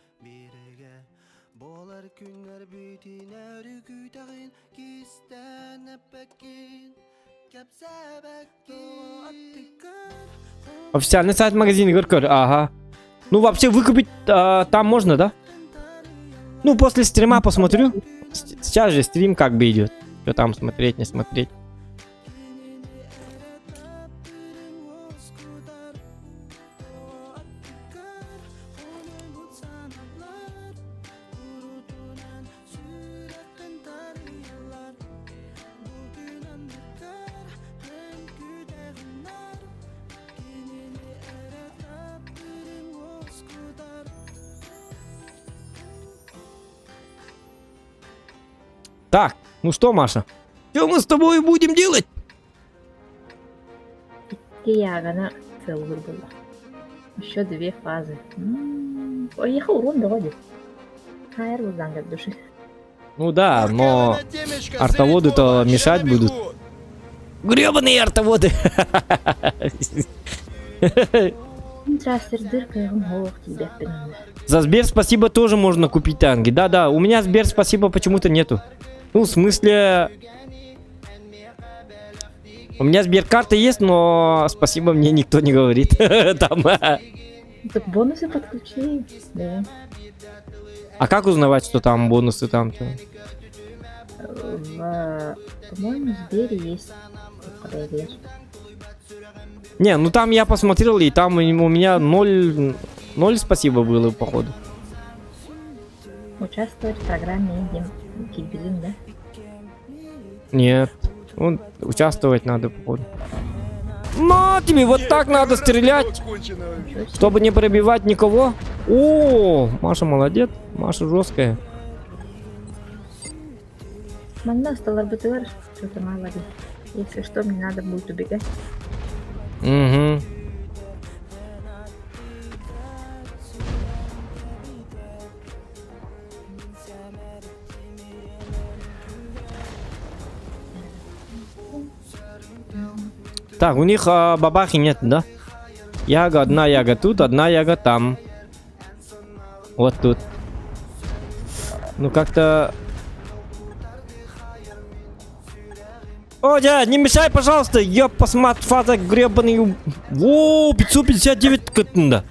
Официальный сайт магазина Горкор. Ага. Ну вообще выкупить там можно, да? Ну после стрима посмотрю. Сейчас же стрим как бы идет. Что там смотреть, не смотреть. Так, ну что, Маша? Что мы с тобой будем делать? Ягана целый была. Еще 2 фазы. Поехал урон вроде. Хайр вызан от души. Ну да, но артоводы-то мешать будут. Гребаные артоводы! За Сбер спасибо тоже можно купить танки. Да-да, у меня Сбер спасибо почему-то нету. Ну, в смысле... У меня Сберкарта есть, но спасибо мне никто не говорит. Там... Так бонусы подключили, да. А как узнавать, что там бонусы там-то? По-моему, в Сбере есть. Не, ну там я посмотрел, и там у меня 0 спасибо было, походу. Участвовать в программе Индия Кибелин, да? Нет. Ну, участвовать надо, походу. На тебе, вот так надо стрелять, чтобы не пробивать никого. О, Маша молодец, Маша жесткая. Манда стал БТР, что-то мало ли. Если что, мне надо будет убегать. Угу. Так, у них бабахи нет, да? Яга, одна яга тут, одна яга там. Вот тут. Ну как-то... О, дядь, не мешай, пожалуйста, я посмотрю, фаза гребаный. О, 559 катында.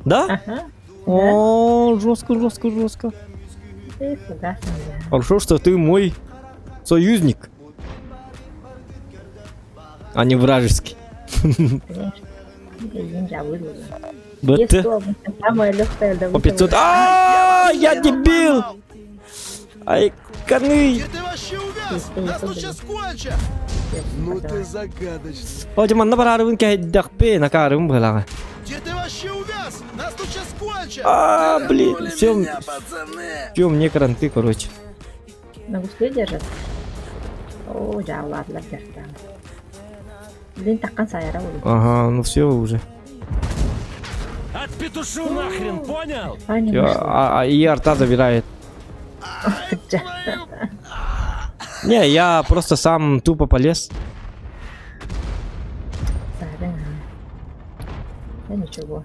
Да? Ага. О, жестко, жестко, жестко. Ты фугасный, да. Хорошо, что ты мой союзник, а не вражеский. Конечно. Я выложу. Вот ты. Самая легкая По 500. Я дебил! Ай, коны! Где ты вообще увяз? Нас тут сейчас кончат! Ну ты загадочный. О, Диман, на пару дахпе на карым была. Где ты вообще увяз? Нас тут сейчас кончат! Блин, все, Меня, пацаны! все, мне кранты, короче. На гусле держат? О, да, ладно, держат. Блин, так конца я работаю. Ага, ну все уже. Отпетушу нахрен, понял? Аня, И арта забирает. Не, я просто сам тупо полез. Да ничего.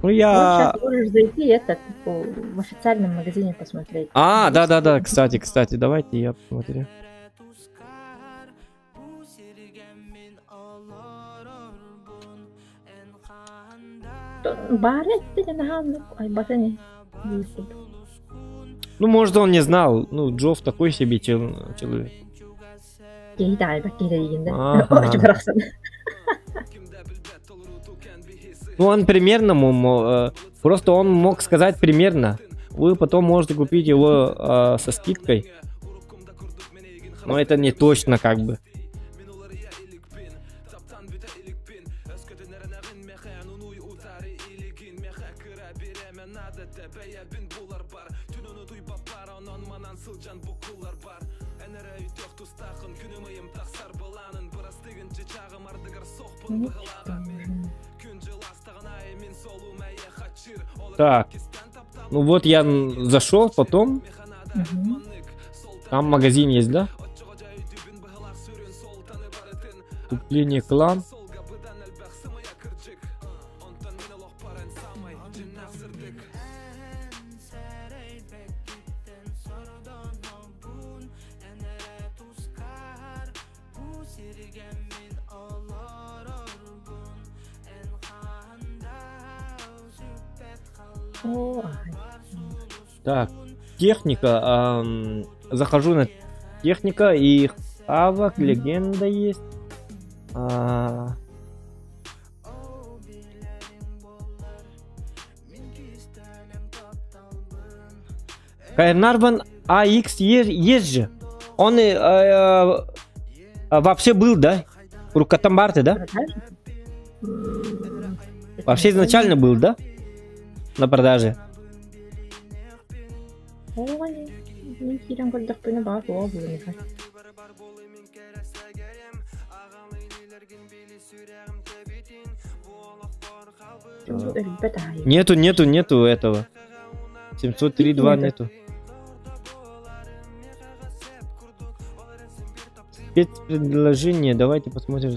Ну Вот я... сейчас можешь зайти в официальном магазине посмотреть. Да, кстати, давайте я посмотрю. Барет, ты не ай, батани. Ну, может, он не знал. Ну, Джофф такой себе человек. Кейдай, бакида дегенде. Ага. Очень барахсан. Ну, он примерно, просто он мог сказать примерно. Вы потом можете купить его со скидкой. Но это не точно, как бы. Так. Ну вот я зашел, потом. Мгм. Там магазин есть, да? Вступление клан. О, ай. Так, техника. Захожу на техника и авак, легенда есть. Кайрнарван АХ есть же. Он вообще был, да? Рукатамбарты, да? Продажи? Вообще изначально был, да? На продаже. Ой, не хирам как дахпына баа туа булынга. Элбет ай. Нету этого. 703.2 нету. Спецпредложение, давайте посмотрим.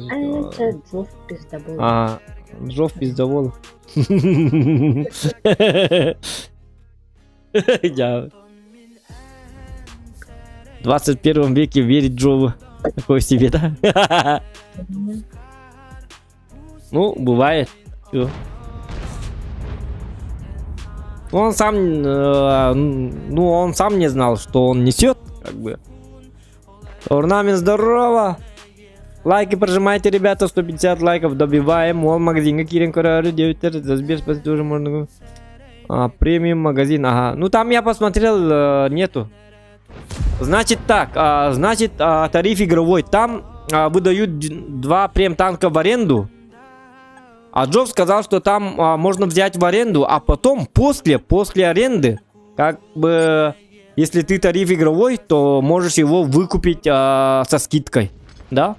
Это Джофф пиздобол. Джофф пиздовол. Я в 21 веке верить Джову. Такой себе, да? Ну, бывает. Всё. Он сам, он сам не знал, что он несет, как бы. Орнамент, здорово! Лайки прожимайте, ребята, 150 лайков добиваем. Вон магазин, Кирин Корары, 9 за Сбер, спасибо, тоже можно. Премиум магазин, ага. Ну там я посмотрел, нету. Значит так, тариф игровой. Там выдают 2 прем-танка в аренду. А Джофф сказал, что там можно взять в аренду, а потом после аренды, как бы, если ты тариф игровой, то можешь его выкупить со скидкой, да?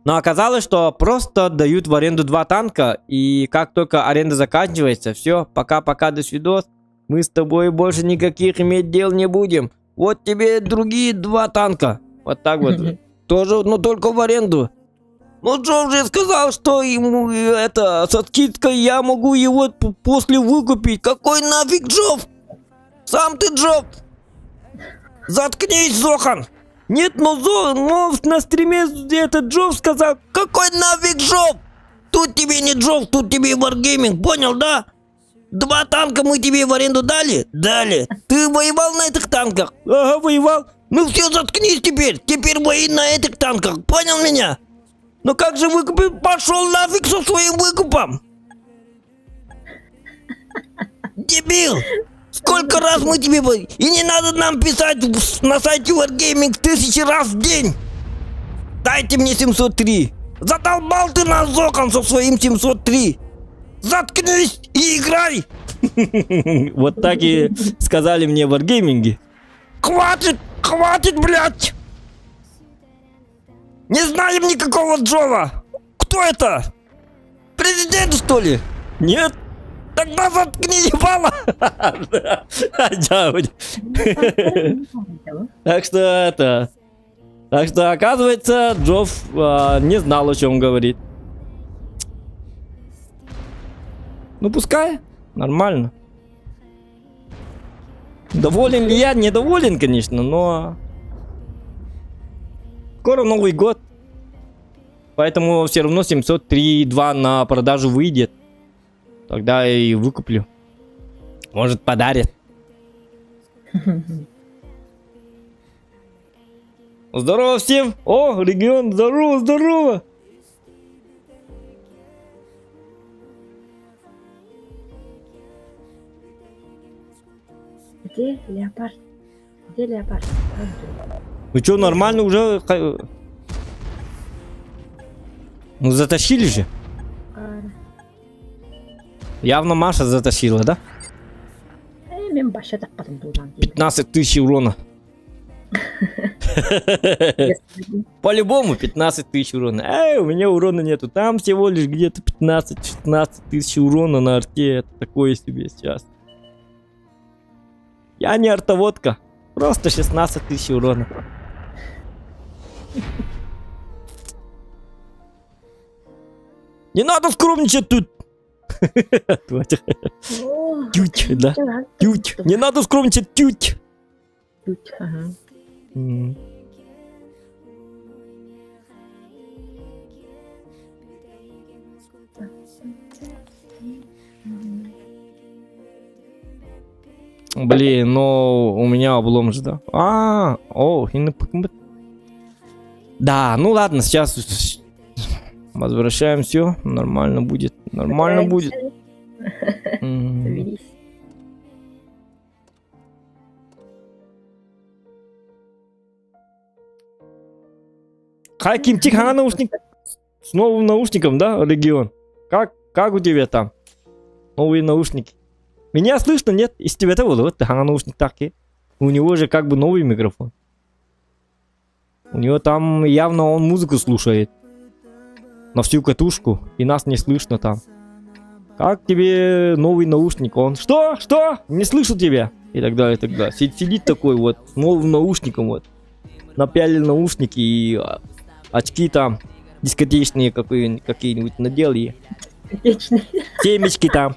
Но оказалось, что просто дают в аренду 2 танка, и как только аренда заканчивается, все, пока-пока, до свидос, мы с тобой больше никаких иметь дел не будем. Вот тебе другие 2 танка, вот так вот, тоже, но только в аренду. Ну, Джо уже сказал, что ему это, со скидкой я могу его после выкупить. Какой нафиг Джофф? Сам ты Джофф. Заткнись, Зохан. Нет, но на стриме этот Джофф сказал, какой нафиг Джофф? Тут тебе не Джофф, тут тебе Wargaming, понял, да? 2 танка мы тебе в аренду дали? Дали. Ты воевал на этих танках? Ага, воевал. Ну все, заткнись теперь. Теперь вои на этих танках, понял меня? Ну как же выкупить? Пошел нафиг со своим выкупом! Дебил! Сколько раз мы тебе... И не надо нам писать на сайте Wargaming 1000 раз в день! Дайте мне 703! Задолбал ты нас, Зокон, со своим 703! Заткнись и играй! Вот так и сказали мне в Wargaming. Хватит, блядь! Не знаем никакого Джова! Кто это? Президент, что ли? Нет? Тогда заткни ебало! Да, так что это... Так что, оказывается, Джофф не знал, о чем говорит. Ну, пускай. Нормально. Доволен ли я? Недоволен, конечно, но... Скоро Новый год. Поэтому все равно 703.2 на продажу выйдет. Тогда и выкуплю. Может, подарят. Здорово всем! О, регион, здорово, здорово! Где леопард? Где леопард? Ну что, нормально уже? Ну затащили же. Явно Маша затащила, да? Мен башата потом булган. 15 тысяч урона. По-любому 15 тысяч урона. У меня урона нету. Там всего лишь где-то 15-16 тысяч урона на арте. Это такое себе сейчас. Я не артоводка. Просто 16 тысяч урона. Не надо скромничать тут. Тють, да. Тють. Не надо скромничать, тють. Ага. Блин, но у меня облом же, да? Да, ну ладно, сейчас возвращаем все, нормально будет, нормально будет. Завелись. Хаким, тихо, наушник. С новым наушником, да, регион? Как у тебя там? Новые наушники. Меня слышно, нет? Из тебя того, вот наушник так. У него же как бы новый микрофон. У него там явно он музыку слушает. На всю катушку. И нас не слышно там. Как тебе новый наушник? Он что? Что? Не слышу тебя. И так далее, и так далее. Сидит такой вот с новым наушником вот. Напялил наушники и очки там дискотечные какие-нибудь надели. Дискотечные. Семечки там.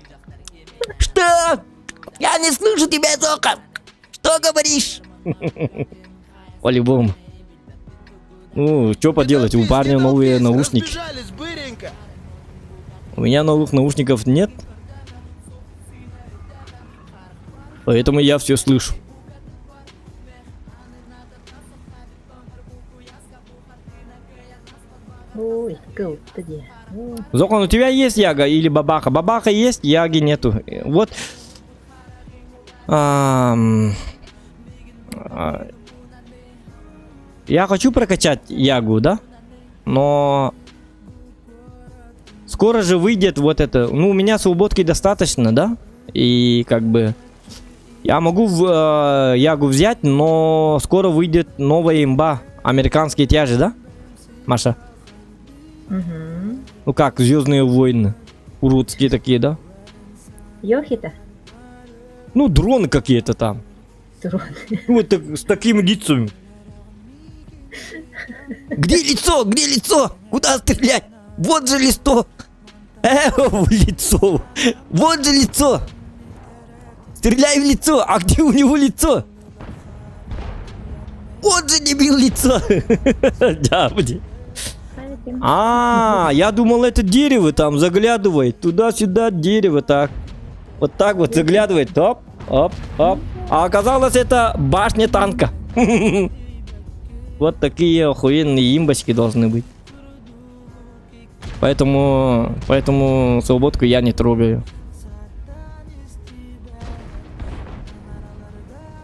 Что? Я не слышу тебя, Зока. Что говоришь? По-любому. Ну, что поделать, у парня новые наушники. У меня новых наушников нет. Поэтому я все слышу. Ой, ты где? Зохан, у тебя есть яга или бабаха? Бабаха есть, яги нету. Вот. Я хочу прокачать ягу, да? Но скоро же выйдет вот это. Ну, у меня свободки достаточно, да? И как бы я могу ягу взять, но скоро выйдет новая имба. Американские тяжи, да? Маша? Угу. Ну как, Звездные войны. Уродские такие, да? Йохи-то? Ну, дроны какие-то там. Дроны. Вот так, с таким лицом. Где лицо? Где лицо? Куда стрелять? Вот же лицо. В лицо. Вот же лицо. Стреляй в лицо. А где у него лицо? Вот же дебил лицо. Да, блин. Я думал, это дерево там заглядывает. Туда-сюда дерево так. Вот так вот заглядывает. Оп, оп, оп. А оказалось, это башня танка. Вот такие охуенные имбочки должны быть. Поэтому свободку я не трогаю.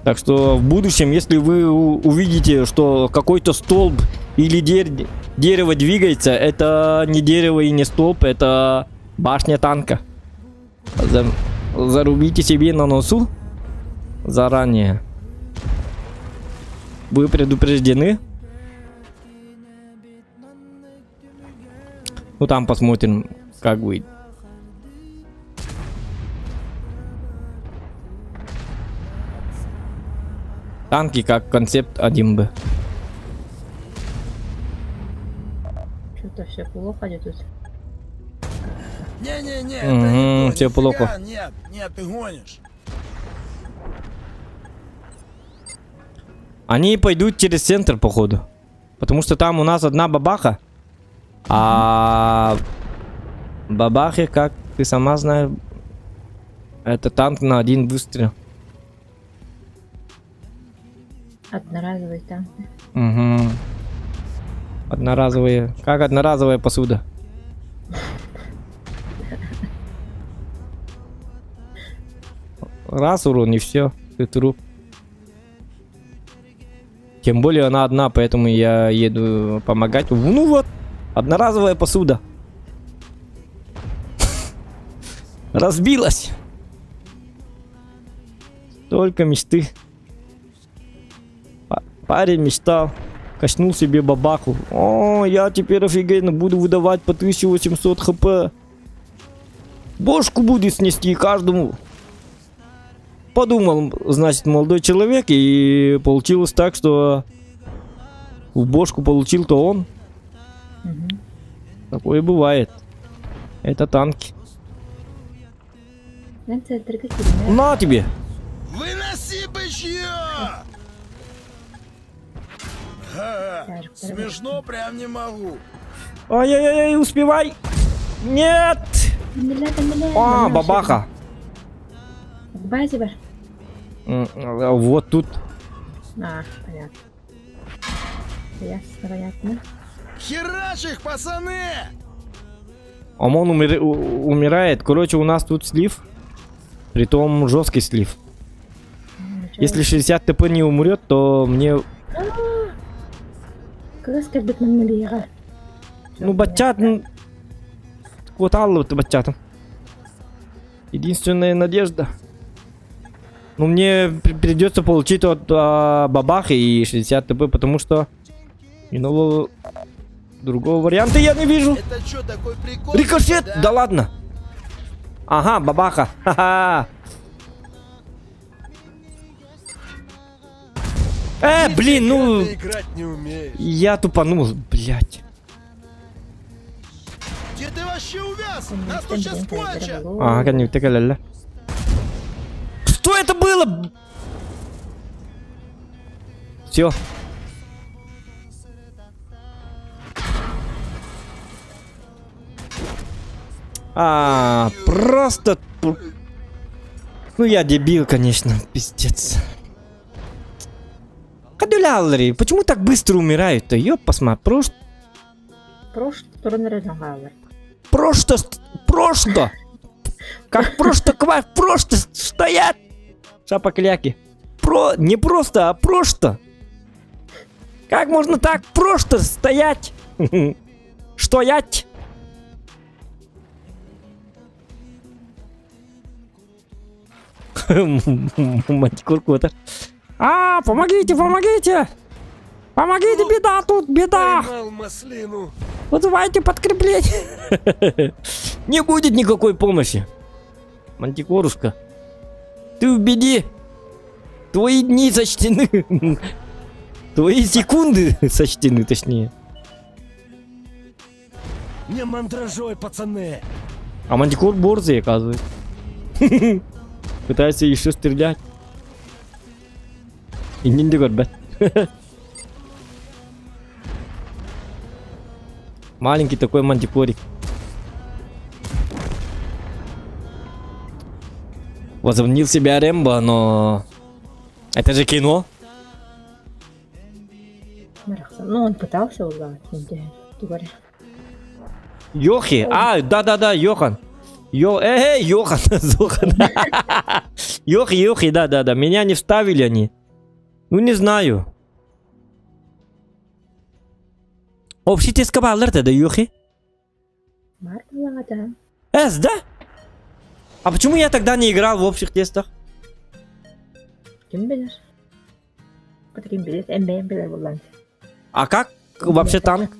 Так что в будущем, если вы увидите, что какой-то столб или дерево двигается, это не дерево и не столб, это башня танка. Зарубите себе на носу заранее. Вы предупреждены. Ну там посмотрим, как выйдет. Танки как концепт 1Б. Что-то все плохо тут. Не-не-не, это Мгм, не то, всё нифига, плохо. Нет, нет, ты гонишь. Они пойдут через центр, походу. Потому что там у нас одна бабаха. А бабахи, как ты сама знаешь, это танк на один выстрел. Одноразовый танк. Угу. Одноразовые. Как одноразовая посуда. Раз урон и все. Ты труп. Тем более она одна, поэтому я еду помогать. Ну вот, одноразовая посуда. Разбилась. Только мечты. Парень мечтал. Качнул себе бабаху. О, я теперь офигенно буду выдавать по 1800 хп. Бошку будет снести каждому. Подумал, значит, молодой человек, и получилось так, что в бошку получил-то он. Угу. Такое бывает. Это танки. На центр какие? На тебе! Выноси бычье! Ха, Так, смешно прям не могу. Ай-яй-яй, успевай! Нет! А, бабаха! К базе бар. Вот тут. А, понятно. Ясно, понятно. Херач их, пацаны! Он умирает. Короче, у нас тут слив. Притом жесткий слив. Ну, чё? Если 60 ТП не умрет, то мне... Как сказать, нам налега. Ну, бачат... Вот алло-то бачата. Единственная надежда. Ну, мне придется получить от бабахи и 60 ТП, потому что... Иного... Другого варианта я не вижу. Это что, такой прикол? Рикошет! типа, Да ладно. Ага, бабаха. Ха-ха. Блин, ну... Ты играть не умеешь. Я тупанул, блядь. Где ты вообще увяз? Нас тут сейчас плача! Ага, конечно, так ля-ля. Что это было? Все. Просто... Ну я дебил, конечно, пиздец. Кадулялри, почему так быстро умирают-то? Ёп, посмотри, Прошлый стороны разговаривали. Просто. Как просто стоят. Шапокляки. Не просто, а просто. Как можно так просто стоять? Стоять? Мантикурку-то. Помогите! Помогите, беда тут, беда! Поймал маслину. Вызывайте подкрепление. Не будет никакой помощи. Мантикорушка, ты в беде. Твои дни сочтены. Твои секунды сочтены, точнее. Не мандражой, пацаны. А мантикор борзый, оказывается. Пытается еще стрелять. И не горбят. Маленький такой мантикорик. Возомнил себя Рэмбо, но... Это же кино. Ну, он пытался узнать, говоря. Йохи. Да, Йохан. Йохан. Зохан. Йохи, да. Меня не вставили они. Ну, не знаю. Общий тест кабалер-то, да, Йохи? Марла, да. Да? А почему я тогда не играл в общих тестах? Кем билер? Кем билер? МБМ билер булан. А как вообще танк?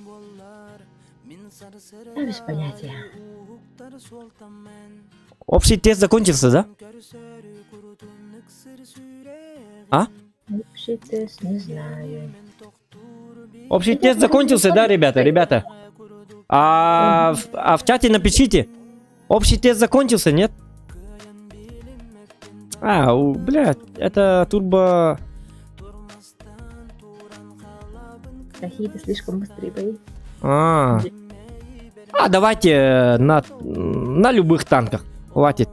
Я без понятия. Общий тест закончился, да? А? Общий тест, не знаю. Общий тест закончился, да, ребята? Ребята. А в чате напишите. Общий тест закончился, нет? Блядь, это турбо... Какие-то слишком быстрые бои. Давайте на любых танках. Хватит.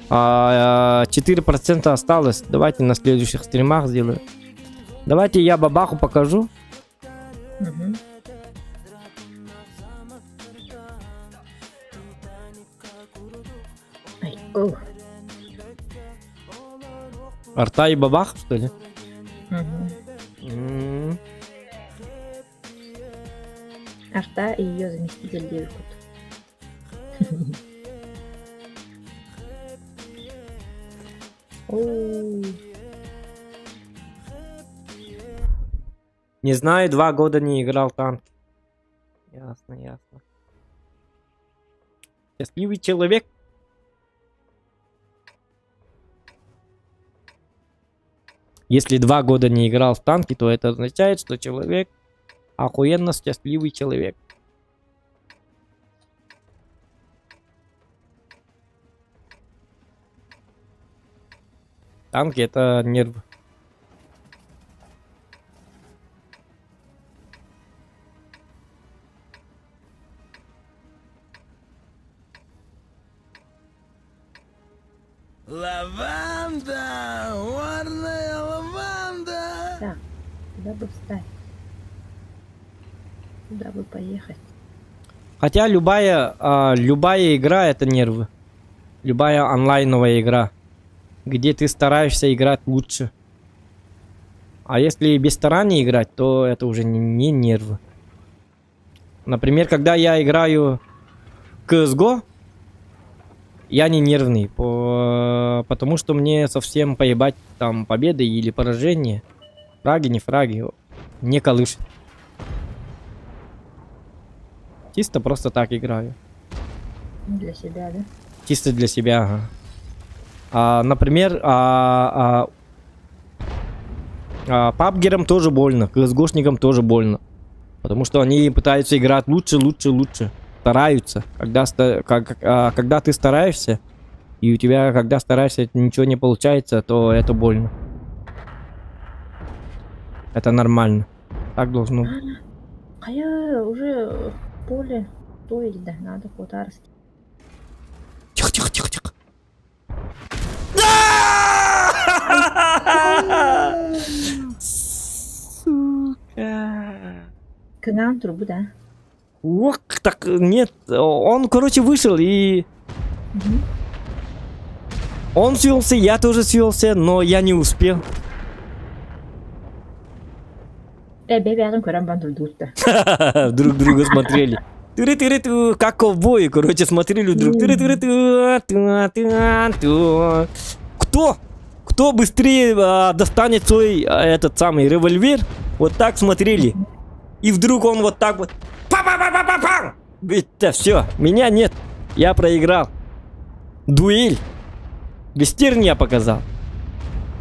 4% осталось. Давайте на следующих стримах сделаю. Давайте я бабаху покажу. Угу. Ай, оу. Арта и бабах, что ли? Угу. Арта и ее заместитель Девикут. Оу. Не знаю, 2 года не играл в танк. Ясно, ясно. Счастливый человек. Если 2 года не играл в танки, то это означает, что человек охуенно счастливый человек. Танки это нервы. Лаванда! Горная лаванда! Так, куда бы встать? Куда бы поехать? Хотя любая игра это нервы. Любая онлайновая игра, где ты стараешься играть лучше. А если без старания играть, то это уже не нервы. Например, когда я играю в CSGO, я не нервный, потому что мне совсем поебать там победы или поражения. Фраги, не фраги, не колышет. Чисто просто так играю. Для себя, да? Чисто для себя, ага. Например, пабгерам тоже больно, CSGOшникам тоже больно. Потому что они пытаются играть лучше. Стараются. Когда ты стараешься, и у тебя, когда стараешься, ничего не получается, то это больно. Это нормально. Так должно быть. А я уже в поле, то есть, да, надо хутарский. Тихо. Сука. К трубу, да? Ох, так нет, он, короче, вышел и... Угу. Он свелся, я тоже свелся, но я не успел. Рядом көрәм бандурдут-то. Друг друга смотрели. Тыры-тыры-ту, как ковбои, короче, смотрели друг. Тыры-тыры-ту. Кто быстрее достанет свой этот самый револьвер? Вот так смотрели. И вдруг он вот так вот. Па-па-па-па-па-па! Это все, меня нет. Я проиграл. Дуэль. Без терни я показал.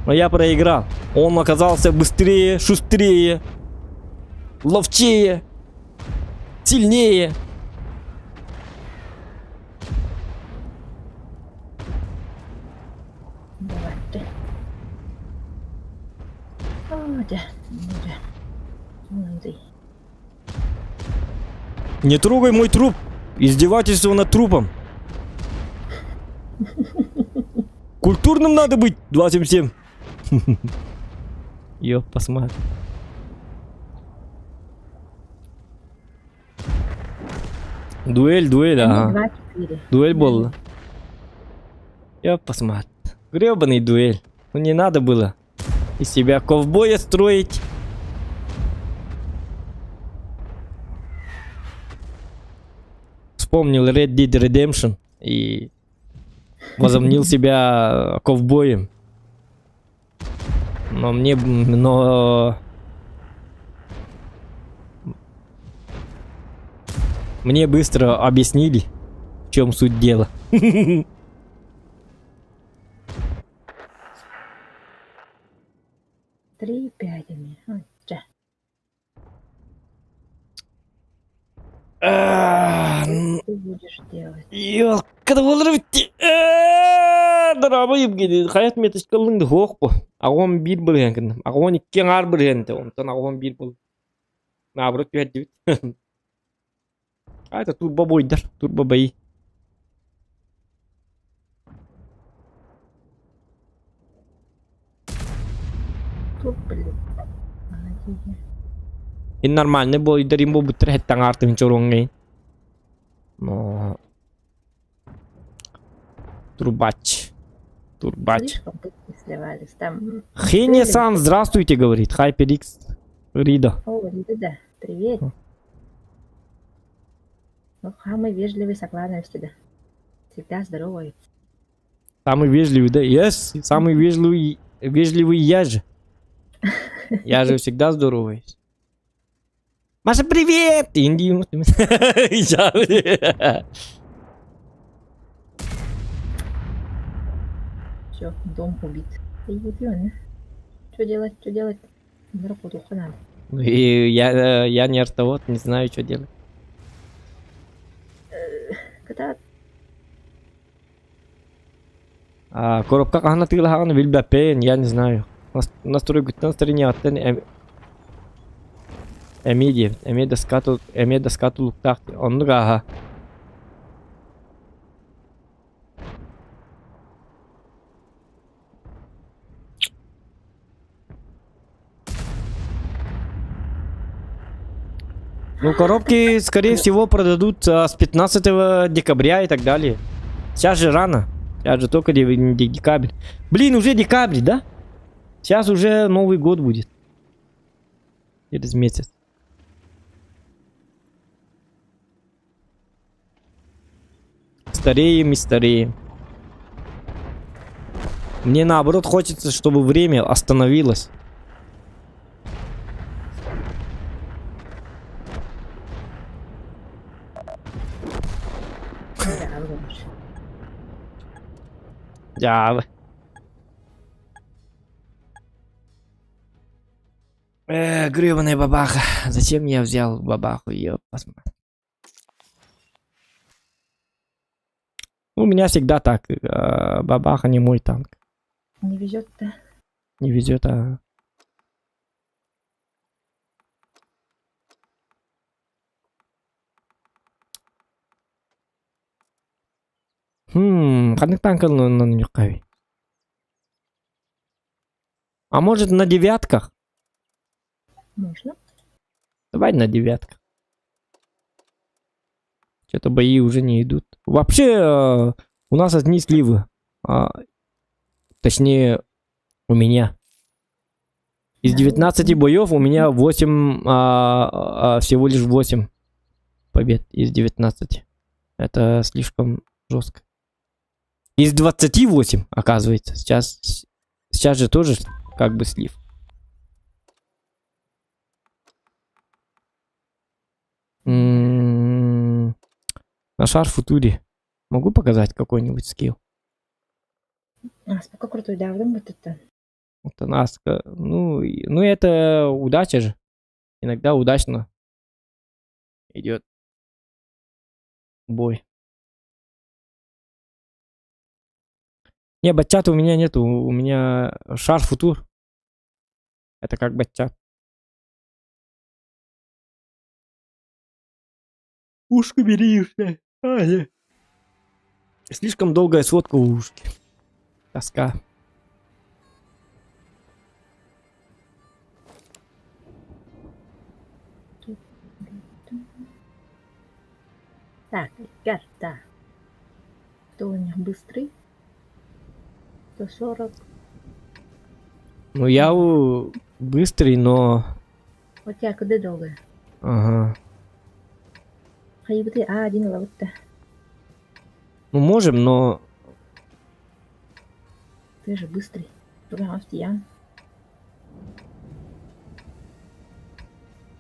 Но я проиграл. Он оказался быстрее, шустрее, ловчее, сильнее. Давайте. Не трогай мой труп. Издевательство над трупом. Культурным надо быть. 277. Ёп, посмотри. Дуэль, ага. Дуэль была. Ёп, посмотри. Гребаный дуэль. Ну не надо было из себя ковбоя строить. Вспомнил Red Dead Redemption и возомнил себя ковбоем. Но мне быстро объяснили, в чем суть дела. 3,5 имею. Ча. Ты будешь делать? Ёлка-да болырбитти. Дарабайып кеди. Хаят меточкалыңды хоқ бу. Ағуан бир был янкін. Ағуан иккен ар бір янты. Онтан ағуан бир был. Наоборот түйәді бит. Это турбо бойдар. Турбо бои. Тут, блин. Молодец. И нормальный бойдар им бу бутыр хеттан артын чоруңгай. Но... Турбач. Турбач. Слишком ты сливались. Там... Хене-сан, здравствуйте, говорит. HyperX Рида. О, да. Привет. Ну, самый вежливый согласен всегда. Всегда здоровается. Самый вежливый, да? Yes, самый вежливый я же. Я же всегда здороваюсь. Маша, привет! Индию. Все, дом убит. Ты удивлен. Что делать? Что делать? На работу надо. И я не артовод, не знаю, что делать. Когда Коробка кахана тыглагана билбепен, я не знаю. Настрой гуттан стороне аттен эме доскату луктахти. Он гага. Ну, коробки, скорее всего, продадут с 15 декабря и так далее. Сейчас же рано. Сейчас же только декабрь. Блин, уже декабрь, да? Сейчас уже Новый год будет. Через месяц. Стареем и стареем. Мне наоборот хочется, чтобы время остановилось. да, лучше. Да. Гребаная бабаха. Зачем я взял бабаху? Ее посмотри. У меня всегда так. Бабаха не мой танк. Не везет-то. Не везет, а... Қандай танк на нюкави? А может на девятках? Можно. Давай на девятках. Что-то бои уже не идут. Вообще, у нас одни сливы. Точнее, у меня. Из 19 боев у меня 8, всего лишь 8 побед из 19. Это слишком жестко. Из 28, оказывается. Сейчас же тоже как бы слив. На шар футуре. Могу показать какой-нибудь скилл? Пока крутой, да, вот это. Вот у нас, ну это удача же. Иногда удачно идет бой. Не, батчата у меня нету. У меня шар футур. Это как батчат. Ушко бери, ушко. Слишком долгая сводка у ушки. Тоска. Так, карта. Кто у них быстрый? 140. Ну я быстрый, но... У тебя куда долго? Ага. Ты один ловит-то. Ну можем, но... Ты же быстрый. Пожалуйста.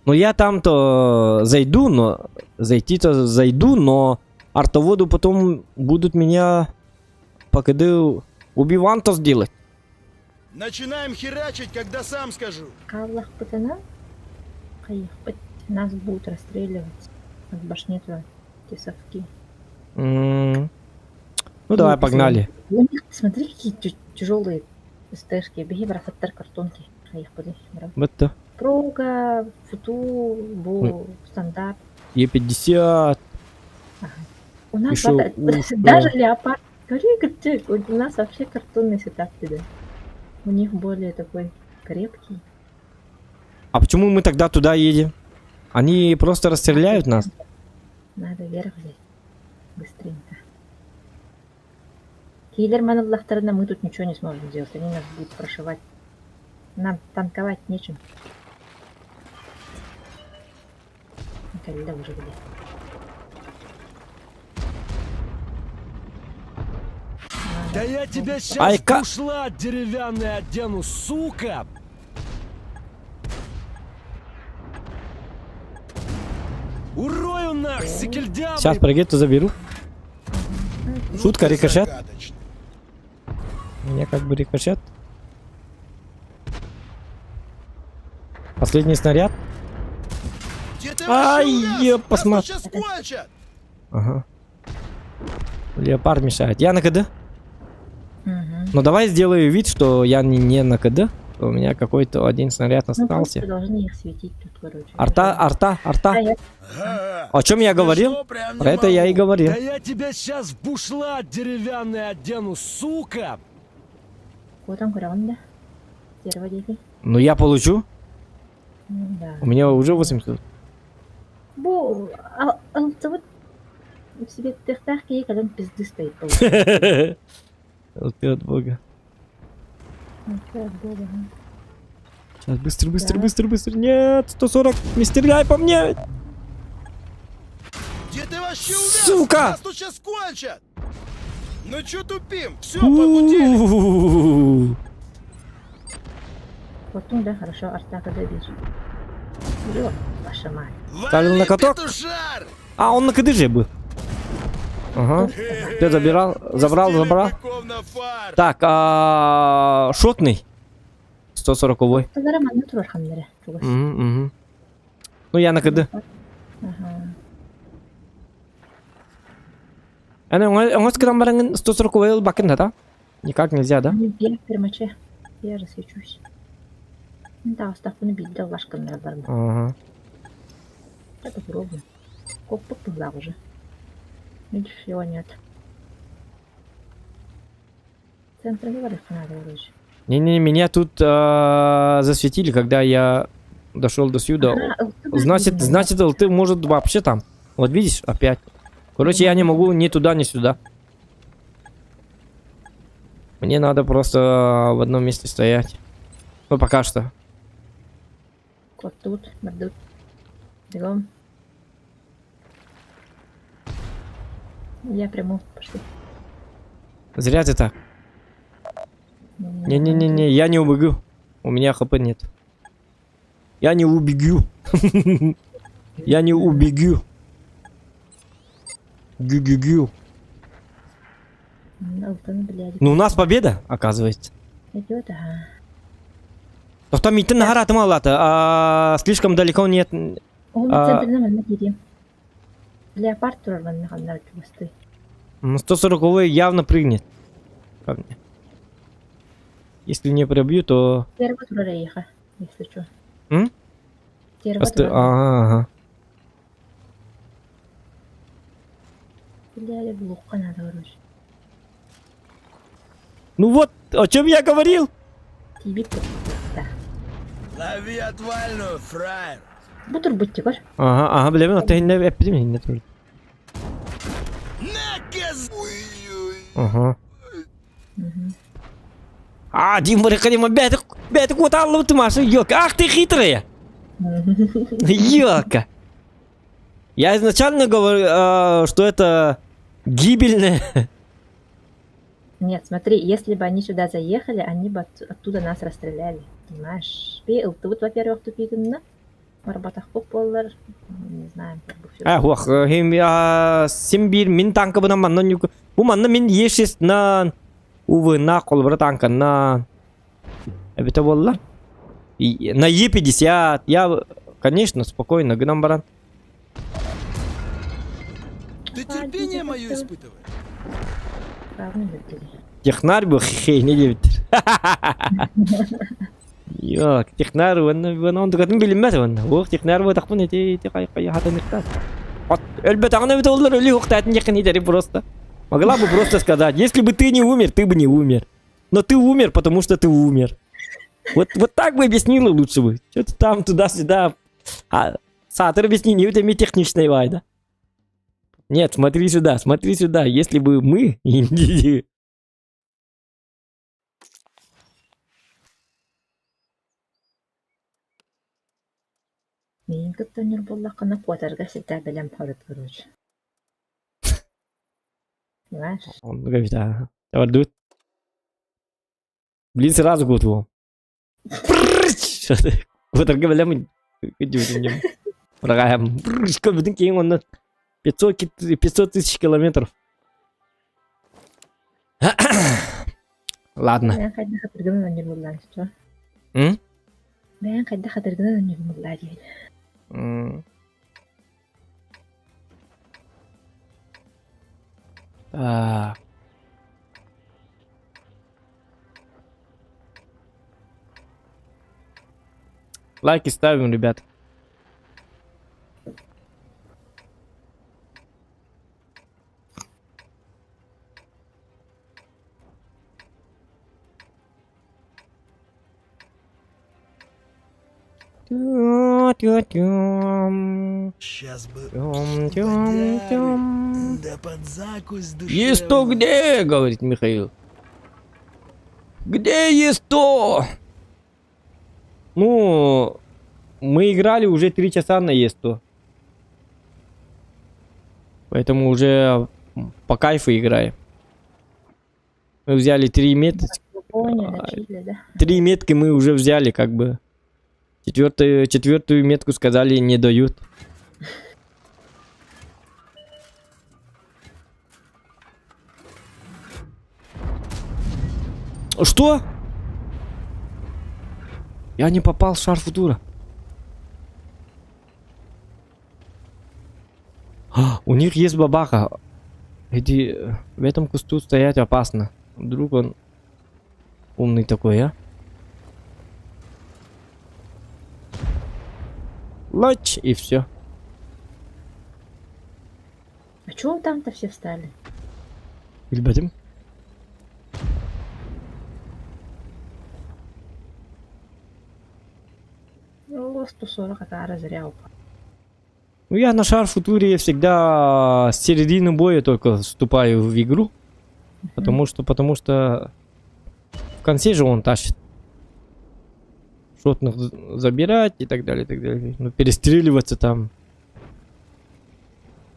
Ну я там-то зайду, но... Зайти-то зайду, но... Артоводу потом будут меня... Покады... Убиванто сделать. Начинаем херачить, когда сам скажу. Каллах пытана, кайык нас будут расстреливать от башни туда, те совки. Ну давай, погнали. У них, смотри, какие тяжелые стежки. Беги, брафаттар картонки. Кайык подать, брат. Бітті. Прога, футу, бу, стандарт. Е50. У нас Еще даже леопард. Говори, у нас вообще картонный сетап туда. У них более такой крепкий. А почему мы тогда туда едем? Они просто расстреляют нас? Надо вверх взять. Быстренько. Киллер Маналлахтарна мы тут ничего не сможем сделать. Они нас будут прошивать. Нам танковать нечем. Когда уже, блядь. Да я тебя сейчас Ай-ка! ушла деревянный одену, сука! Урою нах, секельдявый! Сейчас прогетто заберу. Шутка, ты рикошет. загадочный. У меня как бы рикошет. Последний снаряд. Где ты Ай, вообще е, увяз? посмотри. Нас тут сейчас кончат. Ага. Леопард мешает. Я на КД. Угу. Но давай сделаю вид, что я не на КД. У меня какой-то один снаряд Ну, просто остался. должны их светить тут, короче. Арта. А я Ага. О чем я говорил? Смешно прям не Про это я и могу. говорил. Да я тебя сейчас в бушлат деревянный одену, сука! котом граунда. Первого дети. Ну я получу. Ну, да. У меня уже 800. Бу, ты вот себе техтахки и когда он пизды стоит. получается. Вот ты от бога. Ну, всё, от бога, ага. Сейчас быстро. Да. Нет, 140. Не стреляй по мне. Где ты вообще увяз? Сука! Нас тут сейчас кончат. Ну чё тупим? Все, погудели. У-у-у. Потом, да, хорошо, арта когда вижу. Ёп, ваша мать. Ставил на Вали, каток? петушар! А, он на КДЖ был. Ага. Ты забрал. Пустили быков на фар. Так, шотный. 140-й. Тазара манна турар хамдара. Угу. Ну я на КД. Ага. Он сказал, 140-й бакен, да? Никак нельзя, да? Я пермаче. Я же свечусь. Да, ставку бил, вашка на барба. Ага. Я попробую. Коп попугла уже. Ничего нет. Центр говорит, надо вроде. Не, меня тут засветили, когда я дошел до сюда. Значит, ты может вообще там. Вот видишь, опять. Короче, я не могу ни туда, ни сюда. Мне надо просто в одном месте стоять. Ну, пока что. Кот тут, мордут. Бегом. Я приму, пошли. Зря ты так. Не, я не убегу. У меня хп нет. Я не убегу. Я не убегу. Гю-гю-гю. Блядь. Ну, у нас победа, оказывается. Идет, ага. Но там идти на гора малата, слишком далеко нет. Он центрный манна кири. Леопард турар манна хамдар чубасты. 140-й явно прыгнет. Ко мне. Если не пробью, то... Первого турара еха, если что. М? Первого турара. Ага. Бля, в лука надо, короче. Ну вот, о чем я говорил. Тебе да. Лови отвальную, фраер. Бутур будьте, кош. Ага, блин, ты не эпидемия, не тоже. Наказ! Ой-ой. Ага. Угу. Дима, Раханима, бета куда ты Маша, ёлка. Ах ты хитрая. Ёлка. Я изначально говорю, что это гибельное. Нет, смотри, если бы они сюда заехали, они бы оттуда нас расстреляли. Понимаешь? Ты вот, во-первых, тупик-на. Марбатах пополар. Не знаю, как бы всё. Уах, Симбир, мин танка бана манна нюк. У манна мин ешест на увы на колбра танка на Это было. И на Е50. Я, конечно, спокойно. Гнам баран. Ты терпение мое испытываешь? Правильно говорили. Технарь был, хе, не девять. Yok, технарь, он докатын билмәс он. Ох, технарь вот так мне ты хата мектас. Вот, эльбет, она ведь олар или ухтат не канидери просто. Могла бы просто сказать, если бы ты не умер, ты бы не умер. Но ты умер, потому что ты умер. Вот так бы объяснила лучше бы. Что-то там туда-сюда. А Сатор объяснение это техничная вайда. Нет, смотри сюда. Если бы мы... Мен көттөнөр боллаққана потарга сетә беләм харыт короче. Знаешь? Он говорит, давай дует. Блин, сразу год его. Вот так говорим, идем. Врагам. Сколько кинь он 500 тысяч километров. Ладно. Мен кайда хатырган өнер буллар что? М? Мен кайда хатырган өнер буллар дип. Так. Лайки ставим, ребят. Сейчас бы Тём. да под закусь душевную. Есть то где, говорит Михаил. Где есть то? Ну, мы играли уже 3 часа на есть то. Поэтому уже по кайфу играем. Мы взяли 3 метки. Понял, чили, да. 3 метки мы уже взяли, как бы. Четвертую метку сказали не дают. Что? Я не попал в шар футура. У них есть бабаха. Эти в этом кусту стоять опасно. Вдруг он умный такой, а? Лач и все. А чего там-то все встали? Ребятам. Ну, 140 это разря упал. Ну, я на шар футуре всегда с середины боя только вступаю в игру. Потому что в конце же он тащит. Шотных забирать и так далее, и так далее. Ну, перестреливаться там.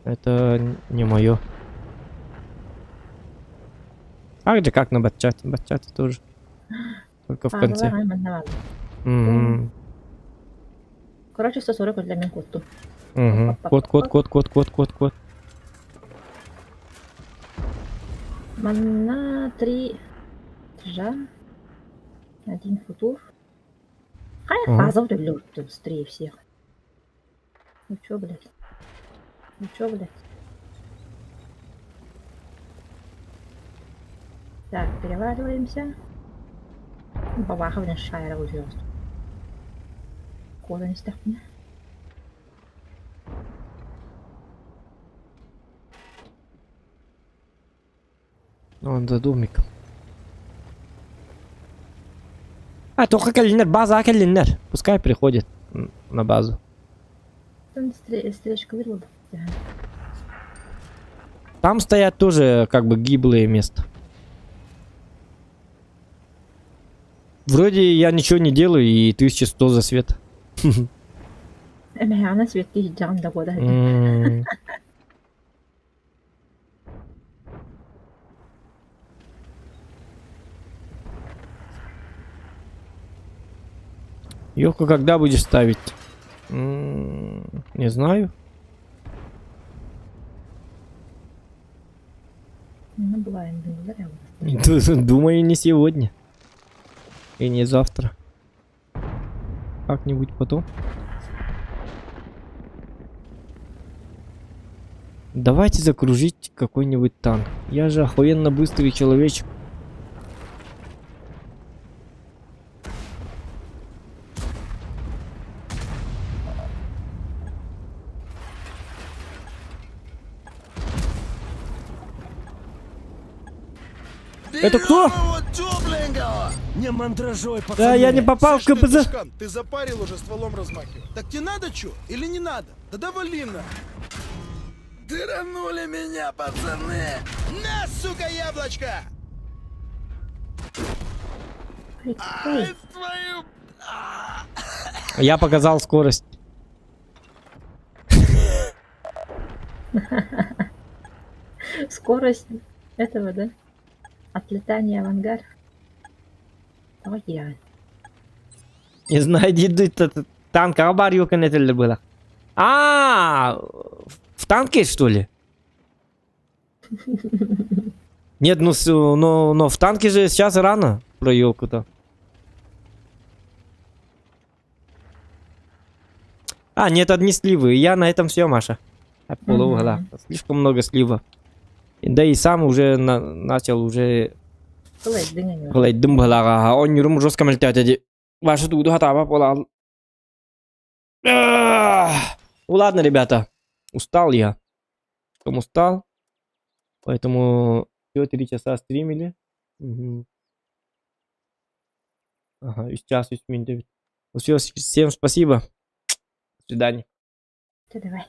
Это не мое. Так же, как на батчате. Батчате тоже. Только в конце. Мгм. Короче, 140 для меня коту. Мгм. Код. Манна 3 жа. 1 футур. Хай фаза влёт быстрее всех. Ну чё, блядь? Так, переваливаемся. Бабаха, блин, шайра увёз. Кода не ставь мне. Он за домиком. Только калинер, база калинер. Пускай приходит на базу. Там стрелочка вырвала. Там стоят тоже как бы гиблые места. Вроде я ничего не делаю и 1100 за свет. Она светки хиджам да года. Йоко, когда будешь ставить? Не знаю. Ну, бываем, да, Думаю, не сегодня. И не завтра. Как-нибудь потом. Давайте закружить какой-нибудь танк. Я же охуенно быстрый человечек. Это кто? Берем его тепленького! Не мандражой, пацаны! Да, я не попал в Слышь ты, КПЗ. тушкан, ты запарил уже стволом размахивать. Так тебе надо чё? Или не надо? Да довали на! Дыранули меня, пацаны! На, сука, яблочко! Ай, Ай, ай. твою... Я показал скорость. Скорость этого, да? Отлетание в ангар. Ой, я. Не знаю, где танк абар yok edildi было. В танке, что ли? Нет, ну, но в танке же сейчас рано про елку-то. А, нет, одни сливы. Я на этом все, Маша. Полуугла. Слишком много слива. Да и сам уже начал уже Кылайт дыңа. кылайдым балага. Он юрум жестко мельтет эти. Ваши туду хатаба полал. Ну ладно, ребята. Устал я. Слишком устал. Поэтому все 3 часа стримили. Угу. Ага, и сейчас 9. Ну все, всем спасибо. До свидания. Давай.